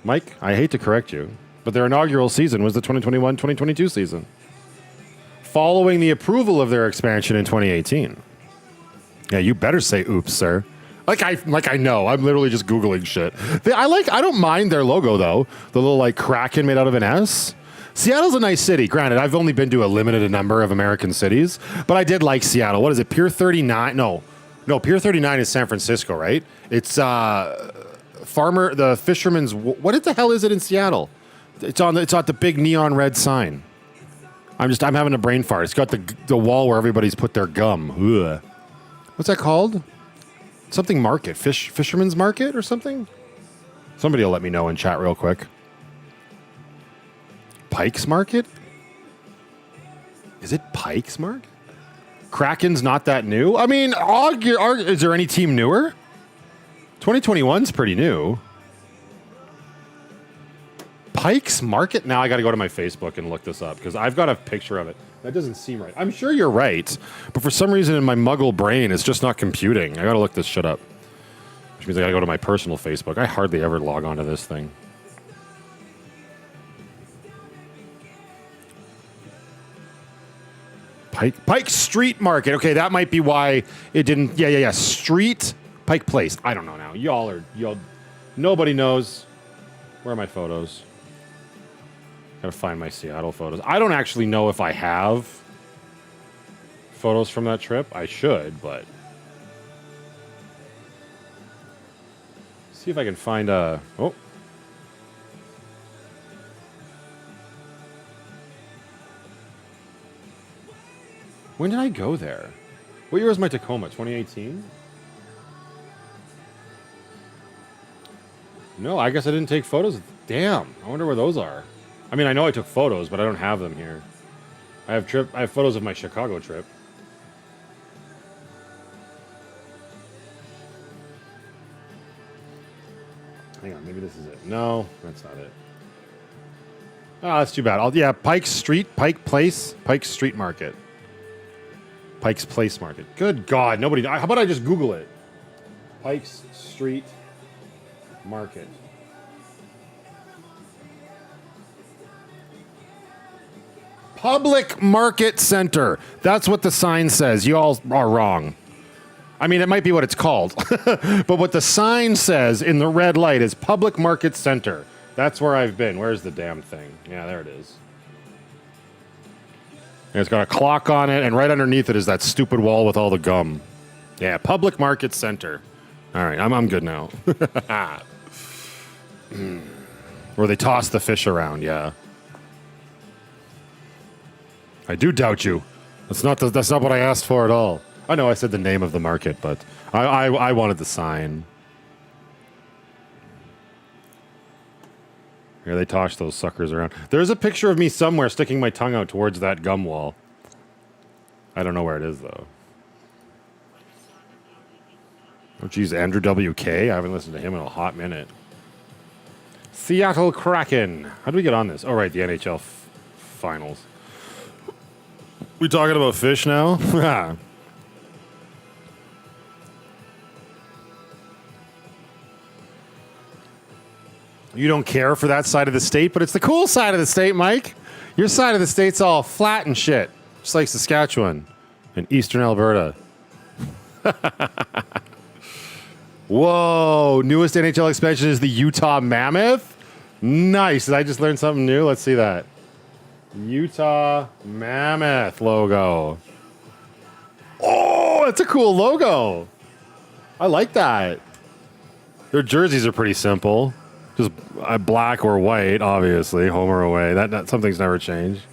Mike, I hate to correct you, but their inaugural season was the 2021-2022 season, following the approval of their expansion in 2018. Yeah, you better say oops, sir. Like I know. I'm literally just Googling shit. I don't mind their logo though. The little like Kraken made out of an S. Seattle's a nice city. Granted, I've only been to a limited number of American cities, but I did like Seattle. What is it? Pier 39? No, Pier 39 is San Francisco, right? It's the Fisherman's. What the hell is it in Seattle? It's on the big neon red sign. I'm having a brain fart. It's got the wall where everybody's put their gum. Ugh. What's that called? Something market. Fisherman's market or something? Somebody will let me know in chat real quick. Pike's Market? Is it Pike's Market? Kraken's not that new? I mean, is there any team newer? 2021's pretty new. Pike's Market? Now I got to go to my Facebook and look this up because I've got a picture of it. That doesn't seem right. I'm sure you're right, but for some reason in my muggle brain, it's just not computing. I got to look this shit up. Which means I got to go to my personal Facebook. I hardly ever log on to this thing. Pike Street Market. Okay, that might be why it didn't. Yeah. Street Pike Place. I don't know now. Y'all. Nobody knows. Where are my photos? Gotta find my Seattle photos. I don't actually know if I have photos from that trip. I should, but see if I can find a. Oh. When did I go there? What year was my Tacoma? 2018? No, I guess I didn't take photos. Damn, I wonder where those are. I mean, I know I took photos, but I don't have them here. I have photos of my Chicago trip. Hang on, maybe this is it. No, that's not it. Oh, that's too bad. Yeah, Pike Street, Pike Place, Pike Street Market. Pike's Place Market. Good God, nobody. How about I just Google it? Pike's Street Market. Public Market Center. That's what the sign says. You all are wrong. I mean, it might be what it's called. But what the sign says in the red light is Public Market Center. That's where I've been. Where's the damn thing? Yeah, there it is. And it's got a clock on it, and right underneath it is that stupid wall with all the gum. Yeah, Public Market Center. All right, I'm good now. Where they toss the fish around, yeah. I do doubt you. That's not what I asked for at all. I know I said the name of the market, but I wanted the sign. Here, they toss those suckers around. There's a picture of me somewhere sticking my tongue out towards that gum wall. I don't know where it is, though. Oh, geez, Andrew W.K.? I haven't listened to him in a hot minute. Seattle Kraken. How do we get on this? Oh, right, the NHL finals. We talking about fish now? You don't care for that side of the state, but it's the cool side of the state, Mike. Your side of the state's all flat and shit, just like Saskatchewan and eastern Alberta. Whoa, newest NHL expansion is the Utah Mammoth? Nice. Did I just learn something new? Let's see that. Utah Mammoth logo. Oh, that's a cool logo. I like that. Their jerseys are pretty simple. Just black or white, obviously, home or away. That something's never changed.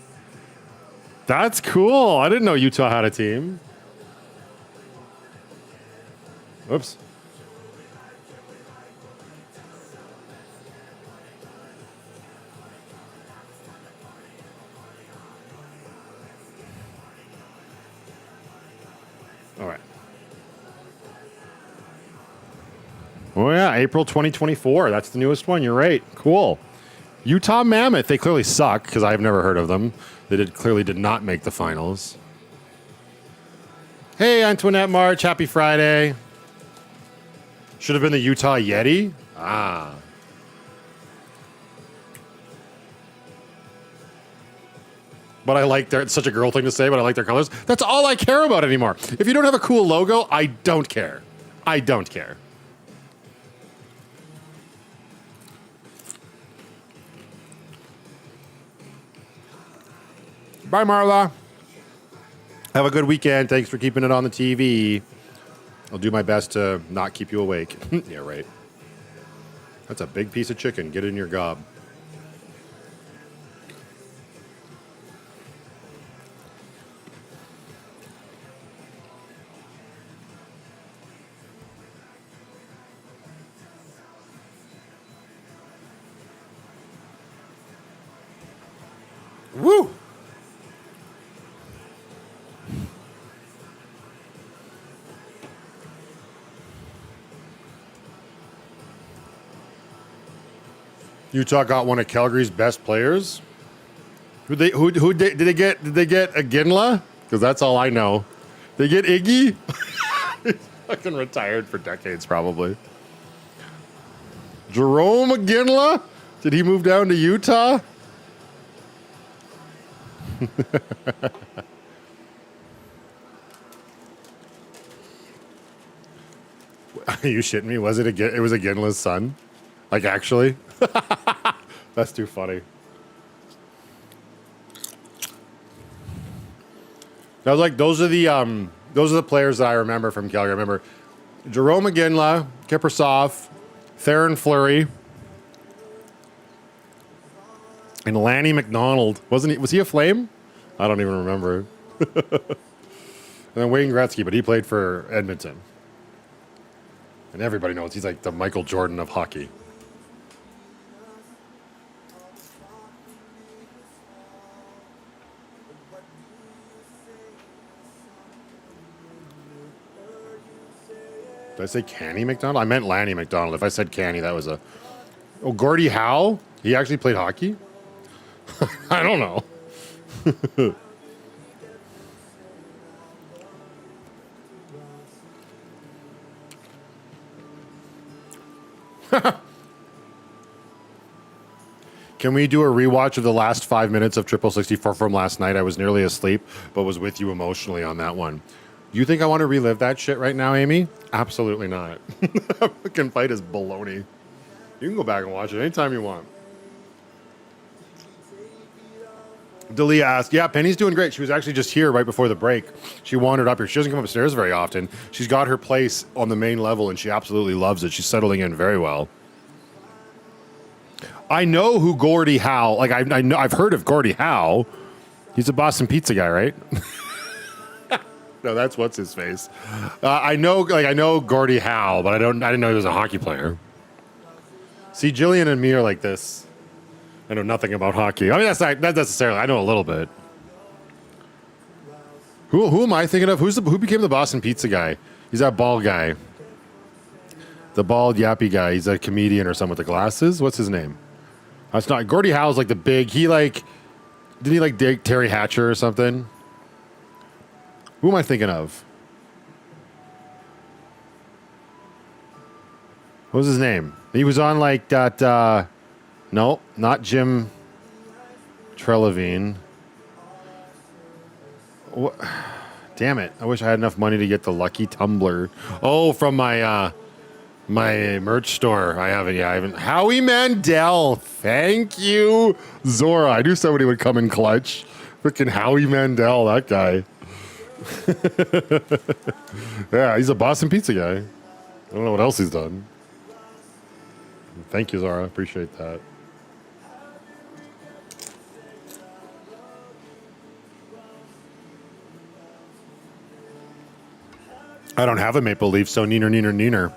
That's cool. I didn't know Utah had a team. Whoops. All right. Oh, yeah, April 2024. That's the newest one. You're right. Cool. Utah Mammoth. They clearly suck because I've never heard of them. They clearly did not make the finals. Hey, Antoinette March. Happy Friday. Should have been the Utah Yeti. Ah. But I like it's such a girl thing to say, but I like their colors. That's all I care about anymore. If you don't have a cool logo, I don't care. I don't care. Bye, Marla. Have a good weekend. Thanks for keeping it on the TV. I'll do my best to not keep you awake. Yeah, right. That's a big piece of chicken. Get it in your gob. Woo! Utah got one of Calgary's best players. Did they get Aginla? Because that's all I know. They get Iggy. He's fucking retired for decades, probably. Jerome Aginla? Did he move down to Utah? Are you shitting me? Was it it was Aginla's son? Like actually? That's too funny. That was like those are the players that I remember from Calgary. I remember Jerome Aginla, Kiprasov, Theron Fleury, and Lanny McDonald. Was he a Flame? I don't even remember. And then Wayne Gretzky, but he played for Edmonton. And everybody knows he's like the Michael Jordan of hockey. Did I say Canny McDonald? I meant Lanny McDonald. If I said Canny, that was a... Oh, Gordie Howe? He actually played hockey? I don't know. Can we do a rewatch of the last 5 minutes of Triple 64 from last night? I was nearly asleep, but was with you emotionally on that one. You think I want to relive that shit right now, Amy? Absolutely not. Fucking fight is baloney. You can go back and watch it anytime you want. Dalia asked, yeah, Penny's doing great. She was actually just here right before the break. She wandered up here. She doesn't come upstairs very often. She's got her place on the main level, and she absolutely loves it. She's settling in very well. I know who Gordie Howe, like I know, I've heard of Gordie Howe. He's a Boston Pizza guy, right? No, that's what's his face. I know Gordie Howe, but I didn't know he was a hockey player. See, Jillian and me are like this. I know nothing about hockey. I mean, that's not necessarily. I know a little bit. Who am I thinking of? Who became the Boston Pizza guy? He's that bald guy. The bald yappy guy. He's a comedian or something with the glasses. What's his name? That's not Gordie Howe's like the big. Didn't he like dig Terry Hatcher or something? Who am I thinking of? What was his name? He was on like that. No, not Jim Trelevine. What? Damn it! I wish I had enough money to get the lucky tumbler. Oh, from my my merch store. I haven't. Howie Mandel. Thank you, Zora. I knew somebody would come in clutch. Freaking Howie Mandel, that guy. Yeah, he's a Boston Pizza guy. I don't know what else he's done. Thank you, Zara. Appreciate that. I don't have a Maple Leaf, so neener.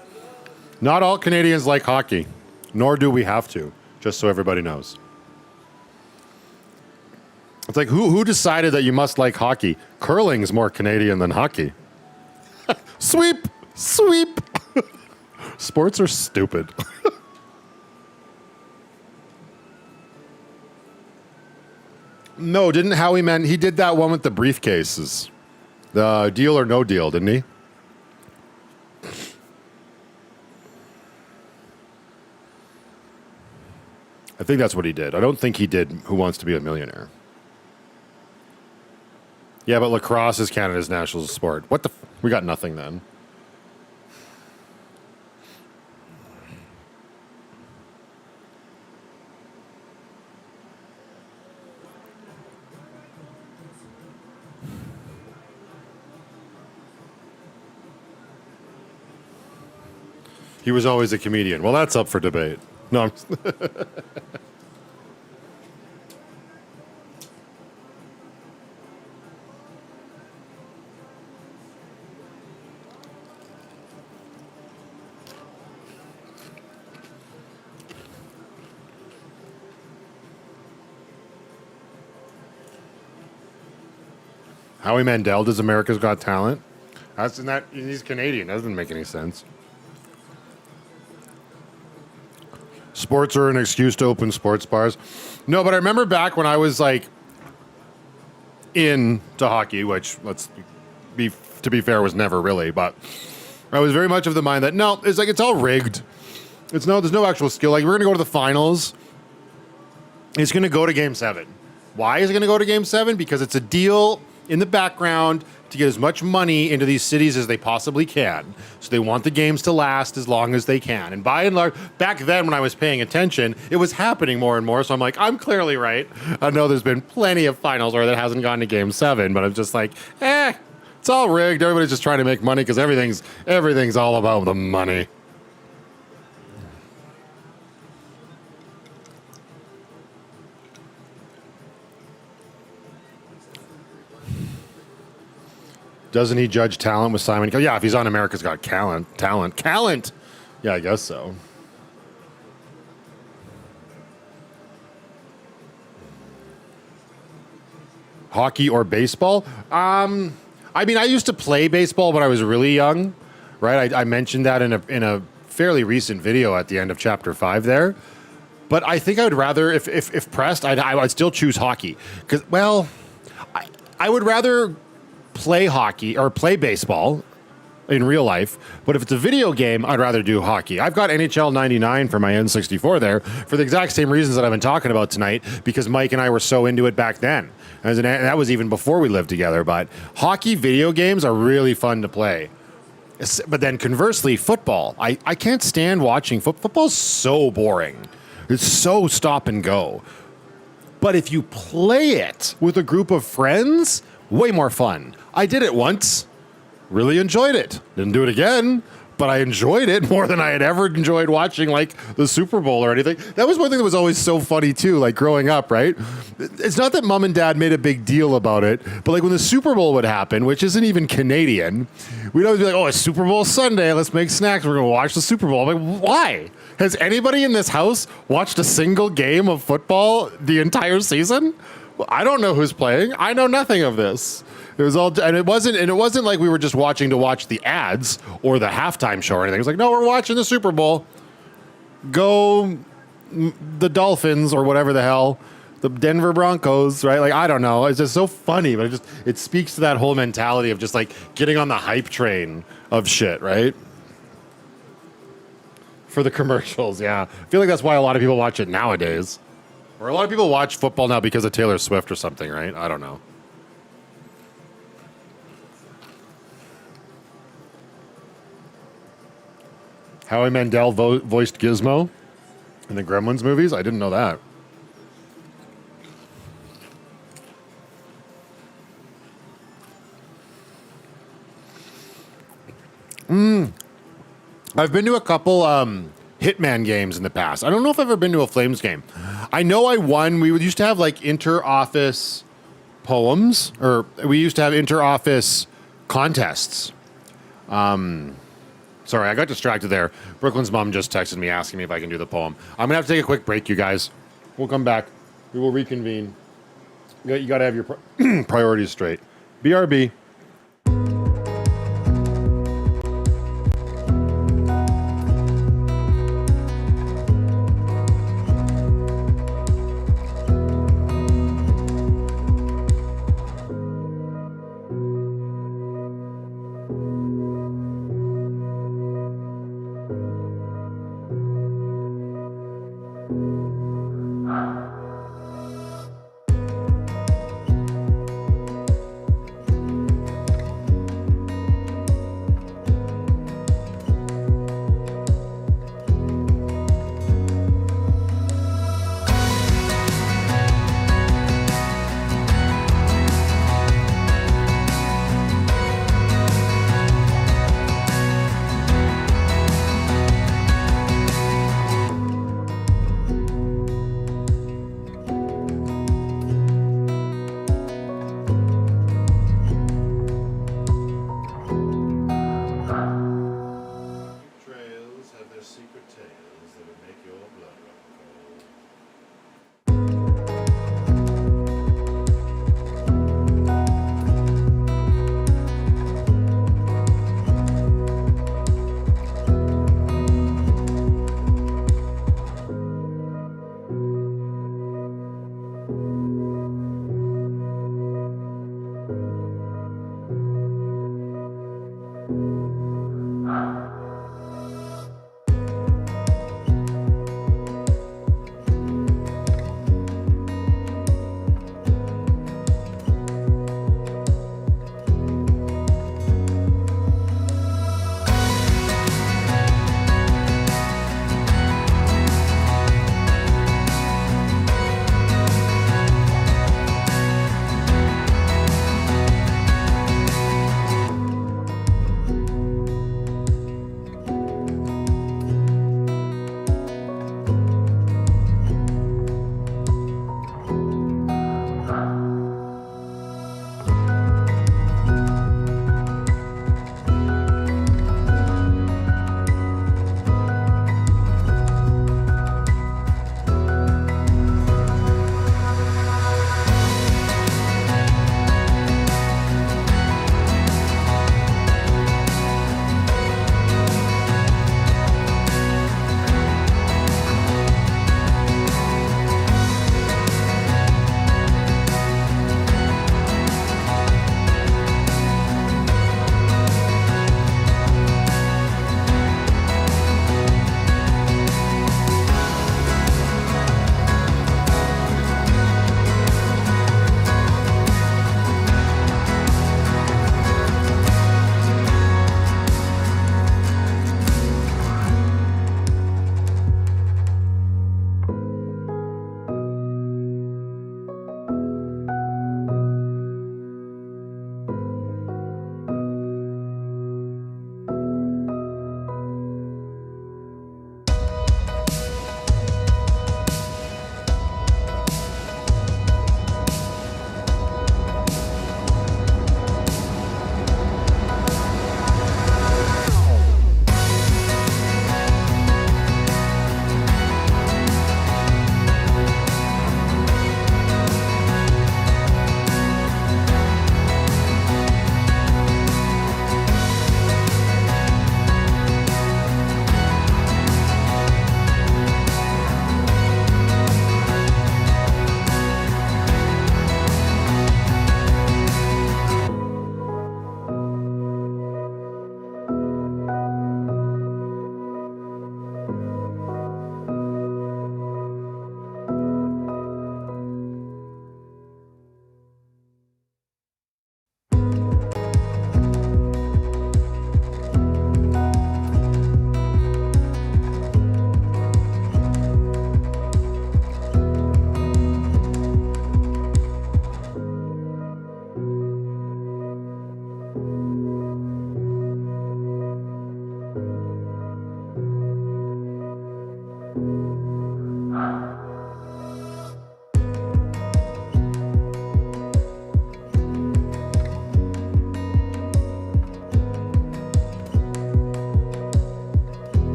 Not all Canadians like hockey, nor do we have to, just so everybody knows. It's like, who decided that you must like hockey? Curling's more Canadian than hockey. Sweep! Sports are stupid. No, didn't Howie Man? He did that one with the briefcases. The Deal or No Deal, didn't he? I think that's what he did. I don't think he did Who Wants to Be a Millionaire. Yeah, but lacrosse is Canada's national sport. What the... We got nothing then. He was always a comedian. Well, that's up for debate. No, I'm... Howie Mandel does America's Got Talent. That's in that he's Canadian. That doesn't make any sense. Sports are an excuse to open sports bars. No, but I remember back when I was like into hockey, which to be fair was never really, but I was very much of the mind that no, it's like it's all rigged. There's no actual skill. Like we're gonna go to the finals. It's gonna go to Game 7. Why is it gonna go to Game 7? Because it's a deal in the background to get as much money into these cities as they possibly can. So they want the games to last as long as they can. And by and large, back then when I was paying attention, it was happening more and more. So I'm like, I'm clearly right. I know there's been plenty of finals where that hasn't gone to Game 7, but I'm just like, it's all rigged. Everybody's just trying to make money because everything's all about the money. Doesn't he judge talent with Simon? Yeah, if he's on America's Got Talent. Yeah, I guess so. Hockey or baseball? I mean, I used to play baseball when I was really young, right? I mentioned that in a fairly recent video at the end of chapter 5 there. But I think I would rather, if pressed, I'd still choose hockey. Because, well, I would rather play hockey or play baseball in real life, but if it's a video game, I'd rather do hockey. I've got NHL 99 for my N64 there for the exact same reasons that I've been talking about tonight, because Mike and I were so into it back then. And that was even before we lived together, but hockey video games are really fun to play. But then conversely, football, I can't stand watching football's so boring. It's so stop and go. But if you play it with a group of friends, way more fun. I did it once, really enjoyed it. Didn't do it again, but I enjoyed it more than I had ever enjoyed watching like the Super Bowl or anything. That was one thing that was always so funny too, like growing up, right? It's not that mom and dad made a big deal about it, but like when the Super Bowl would happen, which isn't even Canadian, we'd always be like, oh, it's Super Bowl Sunday, let's make snacks, we're gonna watch the Super Bowl. I'm like, why? Has anybody in this house watched a single game of football the entire season? Well, I don't know who's playing. I know nothing of this. It was all, and it wasn't like we were just watching to watch the ads or the halftime show or anything. It was like, no, we're watching the Super Bowl. Go the Dolphins or whatever the hell, the Denver Broncos, right? Like, I don't know. It's just so funny, but it speaks to that whole mentality of just like getting on the hype train of shit, right? For the commercials, yeah. I feel like that's why a lot of people watch it nowadays. Or a lot of people watch football now because of Taylor Swift or something, right? I don't know. Howie Mandel voiced Gizmo in the Gremlins movies? I didn't know that. I've been to a couple Hitman games in the past. I don't know if I've ever been to a Flames game. I know I won. We used to have like inter-office poems, or we used to have inter-office contests. Sorry, I got distracted there. Brooklyn's mom just texted me asking me if I can do the poem. I'm going to have to take a quick break, you guys. We'll come back. We will reconvene. You got to have your priorities straight. BRB.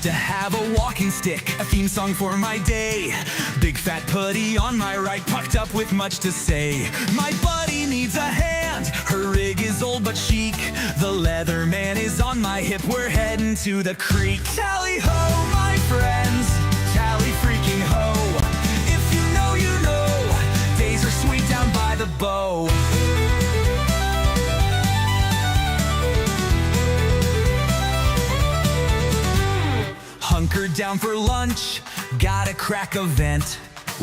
to have a walking stick, a theme song for my day. Big fat putty on my right, pucked up with much to say. My buddy needs a hand, her rig is old but chic. The leather man is on my hip, we're heading to the creek. Tally ho, my friends, tally freaking ho. If you know, you know, days are sweet down by the bow. Hunkered down for lunch, gotta crack a vent.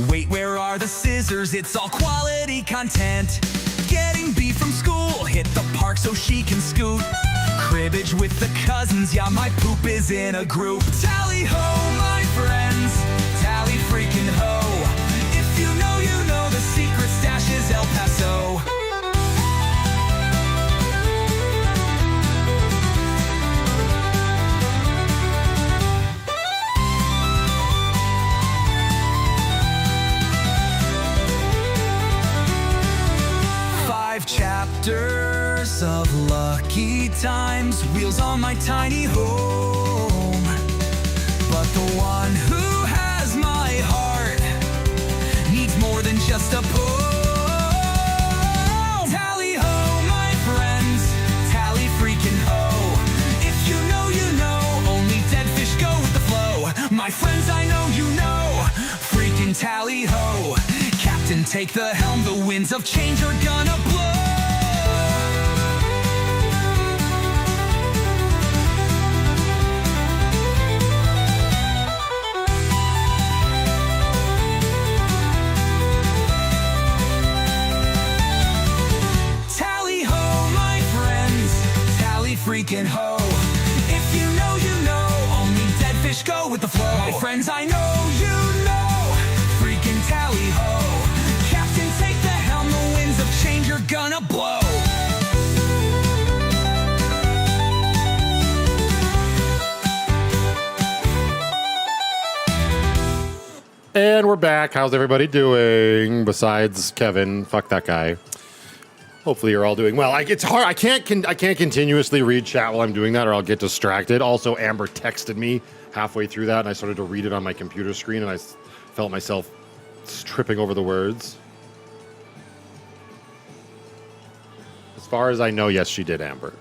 Wait, where are the scissors? It's all quality content. Getting beef from school, hit the park so she can scoot. Cribbage with the cousins, yeah, my poop is in a group. Tally ho, my friends, tally freaking ho. If you know, you know, the secret stash is El Paso. 5 chapters of lucky times, wheels on my tiny home. But the one who has my heart needs more than just a poem. Tally ho, my friends, tally freaking ho. If you know, you know, only dead fish go with the flow. My friends, I know you know, freaking tally ho. Captain, take the helm, the winds of change are gonna blow. Tally ho, my friends, tally freaking ho. If you know, you know, only dead fish go with the flow. My friends, I know you know, freaking tally ho. Captain, take the helm, the winds of change are gonna blow. And we're back. How's everybody doing? Besides Kevin, fuck that guy. Hopefully you're all doing well. It's hard. I can't continuously read chat while I'm doing that, or I'll get distracted. Also, Amber texted me halfway through that, and I started to read it on my computer screen, and I felt myself tripping over the words. As far as I know, yes, she did, Amber.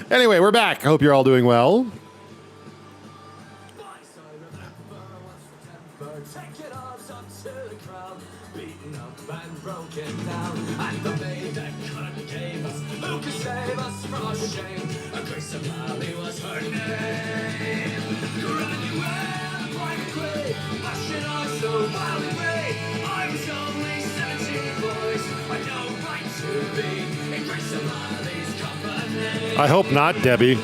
Anyway, we're back. I hope you're all doing well. I hope not, Debbie.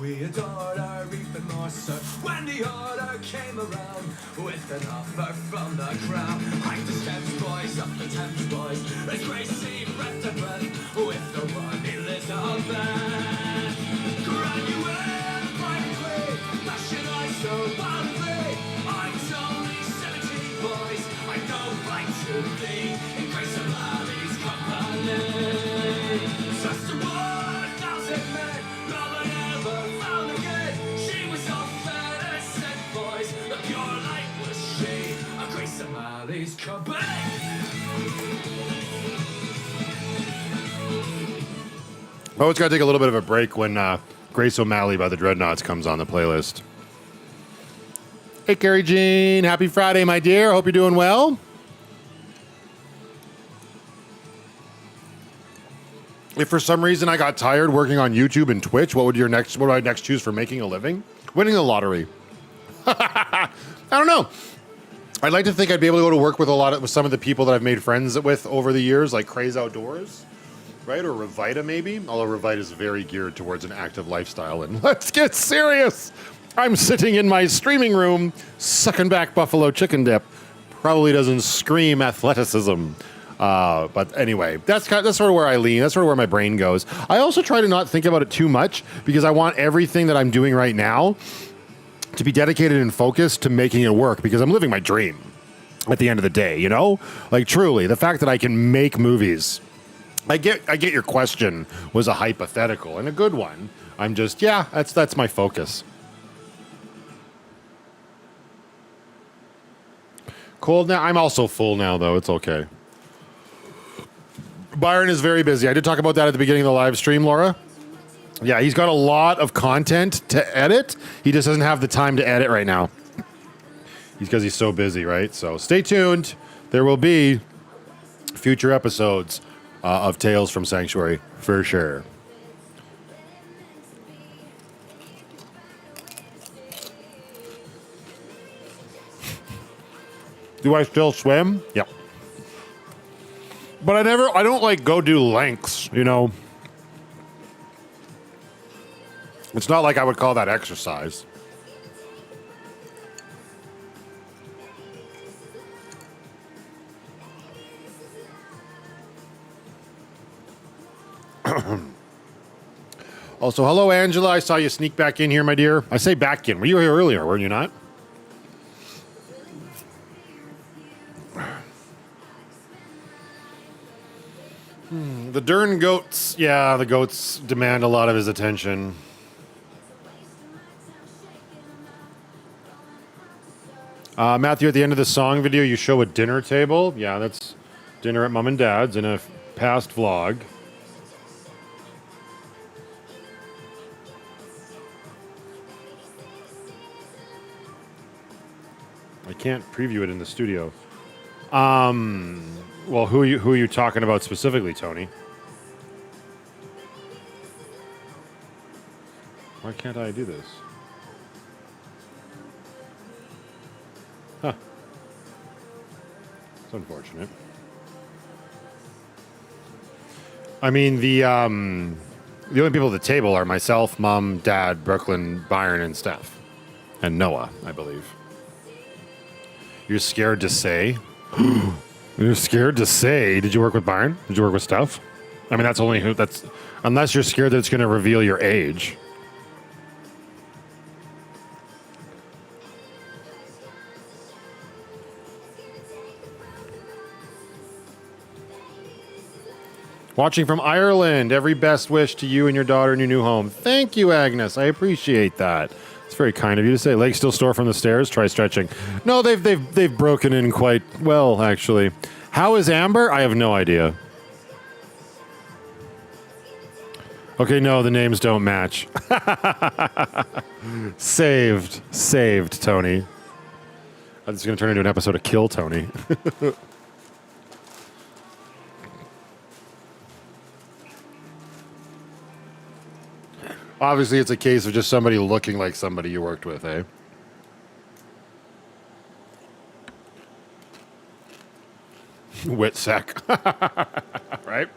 We adored her even more so when the order came around with an offer from the crown. Hike the steps, boys, up the Thames, boys, as Gracie breath to breath with the one Elizabeth. Graduate, private queen, flashing eyes so wildly. I was only 17, boys, I know right to be in Grace O'Malley's company. Just 1,000 men, rather never found again. She was all fed and said, boys, the pure light was she, a Grace O'Malley's company. Oh, it's got to take a little bit of a break when Grace O'Malley by the Dreadnoughts comes on the playlist. Hey, Carrie Jean. Happy Friday, my dear. Hope you're doing well. If for some reason I got tired working on YouTube and Twitch, what would I next choose for making a living? Winning the lottery. I don't know. I'd like to think I'd be able to go to work with some of the people that I've made friends with over the years, like Craze Outdoors, right? Or Revita maybe. Although Revita is very geared towards an active lifestyle. And let's get serious. I'm sitting in my streaming room, sucking back buffalo chicken dip. Probably doesn't scream athleticism. But anyway, that's sort of where I lean. That's sort of where my brain goes. I also try to not think about it too much because I want everything that I'm doing right now to be dedicated and focused to making it work because I'm living my dream at the end of the day, you know? Like truly, the fact that I can make movies. I get your question was a hypothetical and a good one. I'm just, that's my focus. Cold now? I'm also full now, though. It's okay. Byron is very busy. I did talk about that at the beginning of the live stream, Laura. Yeah, he's got a lot of content to edit. He just doesn't have the time to edit right now. Because he's so busy, right? So stay tuned. There will be future episodes of Tales from Sanctuary, for sure. Do I still swim? Yep. But I don't like go do lengths, you know. It's not like I would call that exercise. Also, hello, Angela. I saw you sneak back in here, my dear. I say back in. Were you here earlier, were you not? The Dern goats. Yeah, the goats demand a lot of his attention. Matthew, at the end of the song video, you show a dinner table. Yeah, that's dinner at Mom and Dad's in a past vlog. I can't preview it in the studio. Well, who are you talking about specifically, Tony? Why can't I do this? Huh. It's unfortunate. I mean, the only people at the table are myself, Mom, Dad, Brooklyn, Byron, and Steph. And Noah, I believe. You're scared to say? You're scared to say? Did you work with Byron? Did you work with Steph? I mean, that's unless you're scared that it's going to reveal your age. Watching from Ireland. Every best wish to you and your daughter in your new home. Thank you, Agnes. I appreciate that. It's very kind of you to say. Legs still sore from the stairs? Try stretching. No, they've broken in quite well, actually. How is Amber? I have no idea. Okay, no, the names don't match. Saved, Tony. This is going to turn into an episode of Kill Tony. Obviously, it's a case of just somebody looking like somebody you worked with, eh? Witsec. Right?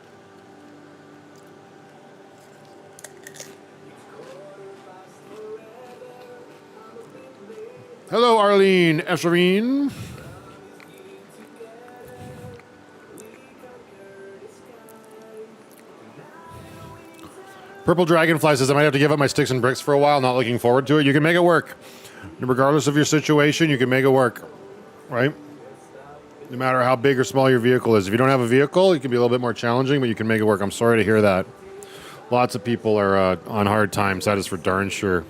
Hello, Arlene Escherine. Purple Dragonfly says, I might have to give up my sticks and bricks for a while. Not looking forward to it. You can make it work. Regardless of your situation, you can make it work. Right? No matter how big or small your vehicle is. If you don't have a vehicle, it can be a little bit more challenging, but you can make it work. I'm sorry to hear that. Lots of people are on hard times. That is for darn sure.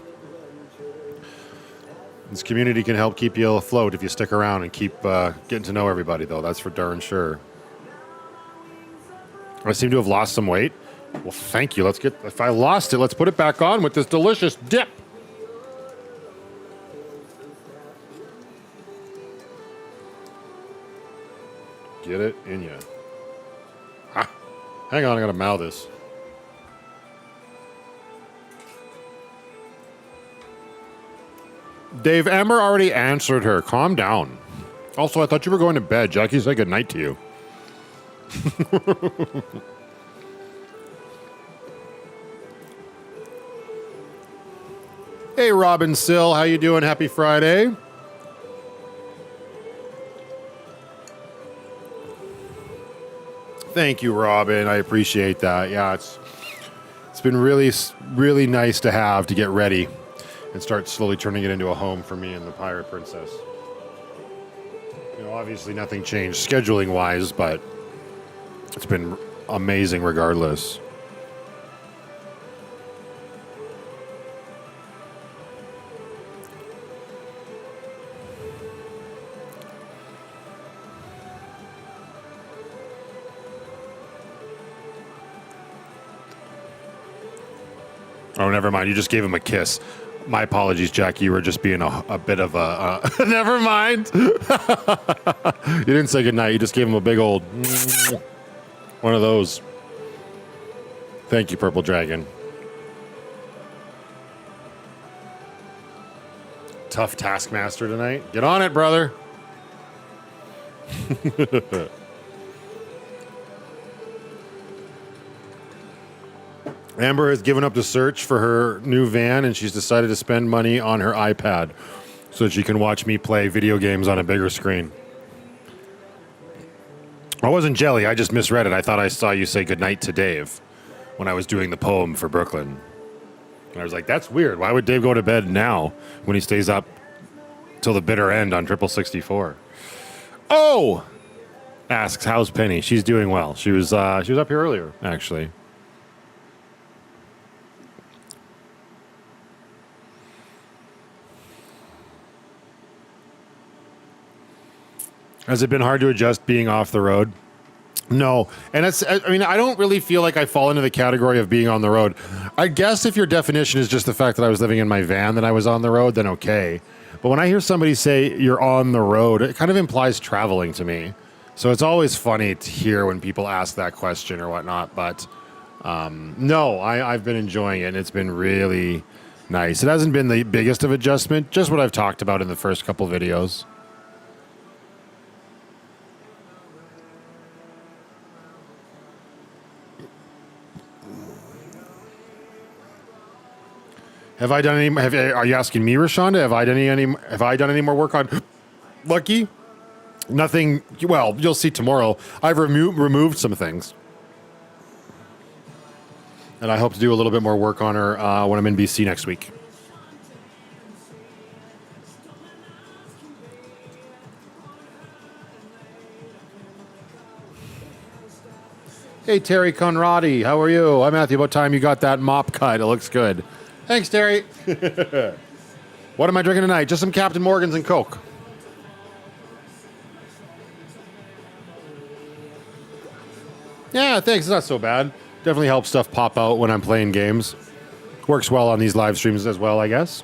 This community can help keep you afloat if you stick around and keep getting to know everybody, though. That's for darn sure. I seem to have lost some weight. Well, thank you. Let's get, if I lost it, let's put it back on with this delicious dip. Get it in ya. Ah, hang on, I gotta mouth this. Dave, Amber already answered her. Calm down. Also, I thought you were going to bed. Jackie said good night to you. Hey, Robin Sill, how you doing? Happy Friday. Thank you, Robin. I appreciate that. Yeah, it's been really nice to get ready and start slowly turning it into a home for me and the Pirate Princess. You know, obviously nothing changed scheduling wise, but it's been amazing regardless. Oh, never mind. You just gave him a kiss. My apologies, Jackie. You were just being a bit of a... never mind. You didn't say goodnight. You just gave him a big old... one of those. Thank you, Purple Dragon. Tough taskmaster tonight. Get on it, brother. Amber has given up the search for her new van, and she's decided to spend money on her iPad so that she can watch me play video games on a bigger screen. I wasn't jelly. I just misread it. I thought I saw you say goodnight to Dave when I was doing the poem for Brooklyn. And I was like, that's weird. Why would Dave go to bed now when he stays up till the bitter end on Triple 64? Oh! Asks, how's Penny? She's doing well. She was up here earlier, actually. Has it been hard to adjust being off the road? No. And I don't really feel like I fall into the category of being on the road. I guess if your definition is just the fact that I was living in my van, that I was on the road, then okay. But when I hear somebody say you're on the road, it kind of implies traveling to me. So it's always funny to hear when people ask that question or whatnot. But no, I've been enjoying it. And it's been really nice. It hasn't been the biggest of adjustment, just what I've talked about in the first couple videos. Have I done any? Are you asking me, Rashonda? Have I done any more work on Lucky? Nothing. Well, you'll see tomorrow. I've removed some things, and I hope to do a little bit more work on her when I'm in BC next week. Hey, Terry Conradi, how are you? I'm Matthew. About time you got that mop cut. It looks good. Thanks, Terry. What am I drinking tonight? Just some Captain Morgan's and Coke. Yeah, thanks. It's not so bad. Definitely helps stuff pop out when I'm playing games. Works well on these live streams as well, I guess.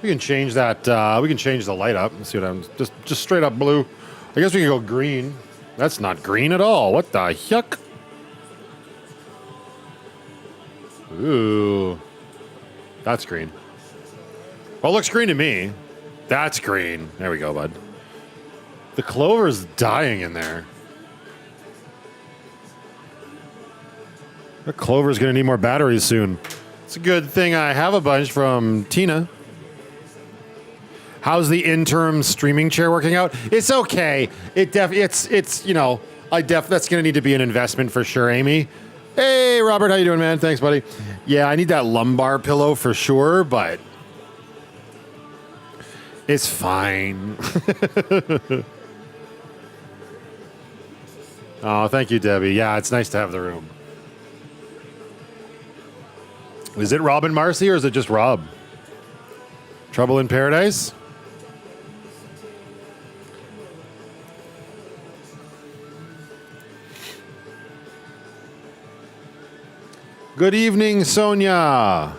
We can change that. We can change the light up. Let's see what I'm... Just straight up blue. I guess we can go green. That's not green at all. What the yuck? Ooh. That's green. Well, it looks green to me. That's green. There we go, bud. The clover's dying in there. The clover's going to need more batteries soon. It's a good thing I have a bunch from Tina. How's the interim streaming chair working out? It's okay. It's you know, that's going to need to be an investment for sure, Amy. Hey, Robert, how you doing, man? Thanks, buddy. Yeah, I need that lumbar pillow for sure, but it's fine. Oh, thank you, Debbie. Yeah, it's nice to have the room. Is it Rob and Marcy, or is it just Rob? Trouble in Paradise? Good evening, Sonia.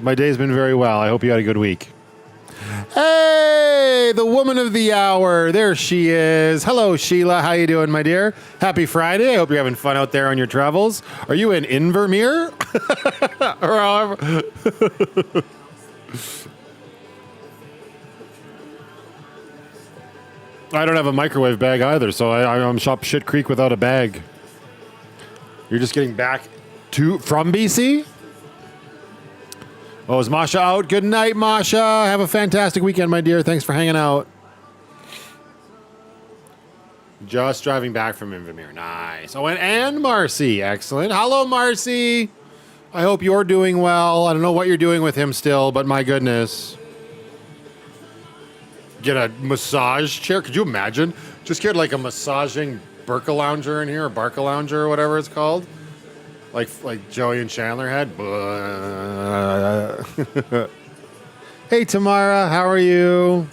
My day's been very well. I hope you had a good week. Hey, the woman of the hour. There she is. Hello, Sheila. How you doing, my dear? Happy Friday. I hope you're having fun out there on your travels. Are you in Invermere? Or however. I don't have a microwave bag either, so I'm shop Shit Creek without a bag. You're just getting back from BC? Oh, is Masha out? Good night, Masha. Have a fantastic weekend, my dear. Thanks for hanging out. Just driving back from Invermere. Nice. Oh, and Marcy. Excellent. Hello, Marcy. I hope you're doing well. I don't know what you're doing with him still, but my goodness. Get a massage chair. Could you imagine? Just get like a massaging Burka Lounger in here, or Barca Lounger, or whatever it's called. Like Joey and Chandler had. Hey, Tamara, how are you?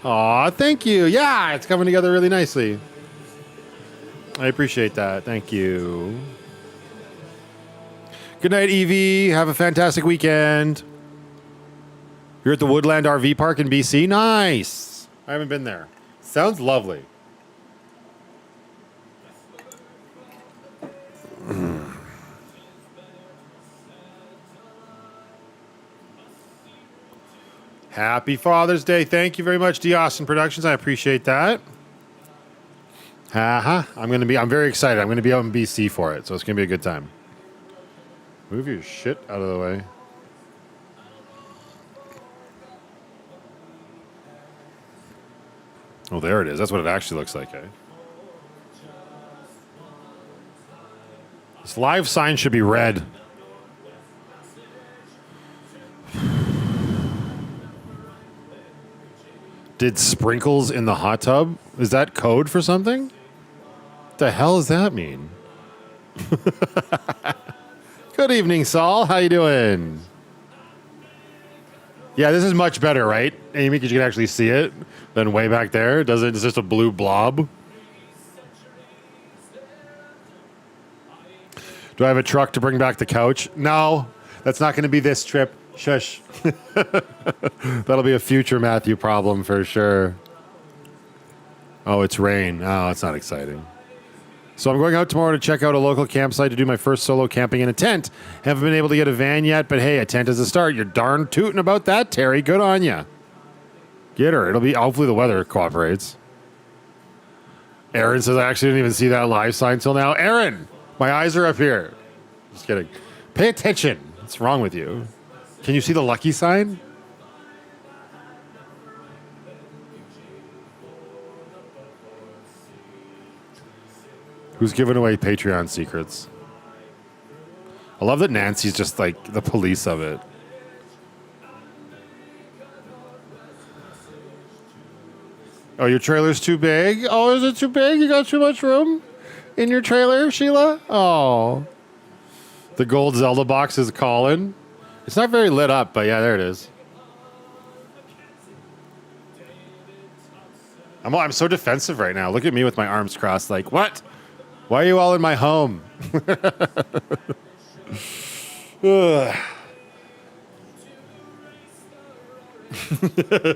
Aw, thank you. Yeah, it's coming together really nicely. I appreciate that. Thank you. Good night, Evie. Have a fantastic weekend. You're at the Woodland RV Park in BC? Nice. I haven't been there. Sounds lovely. Happy Father's Day. Thank you very much, D. Austin Productions. I appreciate that. I'm very excited. I'm going to be out in BC for it, so it's going to be a good time. Move your shit out of the way. Oh, there it is. That's what it actually looks like, eh? This live sign should be red. Did sprinkles in the hot tub? Is that code for something? What the hell does that mean? Good evening, Saul. How you doing? Yeah, this is much better, right, Amy? Because you can actually see it than way back there. It's just a blue blob. Do I have a truck to bring back the couch? No, that's not going to be this trip. Shush. That'll be a future Matthew problem for sure. Oh, it's rain. Oh, it's not exciting. So I'm going out tomorrow to check out a local campsite to do my first solo camping in a tent. Haven't been able to get a van yet, but hey, a tent is a start. You're darn tooting about that, Terry. Good on ya. Get her. Hopefully the weather cooperates. Aaron says, I actually didn't even see that live sign till now. Aaron, my eyes are up here. Just kidding. Pay attention. What's wrong with you? Can you see the lucky sign? Who's giving away Patreon secrets? I love that Nancy's just like the police of it. Oh, your trailer's too big? Oh, is it too big? You got too much room in your trailer, Sheila? Oh. The gold Zelda box is calling. It's not very lit up, but yeah, there it is. I'm so defensive right now. Look at me with my arms crossed like, what? Why are you all in my home?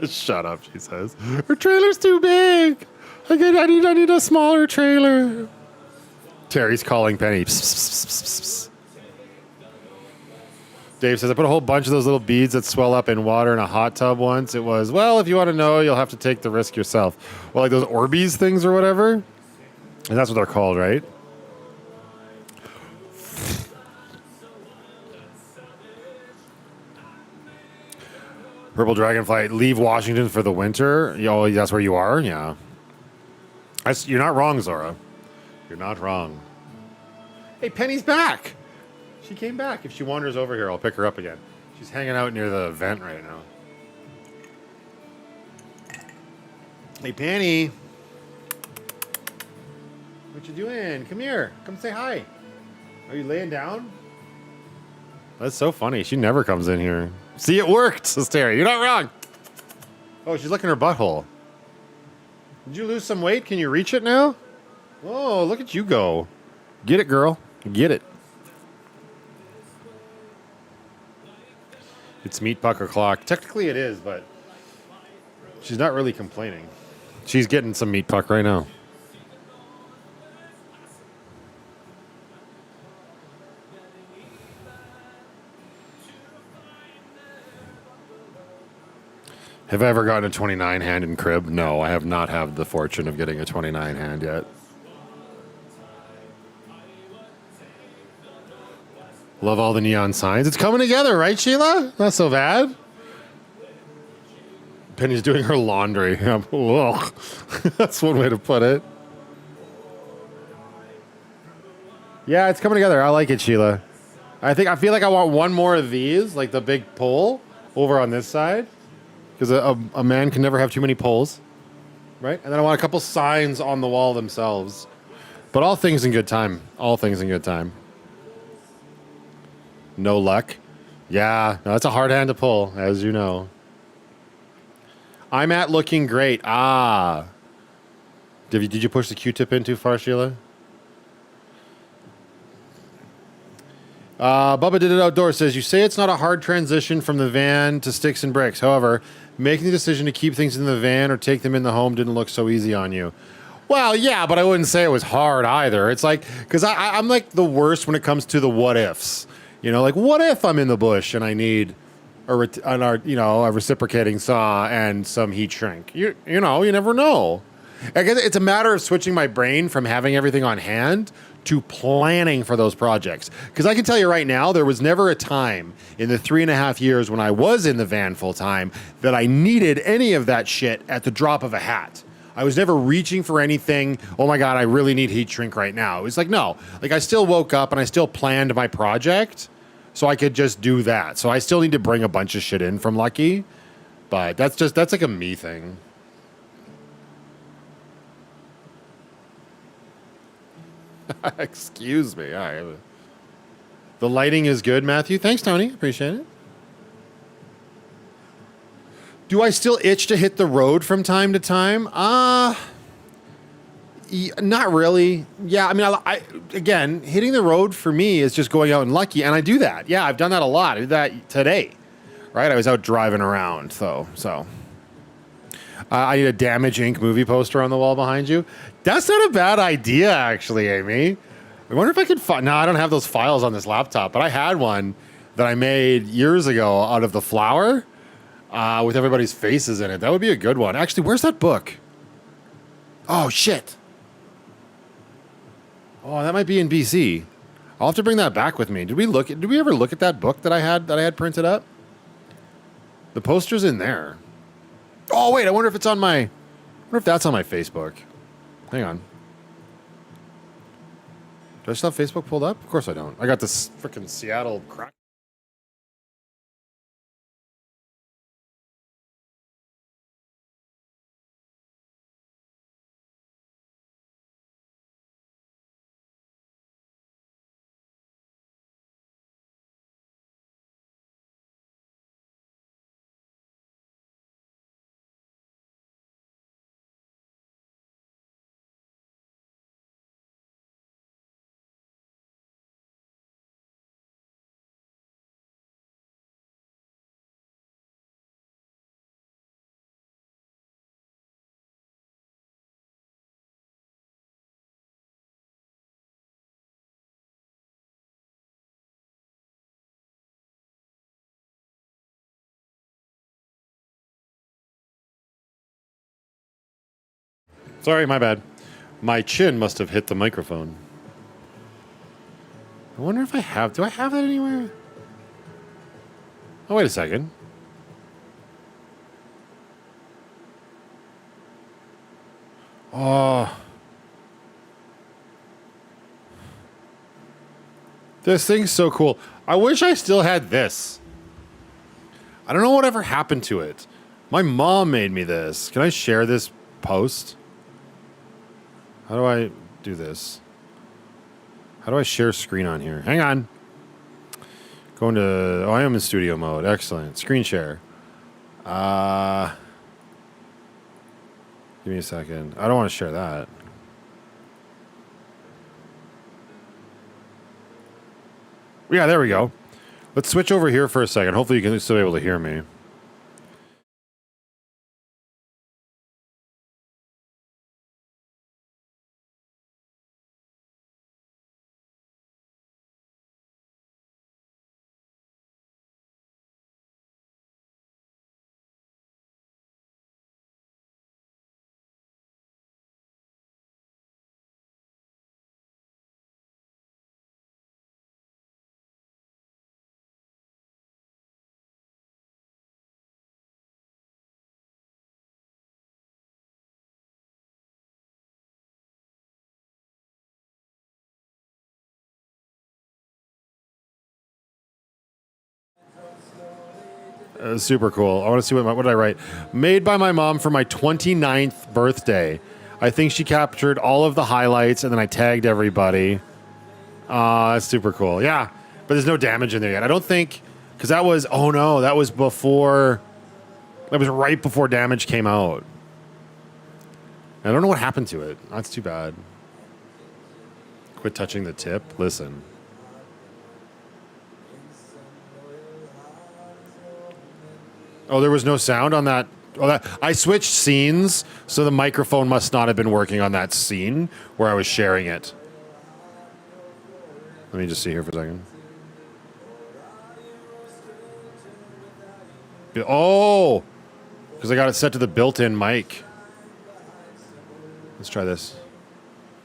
Shut up, she says. Her trailer's too big. I need a smaller trailer. Terry's calling Penny. Psst, psst, psst, psst, psst. Dave says, I put a whole bunch of those little beads that swell up in water in a hot tub once. It was, well, if you want to know, you'll have to take the risk yourself. Well, like those Orbeez things or whatever. And that's what they're called, right? Purple Dragonfly, leave Washington for the winter. Oh, that's where you are? Yeah. You're not wrong, Zora. You're not wrong. Hey, Penny's back. She came back. If she wanders over here, I'll pick her up again. She's hanging out near the vent right now. Hey, Penny. What you doing? Come here. Come say hi. Are you laying down? That's so funny. She never comes in here. See, it worked, says Terry. You're not wrong. Oh, she's licking her butthole. Did you lose some weight? Can you reach it now? Oh, look at you go. Get it, girl. Get it. It's meat pucker clock. Technically it is, but she's not really complaining. She's getting some meat puck right now. Have I ever gotten a 29 hand in crib? No, I have not had the fortune of getting a 29 hand yet. Love all the neon signs. It's coming together, right, Sheila? Not so bad. Penny's doing her laundry. Ugh. That's one way to put it. Yeah, it's coming together. I like it, Sheila. I feel like I want one more of these, like the big pole over on this side. Because a man can never have too many poles, right? And then I want a couple signs on the wall themselves. But all things in good time. All things in good time. No luck. Yeah, no, that's a hard hand to pull, as you know. I'm at looking great. Ah. Did you push the Q-tip in too far, Sheila? Bubba Did It Outdoors says, you say it's not a hard transition from the van to sticks and bricks. However, making the decision to keep things in the van or take them in the home didn't look so easy on you. Well, yeah, but I wouldn't say it was hard either. It's like, because I'm like the worst when it comes to the what ifs. You know, like what if I'm in the bush and I need a reciprocating saw and some heat shrink? You know, you never know. I guess it's a matter of switching my brain from having everything on hand to planning for those projects. Because I can tell you right now, there was never a time in the 3.5 years when I was in the van full time that I needed any of that shit at the drop of a hat. I was never reaching for anything. Oh my God, I really need heat shrink right now. It was like, no, like I still woke up and I still planned my project so I could just do that. So I still need to bring a bunch of shit in from Lucky, but that's like a me thing. Excuse me. The lighting is good, Matthew. Thanks, Tony. Appreciate it. Do I still itch to hit the road from time to time? Not really. Yeah, I mean, again, hitting the road for me is just going out and Lucky, and I do that. Yeah, I've done that a lot. I did that today, right? I was out driving around, so. I need a Damage Inc. movie poster on the wall behind you. That's not a bad idea, actually, Amy. I wonder if I could find... No, I don't have those files on this laptop, but I had one that I made years ago out of the flour with everybody's faces in it. That would be a good one. Actually, where's that book? Oh, shit. Oh, that might be in BC. I'll have to bring that back with me. Did we ever look at that book that I had printed up? The poster's in there. Oh, wait, I wonder if that's on my Facebook. Hang on. Do I still have Facebook pulled up? Of course I don't. I got this freaking Seattle crack. Sorry, my bad. My chin must have hit the microphone. I wonder if I have... Do I have that anywhere? Oh, wait a second. Oh. This thing's so cool. I wish I still had this. I don't know whatever happened to it. My mom made me this. Can I share this post? How do I do this? How do I share screen on here? Hang on. Going to... Oh, I am in studio mode. Excellent. Screen share. Give me a second. I don't want to share that. Yeah, there we go. Let's switch over here for a second. Hopefully you can still be able to hear me. Super cool. I want to see what did I write? Made by my mom for my 29th birthday. I think she captured all of the highlights and then I tagged everybody. That's super cool. Yeah, but there's no damage in there yet. I don't think, because that was, oh no, that was right before damage came out. I don't know what happened to it. That's too bad. Quit touching the tip. Listen. Oh, there was no sound on that. Oh, I switched scenes, so the microphone must not have been working on that scene where I was sharing it. Let me just see here for a second. Oh, because I got it set to the built-in mic. Let's try this.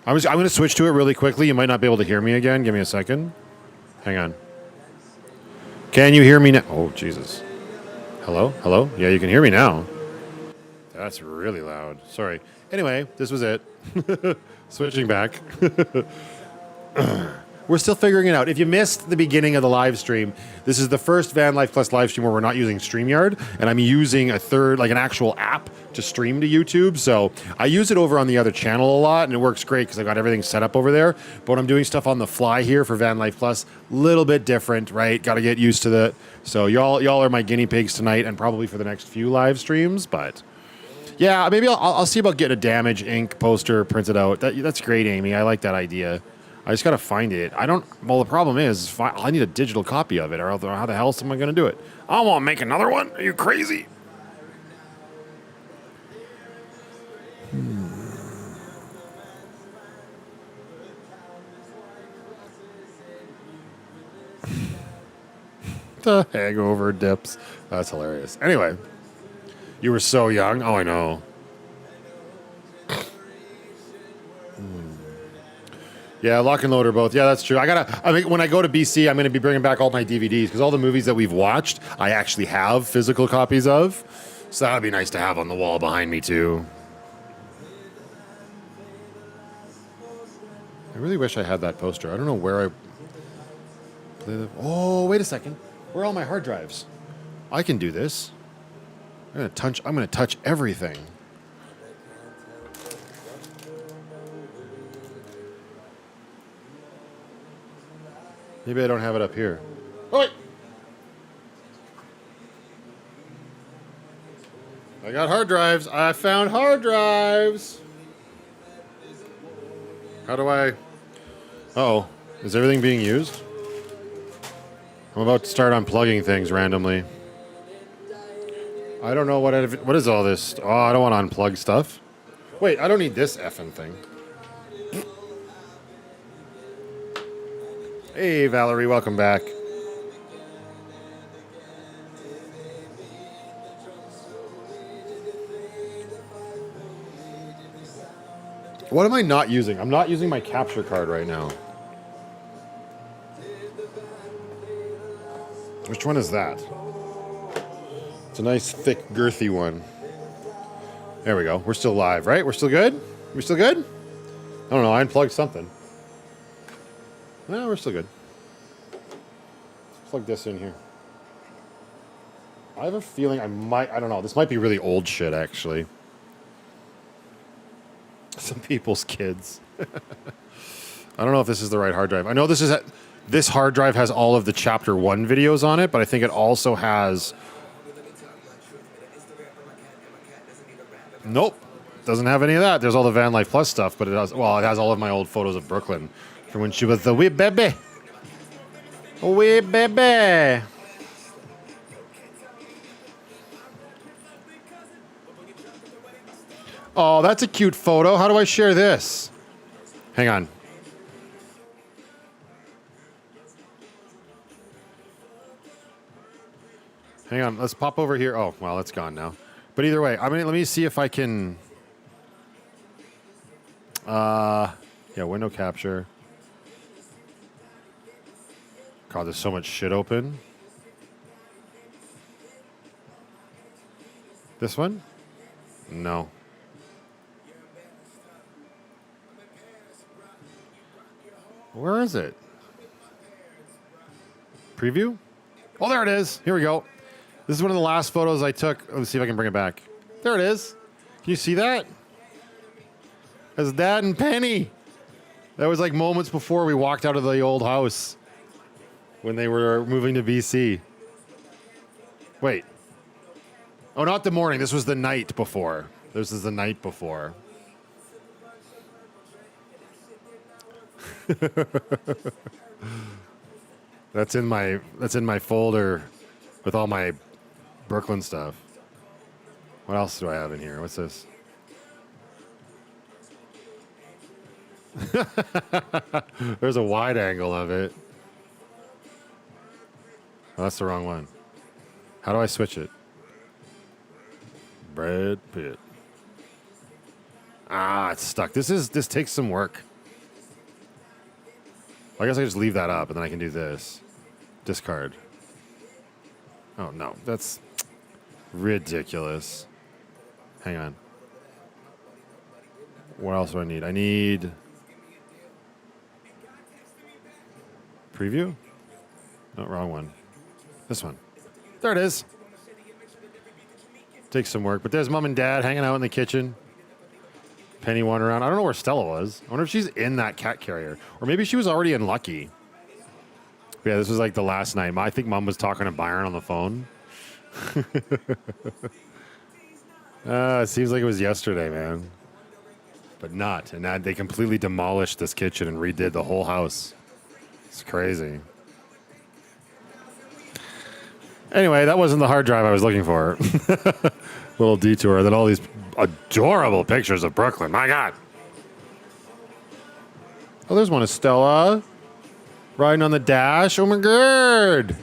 I'm going to switch to it really quickly. You might not be able to hear me again. Give me a second. Hang on. Can you hear me now? Oh, Jesus. Hello? Hello? Yeah, you can hear me now. That's really loud. Sorry. Anyway, this was it. Switching back. We're still figuring it out. If you missed the beginning of the live stream, this is the first VanlifePLUS live stream where we're not using StreamYard, and I'm using an actual app to stream to YouTube. So I use it over on the other channel a lot, and it works great because I got everything set up over there. But when I'm doing stuff on the fly here for VanlifePLUS, a little bit different, right? Got to get used to that. So y'all are my guinea pigs tonight, and probably for the next few live streams. But yeah, maybe I'll see about getting a Damage Inc. poster printed out. That's great, Amy. I like that idea. I just got to find it. Well, the problem is, I need a digital copy of it, or how the hell am I going to do it? I don't want to make another one. Are you crazy? The hangover dips. That's hilarious. Anyway, you were so young. Oh, I know. Yeah, Lock and Load are both. Yeah, that's true. When I go to BC, I'm going to be bringing back all my DVDs because all the movies that we've watched, I actually have physical copies of. So that would be nice to have on the wall behind me, too. I really wish I had that poster. I don't know where I play the... Oh, wait a second. Where are all my hard drives? I can do this. I'm going to touch everything. Maybe I don't have it up here. Oh, wait. I got hard drives. I found hard drives. How do I... Uh-oh. Is everything being used? I'm about to start unplugging things randomly. I don't know what is all this. Oh, I don't want to unplug stuff. Wait, I don't need this effing thing. Hey, Valerie, welcome back. What am I not using? I'm not using my capture card right now. Which one is that? It's a nice, thick, girthy one. There we go. We're still live, right? We're still good? We still good? I don't know. I unplugged something. No, we're still good. Let's plug this in here. I have a feeling I don't know. This might be really old shit, actually. Some people's kids. I don't know if this is the right hard drive. I know this hard drive has all of the Chapter 1 videos on it, but I think it also has... Nope. Doesn't have any of that. There's all the VanlifePLUS stuff, but it has all of my old photos of Brooklyn from when she was the wee baby. Oui, baby. Oh, that's a cute photo. How do I share this? Hang on. Hang on. Let's pop over here. Oh, well, it's gone now. But either way, I mean, let me see if I can. Yeah, window capture. God, there's so much shit open. This one? No. Where is it? Preview? Oh, there it is. Here we go. This is one of the last photos I took. Let's see if I can bring it back. There it is. Can you see that? That's Dad and Penny. That was like moments before we walked out of the old house when they were moving to BC. Wait. Oh, not the morning. This was the night before. This is the night before. That's in my folder with all my Brooklyn stuff. What else do I have in here? What's this? There's a wide angle of it. Oh, that's the wrong one. How do I switch it? Brad Pitt. Ah, it's stuck. This takes some work. I guess I just leave that up and then I can do this. Discard. Oh no, that's ridiculous. Hang on. What else do I need? I need preview? No, wrong one. This one. There it is. Takes some work, but there's Mom and Dad hanging out in the kitchen. Penny wandering around. I don't know where Stella was. I wonder if she's in that cat carrier. Or maybe she was already in Lucky. But yeah, this was like the last night. I think Mom was talking to Byron on the phone. It seems like it was yesterday, man. But not. And they completely demolished this kitchen and redid the whole house. It's crazy. Anyway, that wasn't the hard drive I was looking for. Little detour. Then all these adorable pictures of Brooklyn. My God. Oh, there's one of Stella riding on the dash. Oh, my God.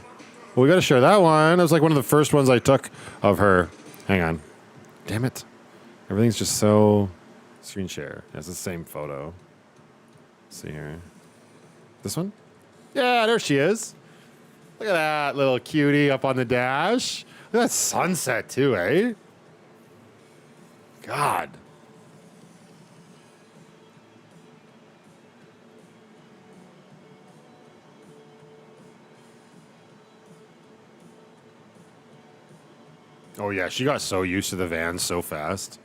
Well, we got to share that one. That was like one of the first ones I took of her. Hang on. Damn it. Everything's just so... Screen share. That's the same photo. Let's see here. This one? Yeah, there she is. Look at that little cutie up on the dash. Look at that sunset, too, eh? God. Oh, yeah, she got so used to the van so fast.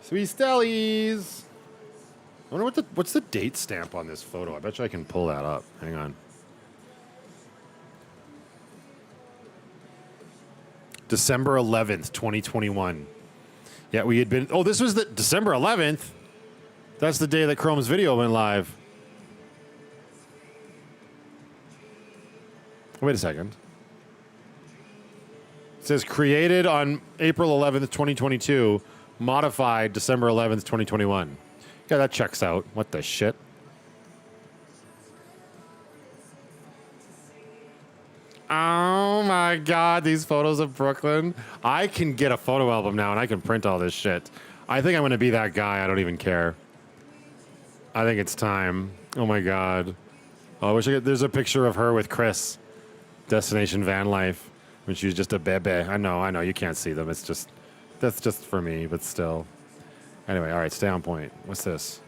Sweet Stellies. I wonder what's the date stamp on this photo. I bet you I can pull that up. Hang on. December 11th, 2021. Yeah, we had been... Oh, this was the December 11th? That's the day that Chrome's video went live. Wait a second. It says created on April 11th, 2022, modified December 11th, 2021. Yeah, that checks out. What the shit? Oh my God, these photos of Brooklyn. I can get a photo album now and I can print all this shit. I think I'm going to be that guy. I don't even care. I think it's time. Oh my God. Oh, I wish I could. There's a picture of her with Chris. Destination Vanlife. When she was just a bebe. I know. You can't see them. It's just, that's just for me, but still. Anyway, all right, stay on point. What's this?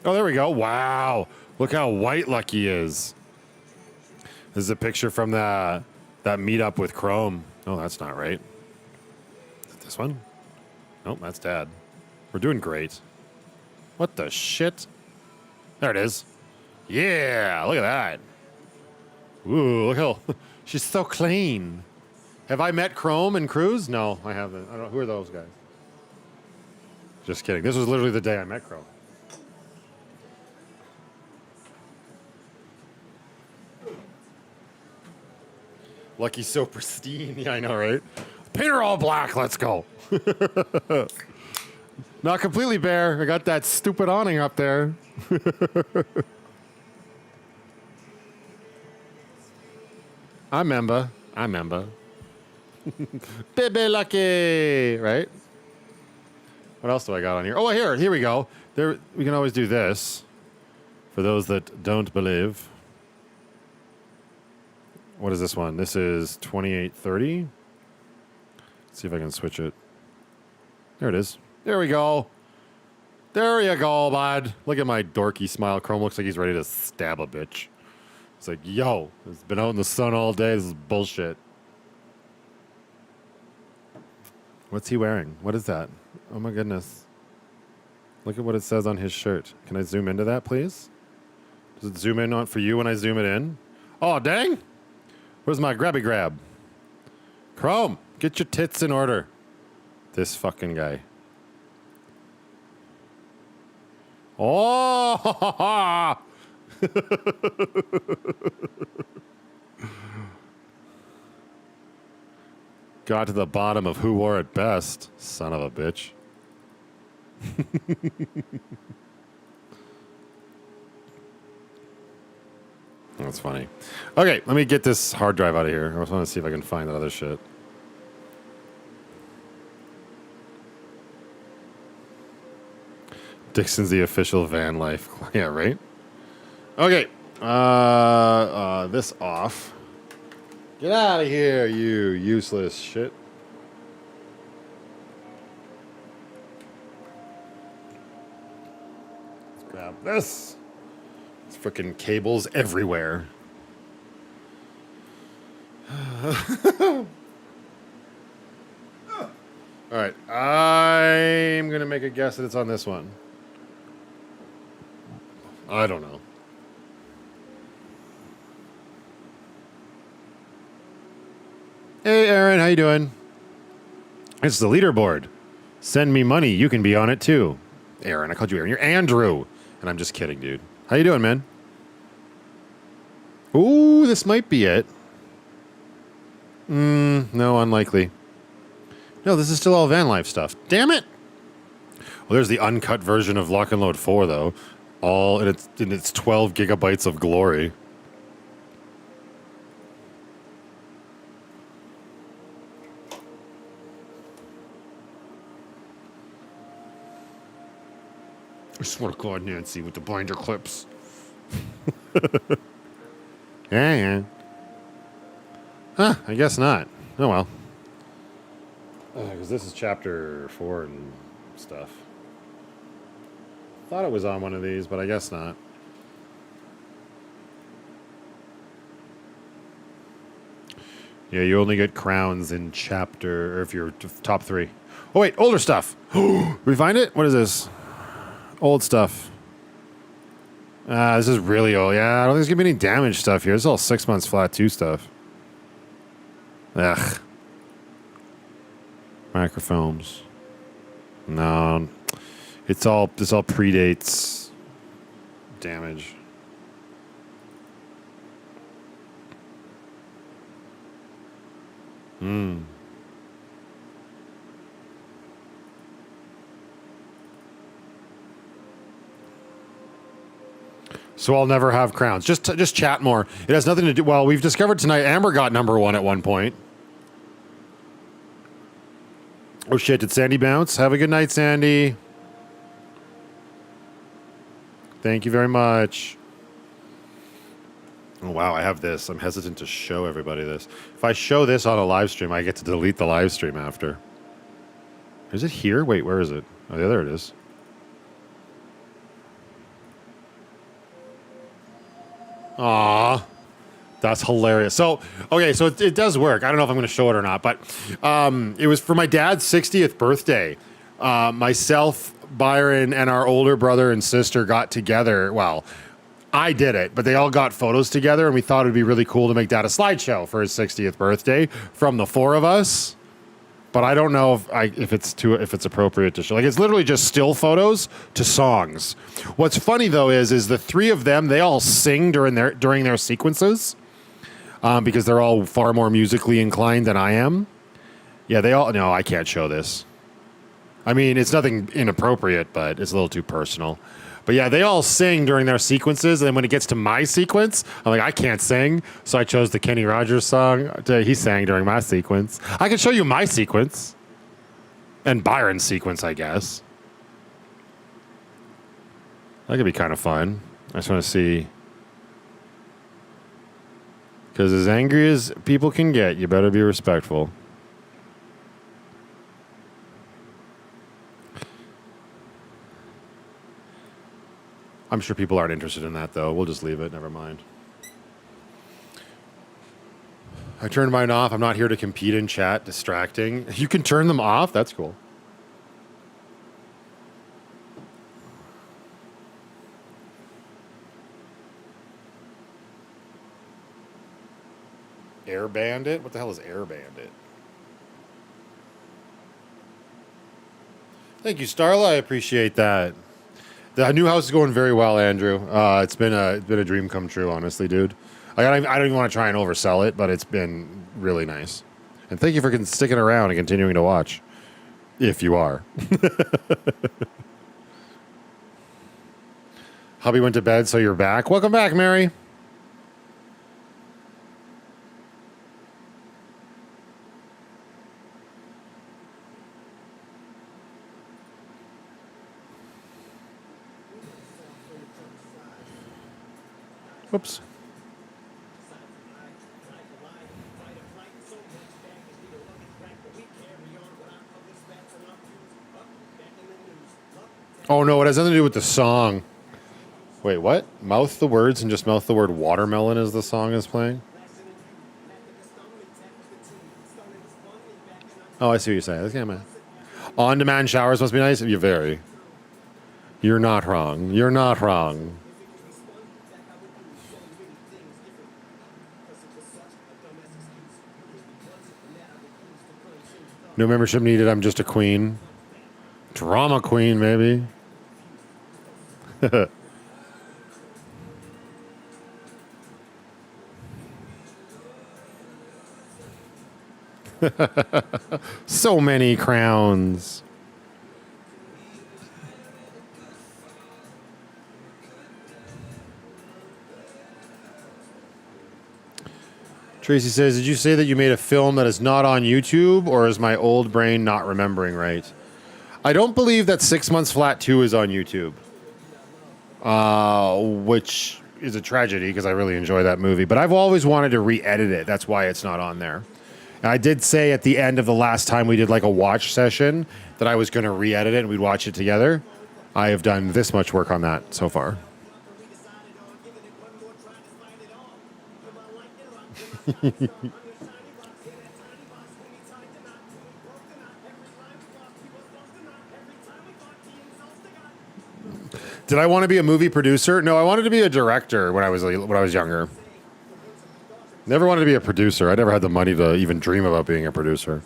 Oh, there we go. Wow. Look how white Lucky is. This is a picture from that meetup with Chrome. Oh, that's not right. Is it this one? Nope, that's Dad. We're doing great. What the shit? There it is. Yeah, look at that. Ooh, look how... She's so clean. Have I met Chrome and Cruise? No, I haven't. I don't know. Who are those guys? Just kidding. This was literally the day I met Chrome. Lucky's so pristine. Yeah, I know, right? Paint her all black. Let's go. Not completely bare. I got that stupid awning up there. I remember. Baby Lucky, right? What else do I got on here? Oh, here we go. There, we can always do this. For those that don't believe. What is this one? This is 2830. Let's see if I can switch it. There it is. There we go. There you go, bud. Look at my dorky smile. Chrome looks like he's ready to stab a bitch. It's like, yo, it's been out in the sun all day. This is bullshit. What's he wearing? What is that? Oh my goodness. Look at what it says on his shirt. Can I zoom into that, please? Does it zoom in on for you when I zoom it in? Oh, dang. Where's my grabby grab? Chrome, get your tits in order. This fucking guy. Oh! Got to the bottom of who wore it best. Son of a bitch. That's funny. Okay, let me get this hard drive out of here. I just want to see if I can find that other shit. Dixon's the official van life. Yeah, right? Okay. This off. Get out of here, you useless shit. Let's grab this. It's freaking cables everywhere. All right. I'm going to make a guess that it's on this one. I don't know. Hey, Aaron, how you doing? It's the leaderboard. Send me money. You can be on it, too. Aaron, I called you Aaron. You're Andrew. And I'm just kidding, dude. How you doing, man? Ooh, this might be it. No, unlikely. No, this is still all van life stuff. Damn it! Well, there's the uncut version of Lock and Load 4, though. All in its 12 gigabytes of glory. I swear to God, Nancy, with the binder clips. Yeah. Huh, I guess not. Oh, well. Because this is chapter 4 and stuff. Thought it was on one of these, but I guess not. Yeah, you only get crowns in chapter, or if you're top 3. Oh, wait, older stuff. We find it? What is this? Old stuff. This is really old. Yeah, I don't think there's going to be any damage stuff here. This is all 6 months flat 2 stuff. Ugh. Microphones. No. This all predates damage. So I'll never have crowns. Just chat more. It has nothing to do. Well, we've discovered tonight Amber got number 1 at one point. Oh shit! Did Sandy bounce? Have a good night, Sandy. Thank you very much. Oh wow, I have this. I'm hesitant to show everybody this. If I show this on a live stream, I get to delete the live stream after. Is it here? Wait, where is it? Oh yeah, there it is. Aww. That's hilarious. So, okay, so it does work. I don't know if I'm going to show it or not, but it was for my dad's 60th birthday. Myself, Byron, and our older brother and sister got together. Well, I did it, but they all got photos together, and we thought it'd be really cool to make that a slideshow for his 60th birthday from the four of us. But I don't know if it's appropriate to show. Like, it's literally just still photos to songs. What's funny though is the three of them, they all sing during their sequences, because they're all far more musically inclined than I am. Yeah, they all. No, I can't show this. I mean, it's nothing inappropriate, but it's a little too personal. But yeah, they all sing during their sequences, and then when it gets to my sequence, I'm like, I can't sing, so I chose the Kenny Rogers song. He sang during my sequence. I can show you my sequence. And Byron's sequence, I guess. That could be kind of fun. I just want to see. Because as angry as people can get, you better be respectful. I'm sure people aren't interested in that, though. We'll just leave it. Never mind. I turned mine off. I'm not here to compete in chat. Distracting. You can turn them off? That's cool. Air Bandit? What the hell is Air Bandit? Thank you, Starla. I appreciate that. The new house is going very well, Andrew. It's been a dream come true, honestly, dude. I don't even want to try and oversell it, but it's been really nice. And thank you for sticking around and continuing to watch, if you are. Hubby went to bed, so you're back. Welcome back, Mary. Whoops. Oh no, it has nothing to do with the song. Wait, what? Mouth the words and just mouth the word watermelon as the song is playing? Oh, I see what you're saying. Okay, man. On-demand showers must be nice. You're very. You're not wrong. You're not wrong. No membership needed. I'm just a queen. Drama queen, maybe. So many crowns. Tracy says, did you say that you made a film that is not on YouTube, or is my old brain not remembering right? I don't believe that 6 Months Flat 2 is on YouTube, which is a tragedy because I really enjoy that movie. But I've always wanted to re-edit it. That's why it's not on there. And I did say at the end of the last time we did like a watch session that I was going to re-edit it and we'd watch it together. I have done this much work on that so far. Did I want to be a movie producer? No, I wanted to be a director when I was younger. Never wanted to be a producer. I never had the money to even dream about being a producer.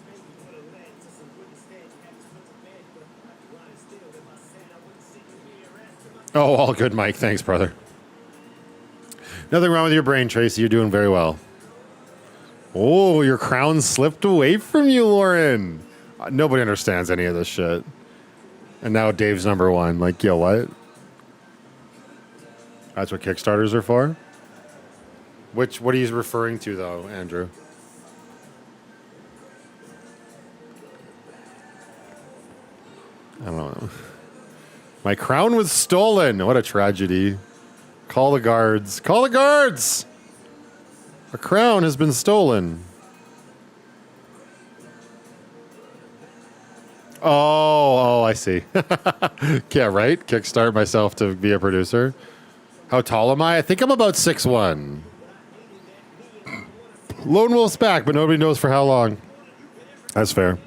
Oh, all good, Mike. Thanks, brother. Nothing wrong with your brain, Tracy. You're doing very well. Oh, your crown slipped away from you, Lauren. Nobody understands any of this shit. And now Dave's number one. Like, yo, what? That's what Kickstarters are for? What are you referring to, though, Andrew? I don't know. My crown was stolen. What a tragedy. Call the guards. Call the guards! A crown has been stolen. Oh, I see. Yeah, right? Kickstart myself to be a producer. How tall am I? I think I'm about 6'1". Lone Wolf's back, but nobody knows for how long. That's fair.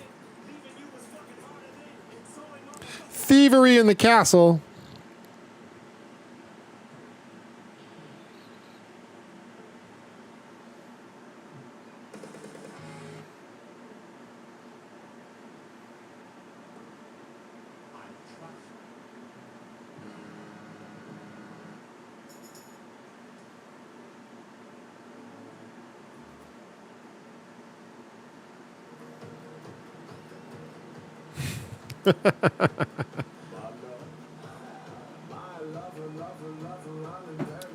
Thievery in the castle.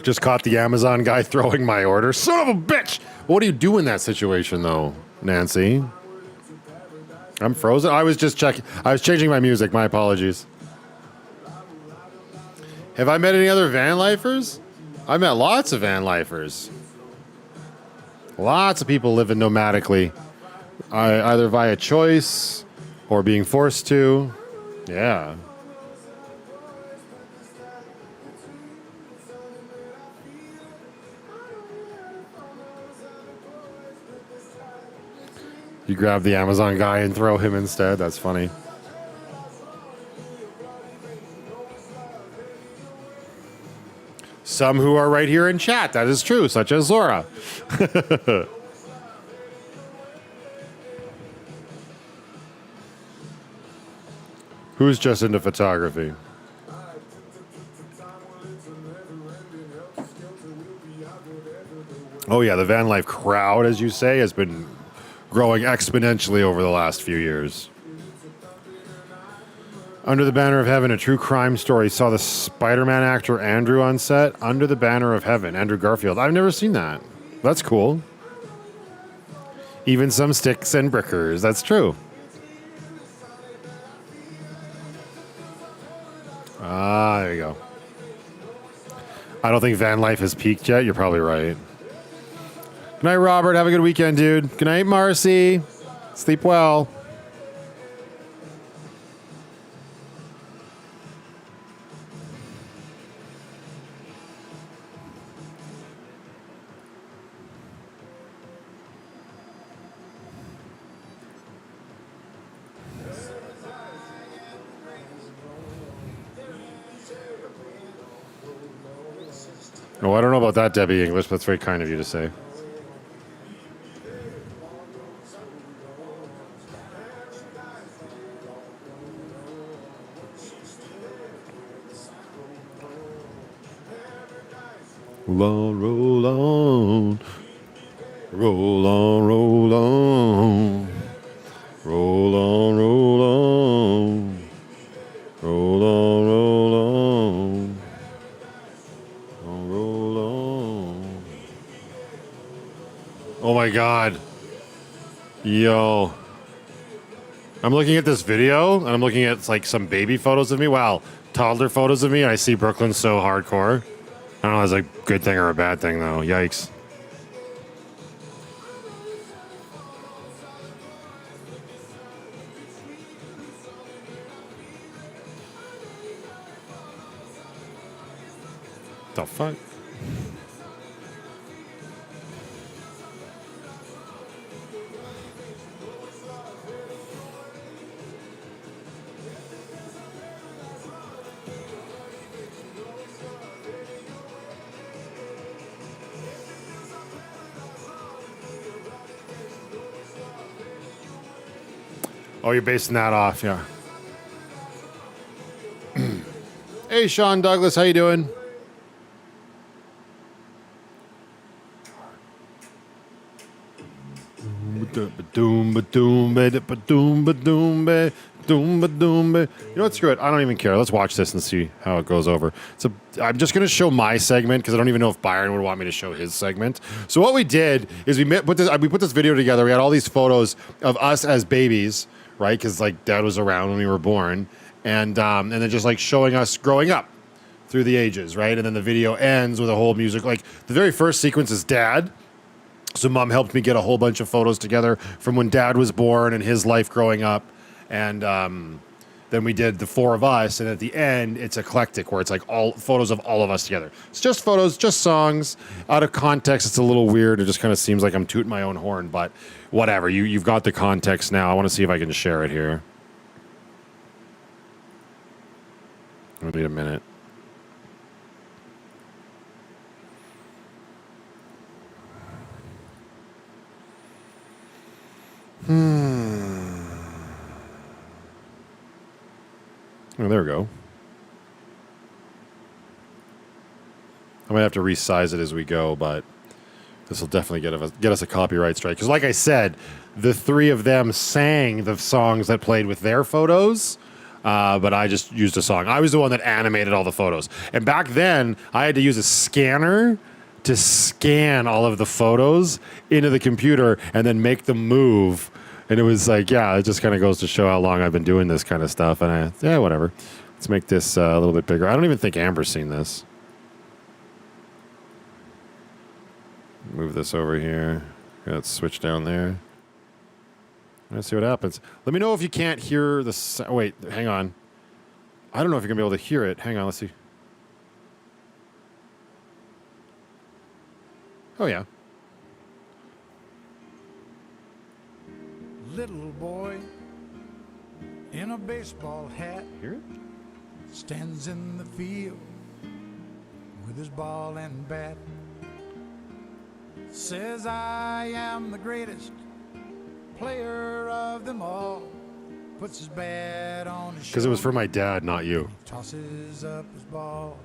Just caught the Amazon guy throwing my order. Son of a bitch! What do you do in that situation, though, Nancy? I'm frozen. I was just checking. I was changing my music. My apologies. Have I met any other van lifers? I've met lots of van lifers. Lots of people living nomadically, either via choice or being forced to. Yeah. You grab the Amazon guy and throw him instead. That's funny. Some who are right here in chat, that is true, such as Laura. Who's just into photography? Oh yeah, the van life crowd, as you say, has been growing exponentially over the last few years. Under the Banner of Heaven, a true crime story, saw the Spider-Man actor Andrew on set. Under the Banner of Heaven, Andrew Garfield. I've never seen that. That's cool. Even some sticks and brickers. That's true. Ah, there you go. I don't think van life has peaked yet. You're probably right. Good night, Robert. Have a good weekend, dude. Good night, Marcy. Sleep well. Oh, I don't know about that, Debbie English, but that's very kind of you to say. Roll on, roll on. Roll on, roll on. Roll on, roll on. Roll on, roll on. Roll on. Oh my God. Yo. I'm looking at this video and I'm looking at like some baby photos of me. Wow. Toddler photos of me. I see Brooklyn so hardcore. I don't know if that's a good thing or a bad thing, though. Yikes. The fuck? Oh, you're basing that off, yeah. Hey, Sean Douglas, how you doing? You know what? Screw it. I don't even care. Let's watch this and see how it goes over. So I'm just going to show my segment because I don't even know if Byron would want me to show his segment. So what we did is we put this video together. We had all these photos of us as babies, right? Because like Dad was around when we were born, and then just like showing us growing up through the ages, right? And then the video ends with a whole music. Like the very first sequence is Dad. So Mom helped me get a whole bunch of photos together from when Dad was born and his life growing up. And then we did the four of us. And at the end, it's eclectic, where it's like all photos of all of us together. It's just photos, just songs. Out of context, it's a little weird. It just kind of seems like I'm tooting my own horn. But whatever. You've got the context now. I want to see if I can share it here. It'll be a minute. Oh, there we go. I might have to resize it as we go, but this will definitely get us a copyright strike. Because like I said, the three of them sang the songs that played with their photos. but I just used a song. I was the one that animated all the photos. And back then, I had to use a scanner to scan all of the photos into the computer and then make them move. And it was like, yeah, it just kind of goes to show how long I've been doing this kind of stuff. And yeah, whatever. Let's make this a little bit bigger. I don't even think Amber's seen this. Move this over here. Let's switch down there. Let's see what happens. Let me know if you can't hear the... Wait, hang on. I don't know if you're going to be able to hear it. Hang on, let's see. Oh, yeah. Little boy in a baseball hat Hear it? stands in the field with his ball and bat. Says, I am the greatest player of them all. Puts his bat on his shoulder. Because it was for my dad, not you. Tosses up his ball.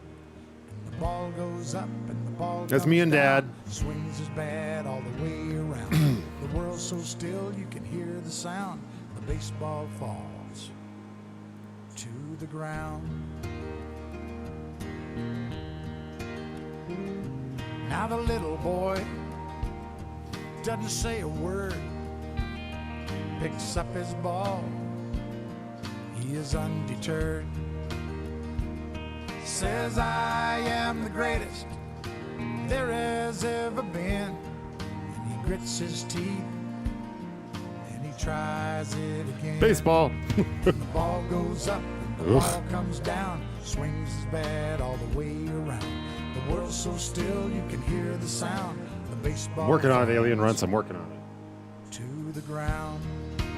And the ball goes up and the ball That's comes me and Dad. down. Swings his bat all the way around. The world's so still you can hear the sound. The baseball falls to the ground. Now the little boy doesn't say a word. Picks up his ball. He is undeterred. Says, I am the greatest there has ever been. And he grits his teeth and he tries it again. Baseball. And the ball goes up and the ball comes down. Swings his bat all the way around. The world's so still you can hear the sound. The baseball Working on it, Alien Runts. I'm working on it. to the ground.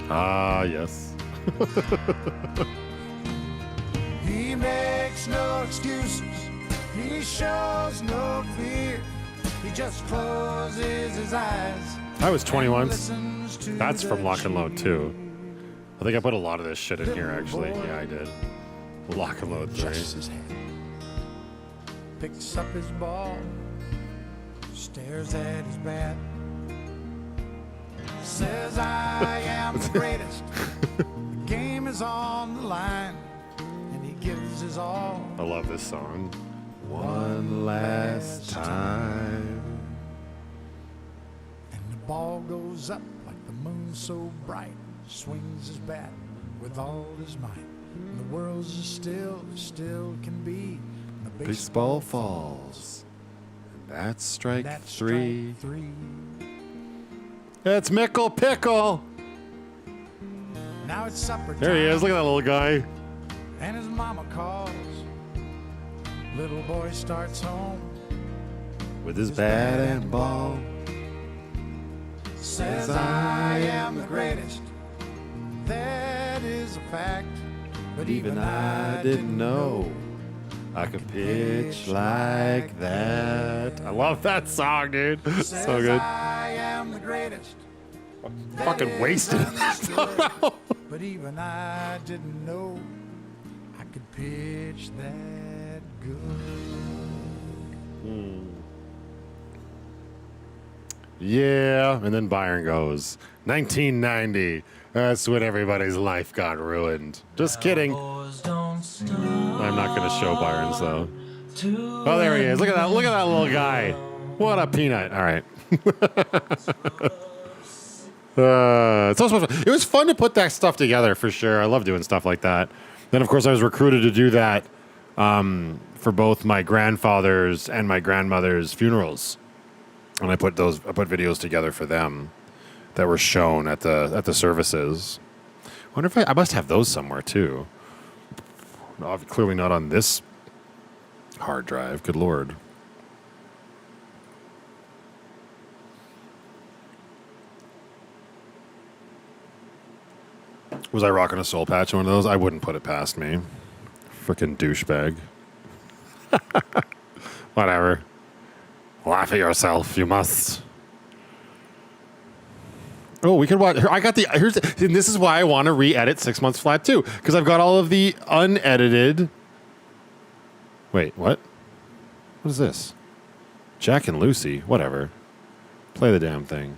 Ah, yes. He makes no excuses. He shows no fear. He just closes his eyes. I was 21. Listens to That's from the Lock and Load, too. I think I put a lot of this shit in here, Little actually. boy. Yeah, I did. Lock and Load 3. adjusts his head, picks up his ball, stares at his bat, says, I am the greatest. The game is on the line, and he gives his all. I love this song. One last time. And the ball goes up like the moon so bright, swings his bat with all his might. And the world's as still can be. And the Baseball falls. And that's strike that's three. strike three. It's Mickle Pickle. Now it's supper time. There he is. Look at that little guy. And his mama calls. Little boy starts home. With his bat and ball. Says, I am the greatest. That is a fact. But Even I didn't know I could pitch like that. I love that song, dude. Says, So good. I am the greatest. Fucking wasted. But even I didn't know I could pitch that good. Yeah, and then Byron goes. 1990. That's when everybody's life got ruined. Just kidding. I'm not going to show Byron's, though. Oh, there he is. Look at that. Look at that little guy. What a peanut. All right. It's also fun. It was fun to put that stuff together, for sure. I love doing stuff like that. Then, of course, I was recruited to do that for both my grandfather's and my grandmother's funerals. And I put videos together for them that were shown at the services. I wonder if I must have those somewhere too. No, clearly not on this hard drive. Good Lord. Was I rocking a soul patch on one of those? I wouldn't put it past me. Frickin' douchebag. Whatever. Laugh at yourself, you must. Oh, we could watch. I got and this is why I want to re-edit 6 Months Flat too, because I've got all of the unedited. Wait, what? What is this? Jack and Lucy, whatever. Play the damn thing.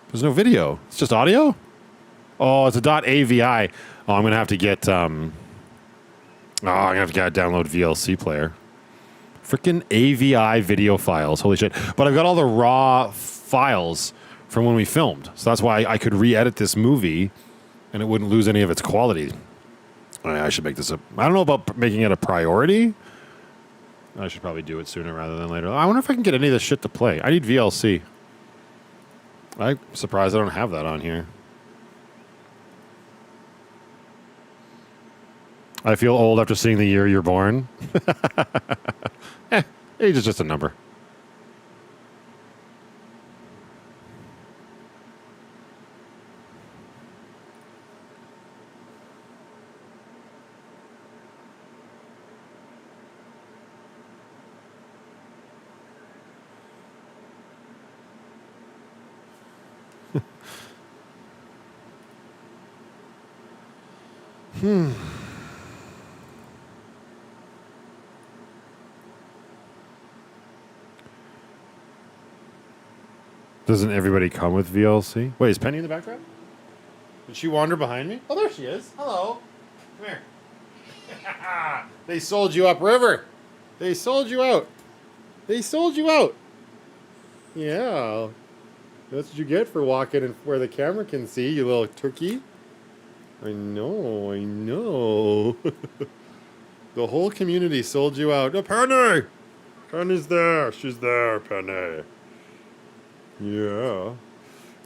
There's no video. It's just audio? Oh, it's a .avi. Oh, I'm gonna have to get. I'm gonna have to download VLC player. Freaking AVI video files. Holy shit! But I've got all the raw files from when we filmed, so that's why I could re-edit this movie, and it wouldn't lose any of its quality. I should make this a. I don't know about making it a priority. I should probably do it sooner rather than later. I wonder if I can get any of this shit to play. I need VLC. I'm surprised I don't have that on here. I feel old after seeing the year you're born. Age is just a number. Doesn't everybody come with VLC? Wait, is Penny in the background? Did she wander behind me? Oh, there she is. Hello. Come here. They sold you upriver. They sold you out. They sold you out. Yeah. That's what you get for walking in where the camera can see, you little turkey. I know, I know. The whole community sold you out. Oh, Penny! Penny's there. She's there, Penny. Yeah.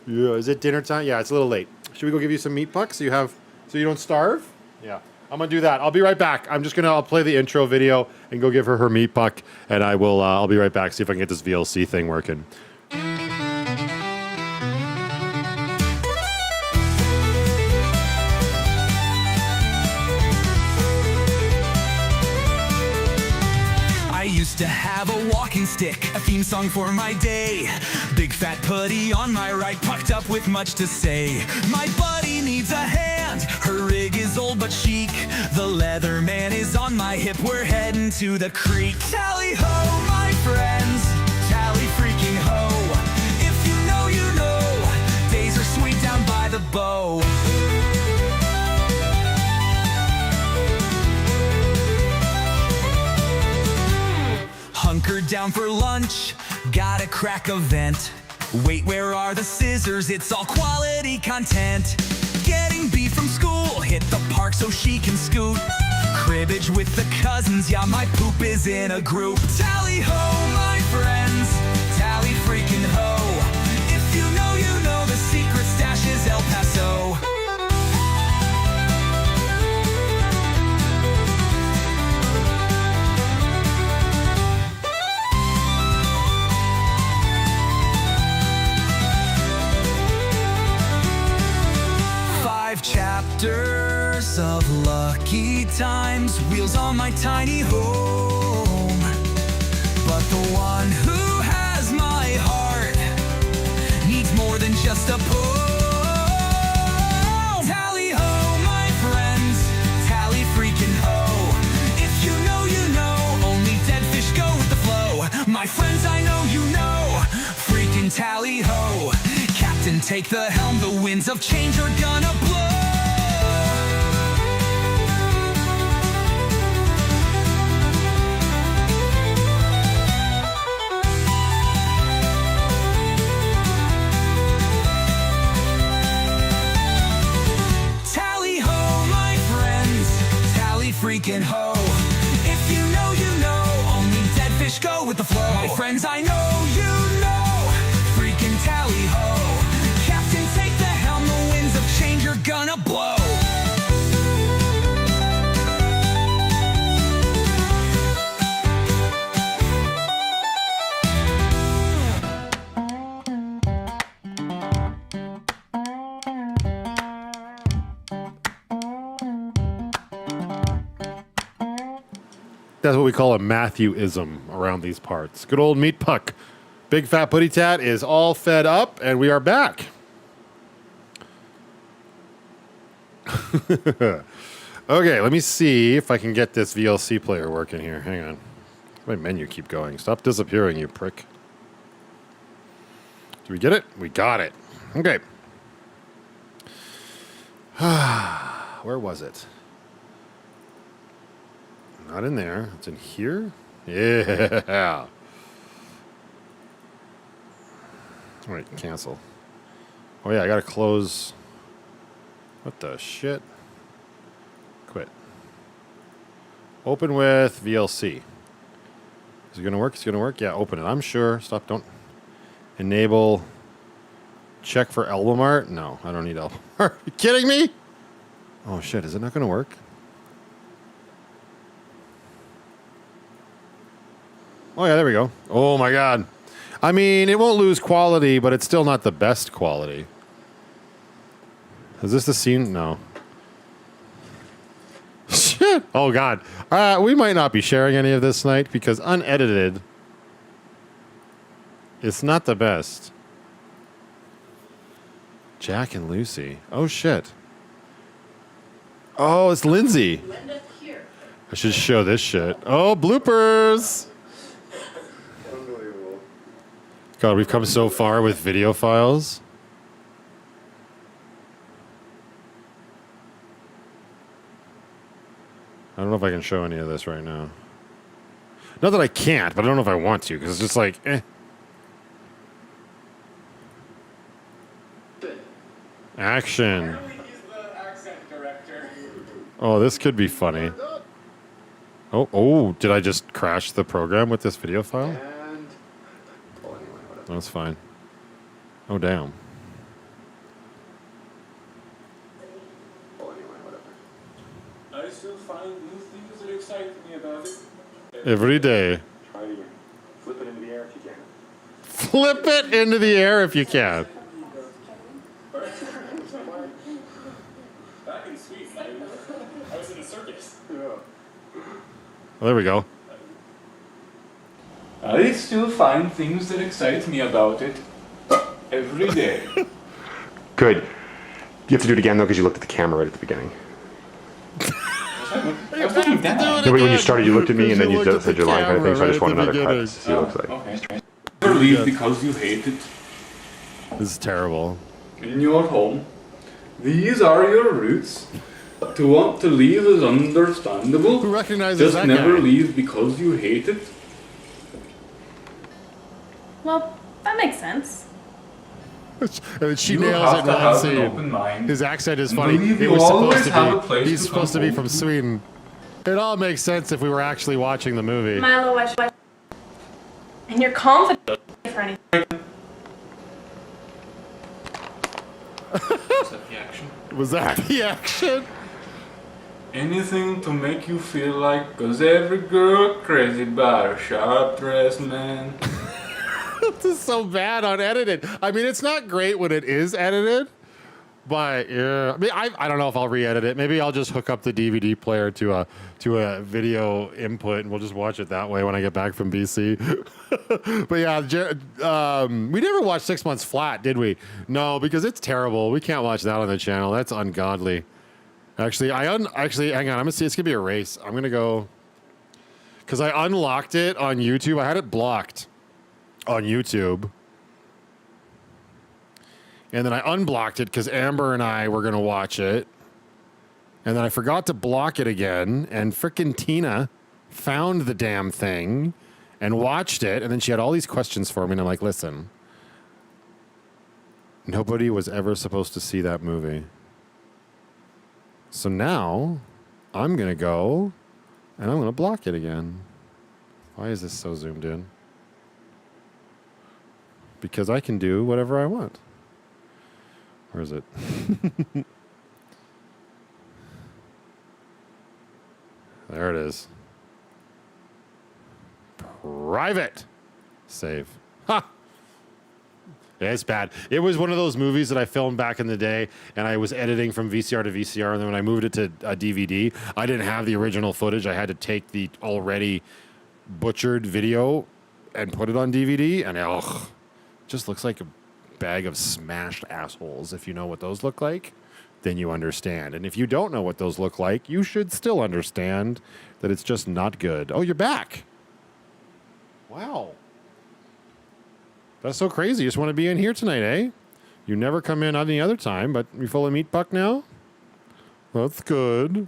Yeah. Is it dinner time? Yeah, it's a little late. Should we go give you some meat pucks so you don't starve? Yeah. I'm gonna do that. I'll be right back. I'll play the intro video and go give her meat puck, and I'll be right back, see if I can get this VLC thing working. To have a walking stick, a theme song for my day. Big fat putty on my right, pucked up with much to say. My buddy needs a hand, her rig is old but chic. The leather man is on my hip, we're heading to the creek. Tally ho, my friends, tally freaking ho. If you know, you know, days are sweet down by the bow. Hunkered down for lunch, gotta crack a vent. Wait, where are the scissors? It's all quality content. Getting beef from school, hit the park so she can scoot. Cribbage with the cousins, yeah, my poop is in a group. Tally ho, my friends, tally freaking ho. If you know, you know, the secret stash is El Paso. 5 chapters of lucky times, wheels on my tiny home. But the one who has my heart needs more than just a pull. Tally ho, my friends, tally freaking ho. If you know, you know, only dead fish go with the flow. My friends, I know you know, freaking tally ho. Captain, take the helm, the winds of change are gonna blow. Tally ho, my friends, tally freaking ho. If you know, you know, only dead fish go with the flow. My friends, I know you know, freaking tally ho. Captain, take the helm, the winds of change are gonna blow. That's what we call a Matthew-ism around these parts. Good old meat puck. Big Fat Putty Tat is all fed up, and we are back. Okay, let me see if I can get this VLC player working here. Hang on. My menu keep going. Stop disappearing, you prick. Do we get it? We got it. Okay. Where was it? Not in there. It's in here? Yeah. Wait, cancel. Oh yeah, I gotta close. What the shit? Quit. Open with VLC. Is it gonna work? Is it gonna work? Yeah, open it. I'm sure. Stop, don't. Enable. Check for album art? No, I don't need album art. Are you kidding me? Oh shit, is it not gonna work? Oh yeah, there we go. Oh my god. I mean, it won't lose quality, but it's still not the best quality. Is this the scene? No. Shit. Oh god. We might not be sharing any of this tonight because unedited, it's not the best. Jack and Lucy. Oh shit. Oh, it's Lindsay. I should show this shit. Oh, bloopers. God, we've come so far with video files. I don't know if I can show any of this right now. Not that I can't, but I don't know if I want to, because it's just like, eh. Action. Oh, this could be funny. Oh, did I just crash the program with this video file? That's fine. Oh, damn. I still find new things that excite me about it. Every day. Try it again. Flip it into the air if you can. Flip it into the air if you can. Back in Sweden, I was in a circus. Well, there we go. I still find things that excite me about it every day. Good. You have to do it again, though, because you looked at the camera right at the beginning. I was looking down. No, wait, when you started, you looked at me, and then you said your line kind of thing, so I just want another cut to beginning. see what it looks like. Okay. Never leave because you hate it. This is terrible. In your home, these are your roots. To want to leave is understandable. Who recognizes Just that never guy? leave because you hate it. Well, that makes sense. And she You nails have it to in one have an open scene. mind. His accent is And funny. believe It you was always supposed have a to place be. He's to supposed to come be from home. Sweden. It all makes sense if we were actually watching the movie. Milo, and you're confident for anything. Is that the action? Was that the action? Anything to make you feel like, cause every girl crazy about a sharp dressed man. This is so bad unedited. I mean, it's not great when it is edited, but yeah. I mean, I don't know if I'll re-edit it. Maybe I'll just hook up the DVD player to a video input, and we'll just watch it that way when I get back from BC. But yeah, we never watched 6 Months Flat, did we? No, because it's terrible. We can't watch that on the channel. That's ungodly. Actually, actually, hang on. I'm gonna see. It's gonna be a race. I'm gonna go because I unlocked it on YouTube. I had it blocked on YouTube, and then I unblocked it because Amber and I were gonna watch it, and then I forgot to block it again. And frickin' Tina found the damn thing and watched it, and then she had all these questions for me, and I'm like, listen, nobody was ever supposed to see that movie. So now, I'm going to go, and I'm going to block it again. Why is this so zoomed in? Because I can do whatever I want. Where is it? There it is. Private. Save. Ha! Yeah, it's bad. It was one of those movies that I filmed back in the day, and I was editing from VCR to VCR, and then when I moved it to a DVD, I didn't have the original footage. I had to take the already butchered video and put it on DVD, and it just looks like a bag of smashed assholes. If you know what those look like, then you understand. And if you don't know what those look like, you should still understand that it's just not good. Oh, you're back. Wow. That's so crazy. You just want to be in here tonight, eh? You never come in any other time, but you full of meat puck now? That's good.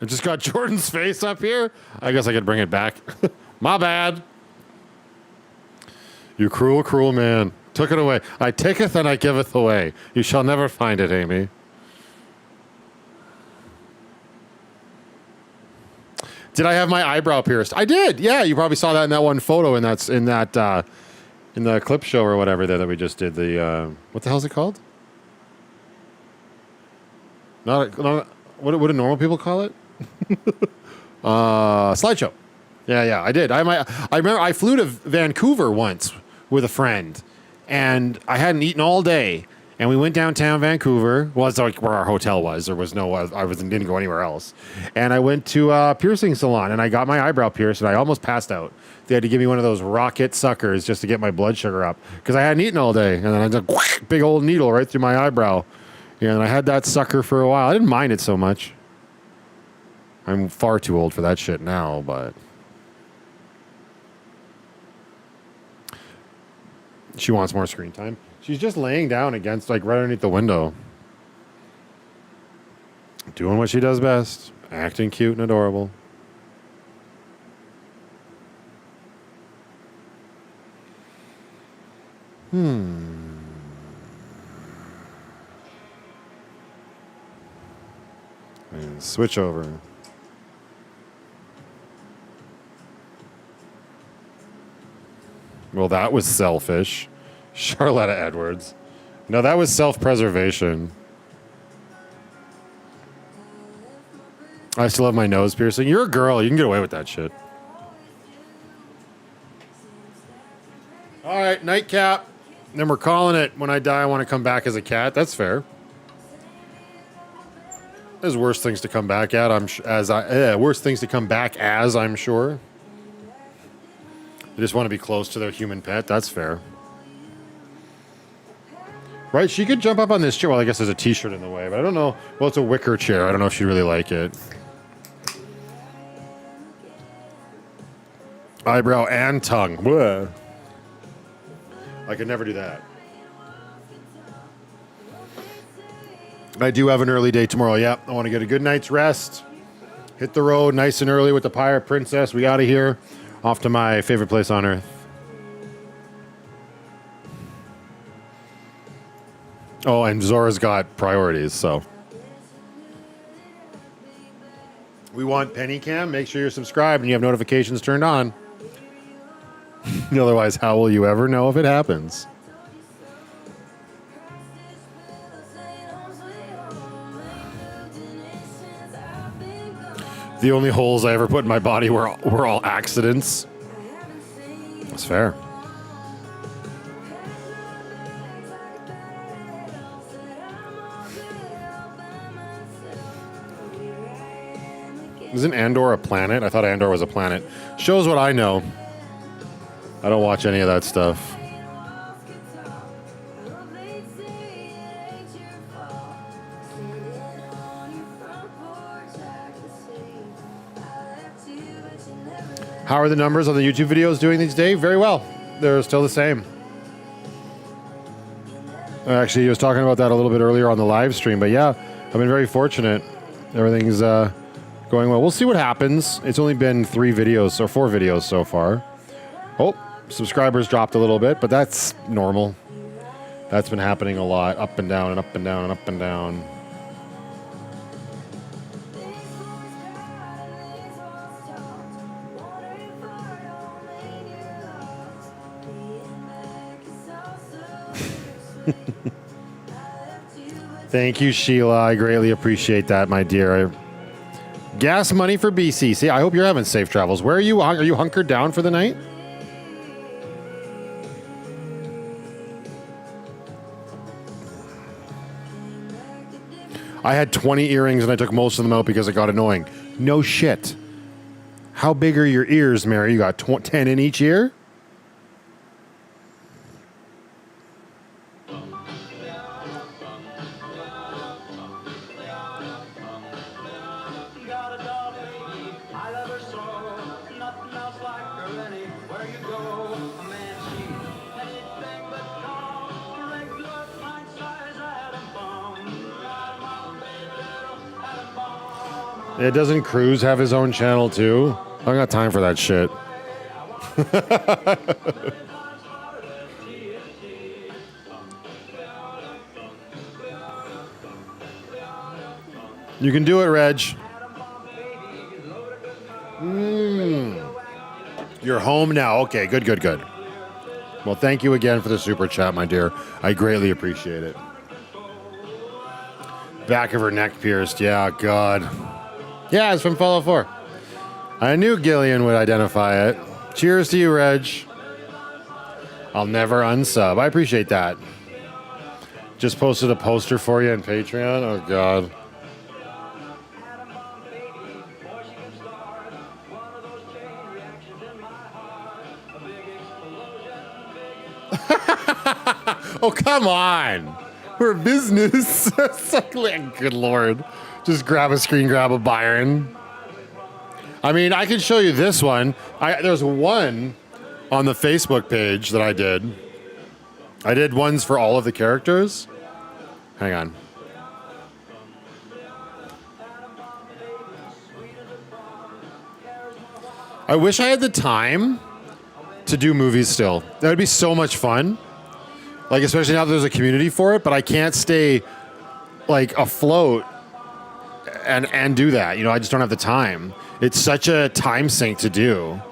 I just got Jordan's face up here. I guess I could bring it back. My bad. You cruel, cruel man. Took it away. I taketh and I giveth away. You shall never find it, Amy. Did I have my eyebrow pierced? I did. Yeah, you probably saw that in that one photo in the clip show or whatever there that we just did. The what the hell is it called? Not what do normal people call it? Slideshow. Yeah, I did. I remember I flew to Vancouver once with a friend, and I hadn't eaten all day. And we went downtown Vancouver. Well, it's like where our hotel was. There was no, didn't go anywhere else. And I went to a piercing salon, and I got my eyebrow pierced, and I almost passed out. They had to give me one of those rocket suckers just to get my blood sugar up because I hadn't eaten all day. And then I just big old needle right through my eyebrow. Yeah, and I had that sucker for a while. I didn't mind it so much. I'm far too old for that shit now, but she wants more screen time. She's just laying down against, like, right underneath the window. Doing what she does best. Acting cute and adorable. And switch over. Well, that was selfish. Charlotta Edwards. No, that was self-preservation. I still have my nose piercing. You're a girl. You can get away with that shit. All right, nightcap. Then we're calling it. When I die, I want to come back as a cat. That's fair. There's worse things to come back at. Worse things to come back as. I'm sure. They just want to be close to their human pet. That's fair. Right, she could jump up on this chair. Well, I guess there's a t-shirt in the way, but I don't know. Well, it's a wicker chair. I don't know if she'd really like it. Eyebrow and tongue. Whoa. I could never do that. I do have an early day tomorrow. Yep, I want to get a good night's rest. Hit the road nice and early with the Pirate Princess. We out of here. Off to my favorite place on earth. Oh, and Zora's got priorities, so. We want Penny Cam. Make sure you're subscribed and you have notifications turned on. Otherwise, how will you ever know if it happens? The only holes I ever put in my body were all accidents. That's fair. Isn't Andor a planet? I thought Andor was a planet. Shows what I know. I don't watch any of that stuff. How are the numbers on the YouTube videos doing these days? Very well. They're still the same. Actually, he was talking about that a little bit earlier on the live stream, but yeah, I've been very fortunate. Everything's going well. We'll see what happens. It's only been 4 videos so far. Oh, subscribers dropped a little bit, but that's normal. That's been happening a lot. Up and down and up and down and up and down. Thank you, Sheila. I greatly appreciate that, my dear. Gas money for BC. See, I hope you're having safe travels. Where are you? Are you hunkered down for the night? I had 20 earrings and I took most of them out because it got annoying. No shit. How big are your ears, Mary? You got 10 in each ear? Doesn't Cruise have his own channel too? I don't got time for that shit. You can do it, Reg. You're home now. Okay, good. Well, thank you again for the super chat, my dear. I greatly appreciate it. Back of her neck pierced. Yeah, God. Yeah, it's from Fallout 4. I knew Gillian would identify it. Cheers to you, Reg. I'll never unsub. I appreciate that. Just posted a poster for you on Patreon. Oh, God. Oh, come on. We're a business. Good Lord. Just grab a screen grab of Byron. I mean, I can show you this one. There's one on the Facebook page that I did. I did ones for all of the characters. Hang on. I wish I had the time to do movies still. That would be so much fun. Like, especially now that there's a community for it, but I can't stay like afloat and do that. You know, I just don't have the time. It's such a time sink to do.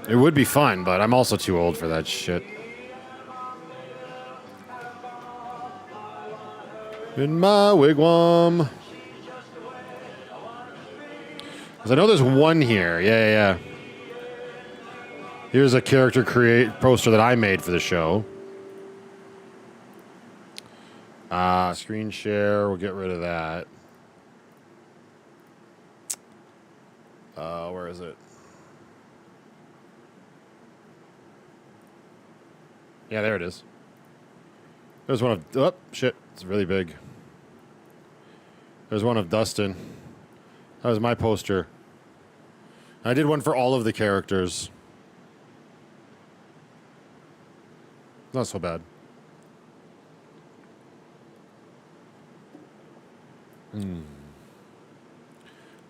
It would be fun, but I'm also too old for that shit. In my wigwam. Because I know there's one here. Yeah. Here's a character poster that I made for the show. Screen share. We'll get rid of that. Where is it? Yeah, there it is. There's one of... Oh, shit. It's really big. There's one of Dustin. That was my poster. I did one for all of the characters. Not so bad.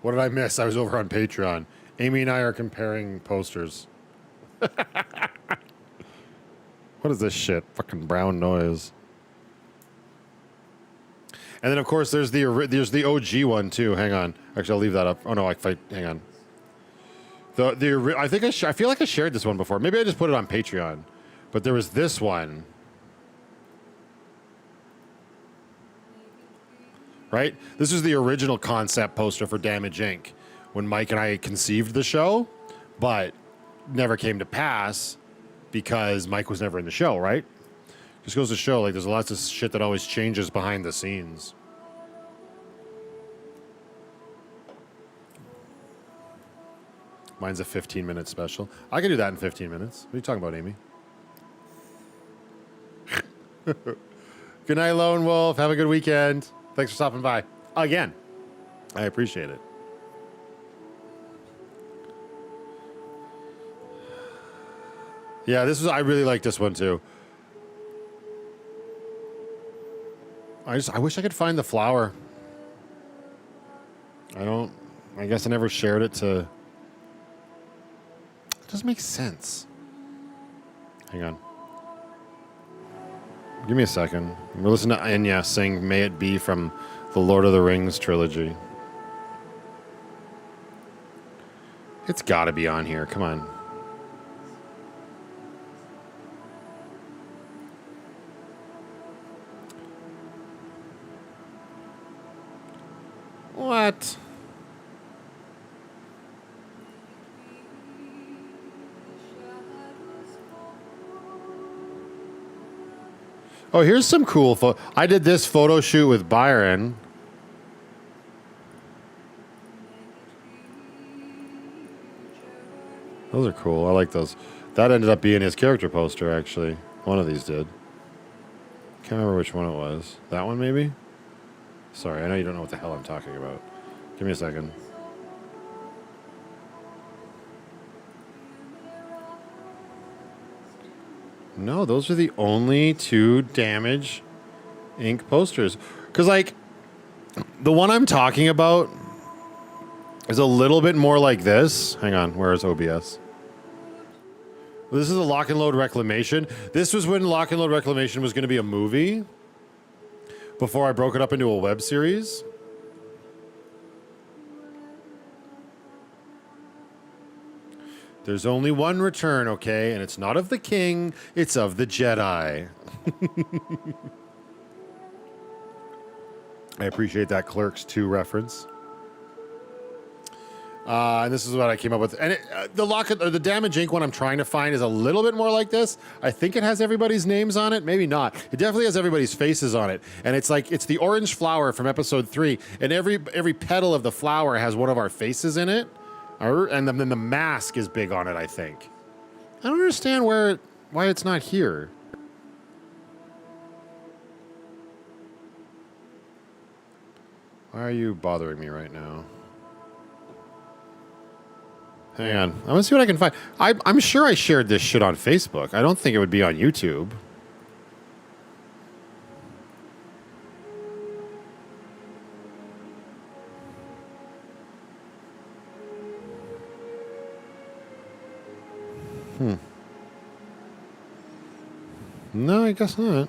What did I miss? I was over on Patreon. Amy and I are comparing posters. What is this shit? Fucking brown noise. And then, of course, there's the OG one, too. Hang on. Actually, I'll leave that up. Oh, no, hang on. I feel like I shared this one before. Maybe I just put it on Patreon. But there was this one. Right? This is the original concept poster for Damage Inc. when Mike and I conceived the show, but never came to pass because Mike was never in the show, right? Just goes to show, like, there's lots of shit that always changes behind the scenes. Mine's a 15-minute special. I can do that in 15 minutes. What are you talking about, Amy? Good night, Lone Wolf. Have a good weekend. Thanks for stopping by. Again. I appreciate it. Yeah, I really like this one too. I wish I could find the flower. I guess I never shared it to... It doesn't make sense. Hang on. Give me a second. We're listening to Enya sing May It Be from the Lord of the Rings trilogy. It's got to be on here. Come on. What? Oh, here's some cool photo. I did this photo shoot with Byron. Those are cool. I like those. That ended up being his character poster, actually. One of these did. Can't remember which one it was. That one, maybe? Sorry, I know you don't know what the hell I'm talking about. Give me a second. No, those are the only two Damage Inc. posters. Because, like, the one I'm talking about is a little bit more like this. Hang on, where is OBS? This is a Lock and Load Reclamation. This was when Lock and Load Reclamation was going to be a movie before I broke it up into a web series. There's only one return, okay? And it's not of the king, it's of the Jedi. I appreciate that Clerks 2 reference. And this is what I came up with. And the Damage Inc. one I'm trying to find is a little bit more like this. I think it has everybody's names on it. Maybe not. It definitely has everybody's faces on it. And it's like, it's the orange flower from episode 3. And every petal of the flower has one of our faces in it. And then the mask is big on it, I think. I don't understand why it's not here. Why are you bothering me right now? Hang on. I'm going to see what I can find. I'm sure I shared this shit on Facebook. I don't think it would be on YouTube. No, I guess not.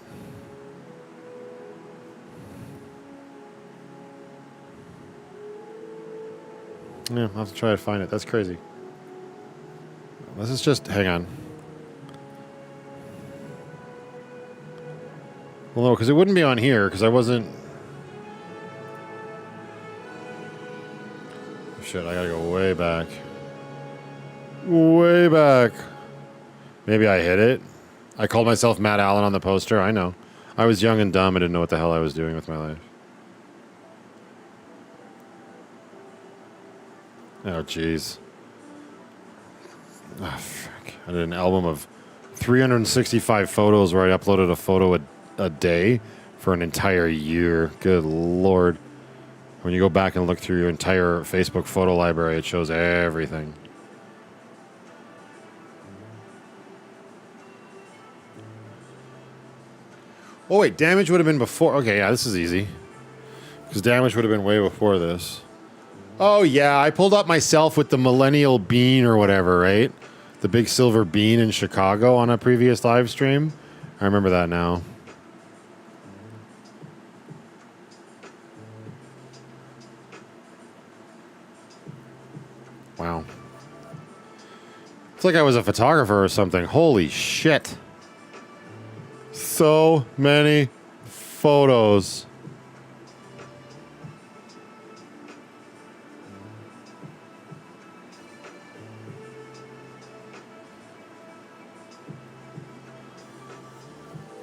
Yeah, I'll have to try to find it. That's crazy. This is just... Hang on. Well, no, because it wouldn't be on here, because I wasn't... Shit, I gotta go way back. Way back. Maybe I hit it. I called myself Matt Allen on the poster. I know. I was young and dumb. I didn't know what the hell I was doing with my life. Oh, jeez. Oh, fuck. I did an album of 365 photos where I uploaded a photo a day for an entire year. Good Lord. When you go back and look through your entire Facebook photo library, it shows everything. Oh, wait. Damage would have been before. Okay, yeah, this is easy. Because damage would have been way before this. Oh, yeah, I pulled up myself with the Millennial Bean or whatever, right? The big silver bean in Chicago on a previous live stream. I remember that now. Wow. It's like I was a photographer or something. Holy shit. So many photos.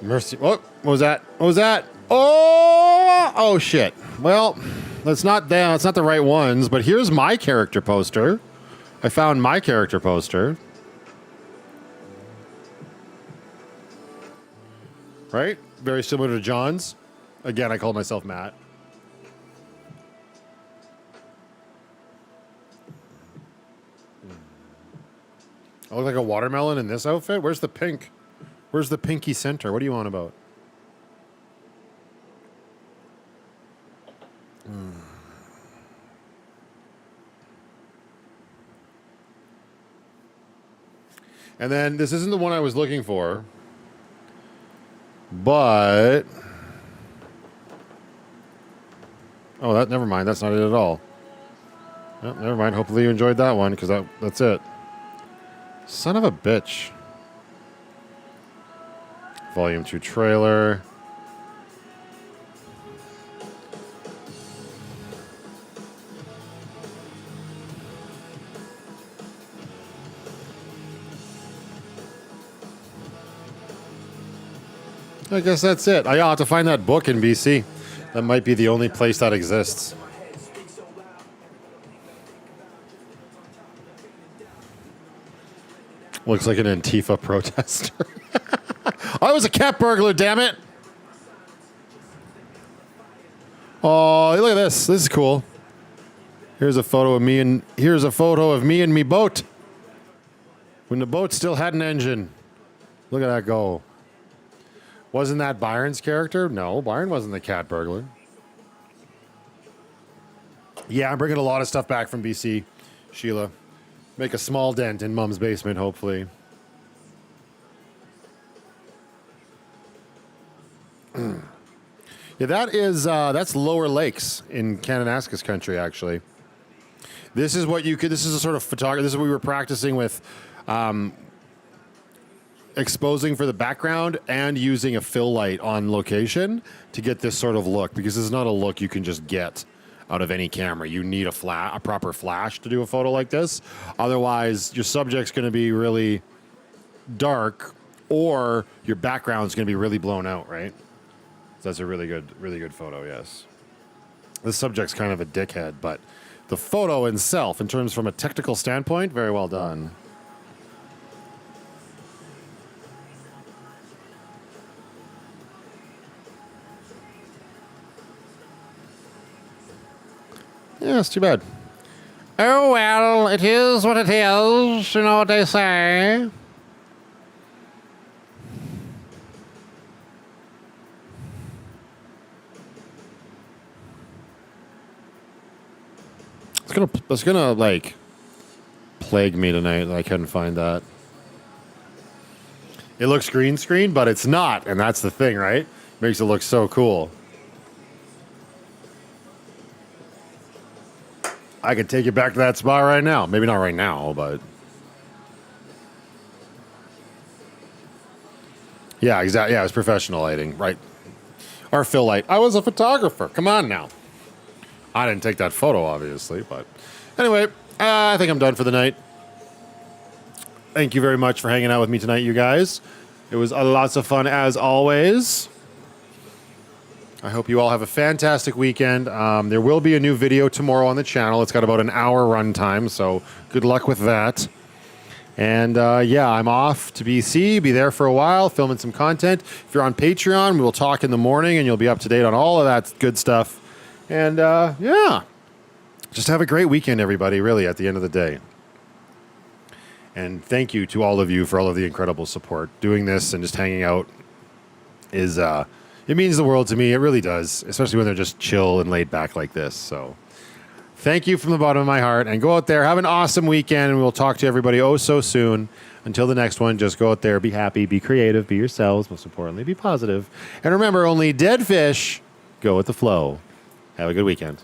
Mercy. What was that? What was that? Oh shit. Well, that's not them. That's not the right ones, but here's my character poster. I found my character poster. Right? Very similar to John's. Again, I called myself Matt. I look like a watermelon in this outfit? Where's the pink? Where's the pinky center? What are you on about? And then this isn't the one I was looking for, but oh, never mind. That's not it at all. Oh, never mind. Hopefully you enjoyed that one because that's it. Son of a bitch. Volume 2 trailer. I guess that's it. I'll have to find that book in BC. That might be the only place that exists. Looks like an Antifa protester. I was a cat burglar, damn it. Oh, look at this. This is cool. Here's a photo of me and me boat. When the boat still had an engine. Look at that go. Wasn't that Byron's character? No, Byron wasn't the cat burglar. Yeah, I'm bringing a lot of stuff back from BC, Sheila. Make a small dent in Mom's basement, hopefully. Yeah, that's Lower Lakes in Kananaskis country, actually. This is what you could. This is a sort of photography. This is what we were practicing with, exposing for the background and using a fill light on location to get this sort of look. Because this is not a look you can just get out of any camera. You need a proper flash to do a photo like this. Otherwise, your subject's going to be really dark, or your background's going to be really blown out, right? So that's a really good photo. Yes, this subject's kind of a dickhead, but the photo itself, in terms from a technical standpoint, very well done. Yeah, it's too bad. Oh, well, it is what it is. You know what they say. It's gonna like plague me tonight that I couldn't find that. It looks green screen, but it's not, and that's the thing, right? Makes it look so cool. I could take you back to that spot right now. Maybe not right now, but yeah, exactly. Yeah, it was professional lighting, right? Or fill light. I was a photographer. Come on now. I didn't take that photo, obviously, but anyway, I think I'm done for the night. Thank you very much for hanging out with me tonight, you guys. It was lots of fun as always. I hope you all have a fantastic weekend. There will be a new video tomorrow on the channel. It's got about an hour runtime, so good luck with that. And yeah, I'm off to BC, be there for a while, filming some content. If you're on Patreon, we will talk in the morning, and you'll be up to date on all of that good stuff. And yeah, just have a great weekend, everybody, really, at the end of the day. And thank you to all of you for all of the incredible support. Doing this and just hanging out is, it means the world to me. It really does, especially when they're just chill and laid back like this. So thank you from the bottom of my heart, and go out there, have an awesome weekend, and we'll talk to everybody oh so soon. Until the next one, just go out there, be happy, be creative, be yourselves, most importantly, be positive. And remember, only dead fish go with the flow. Have a good weekend.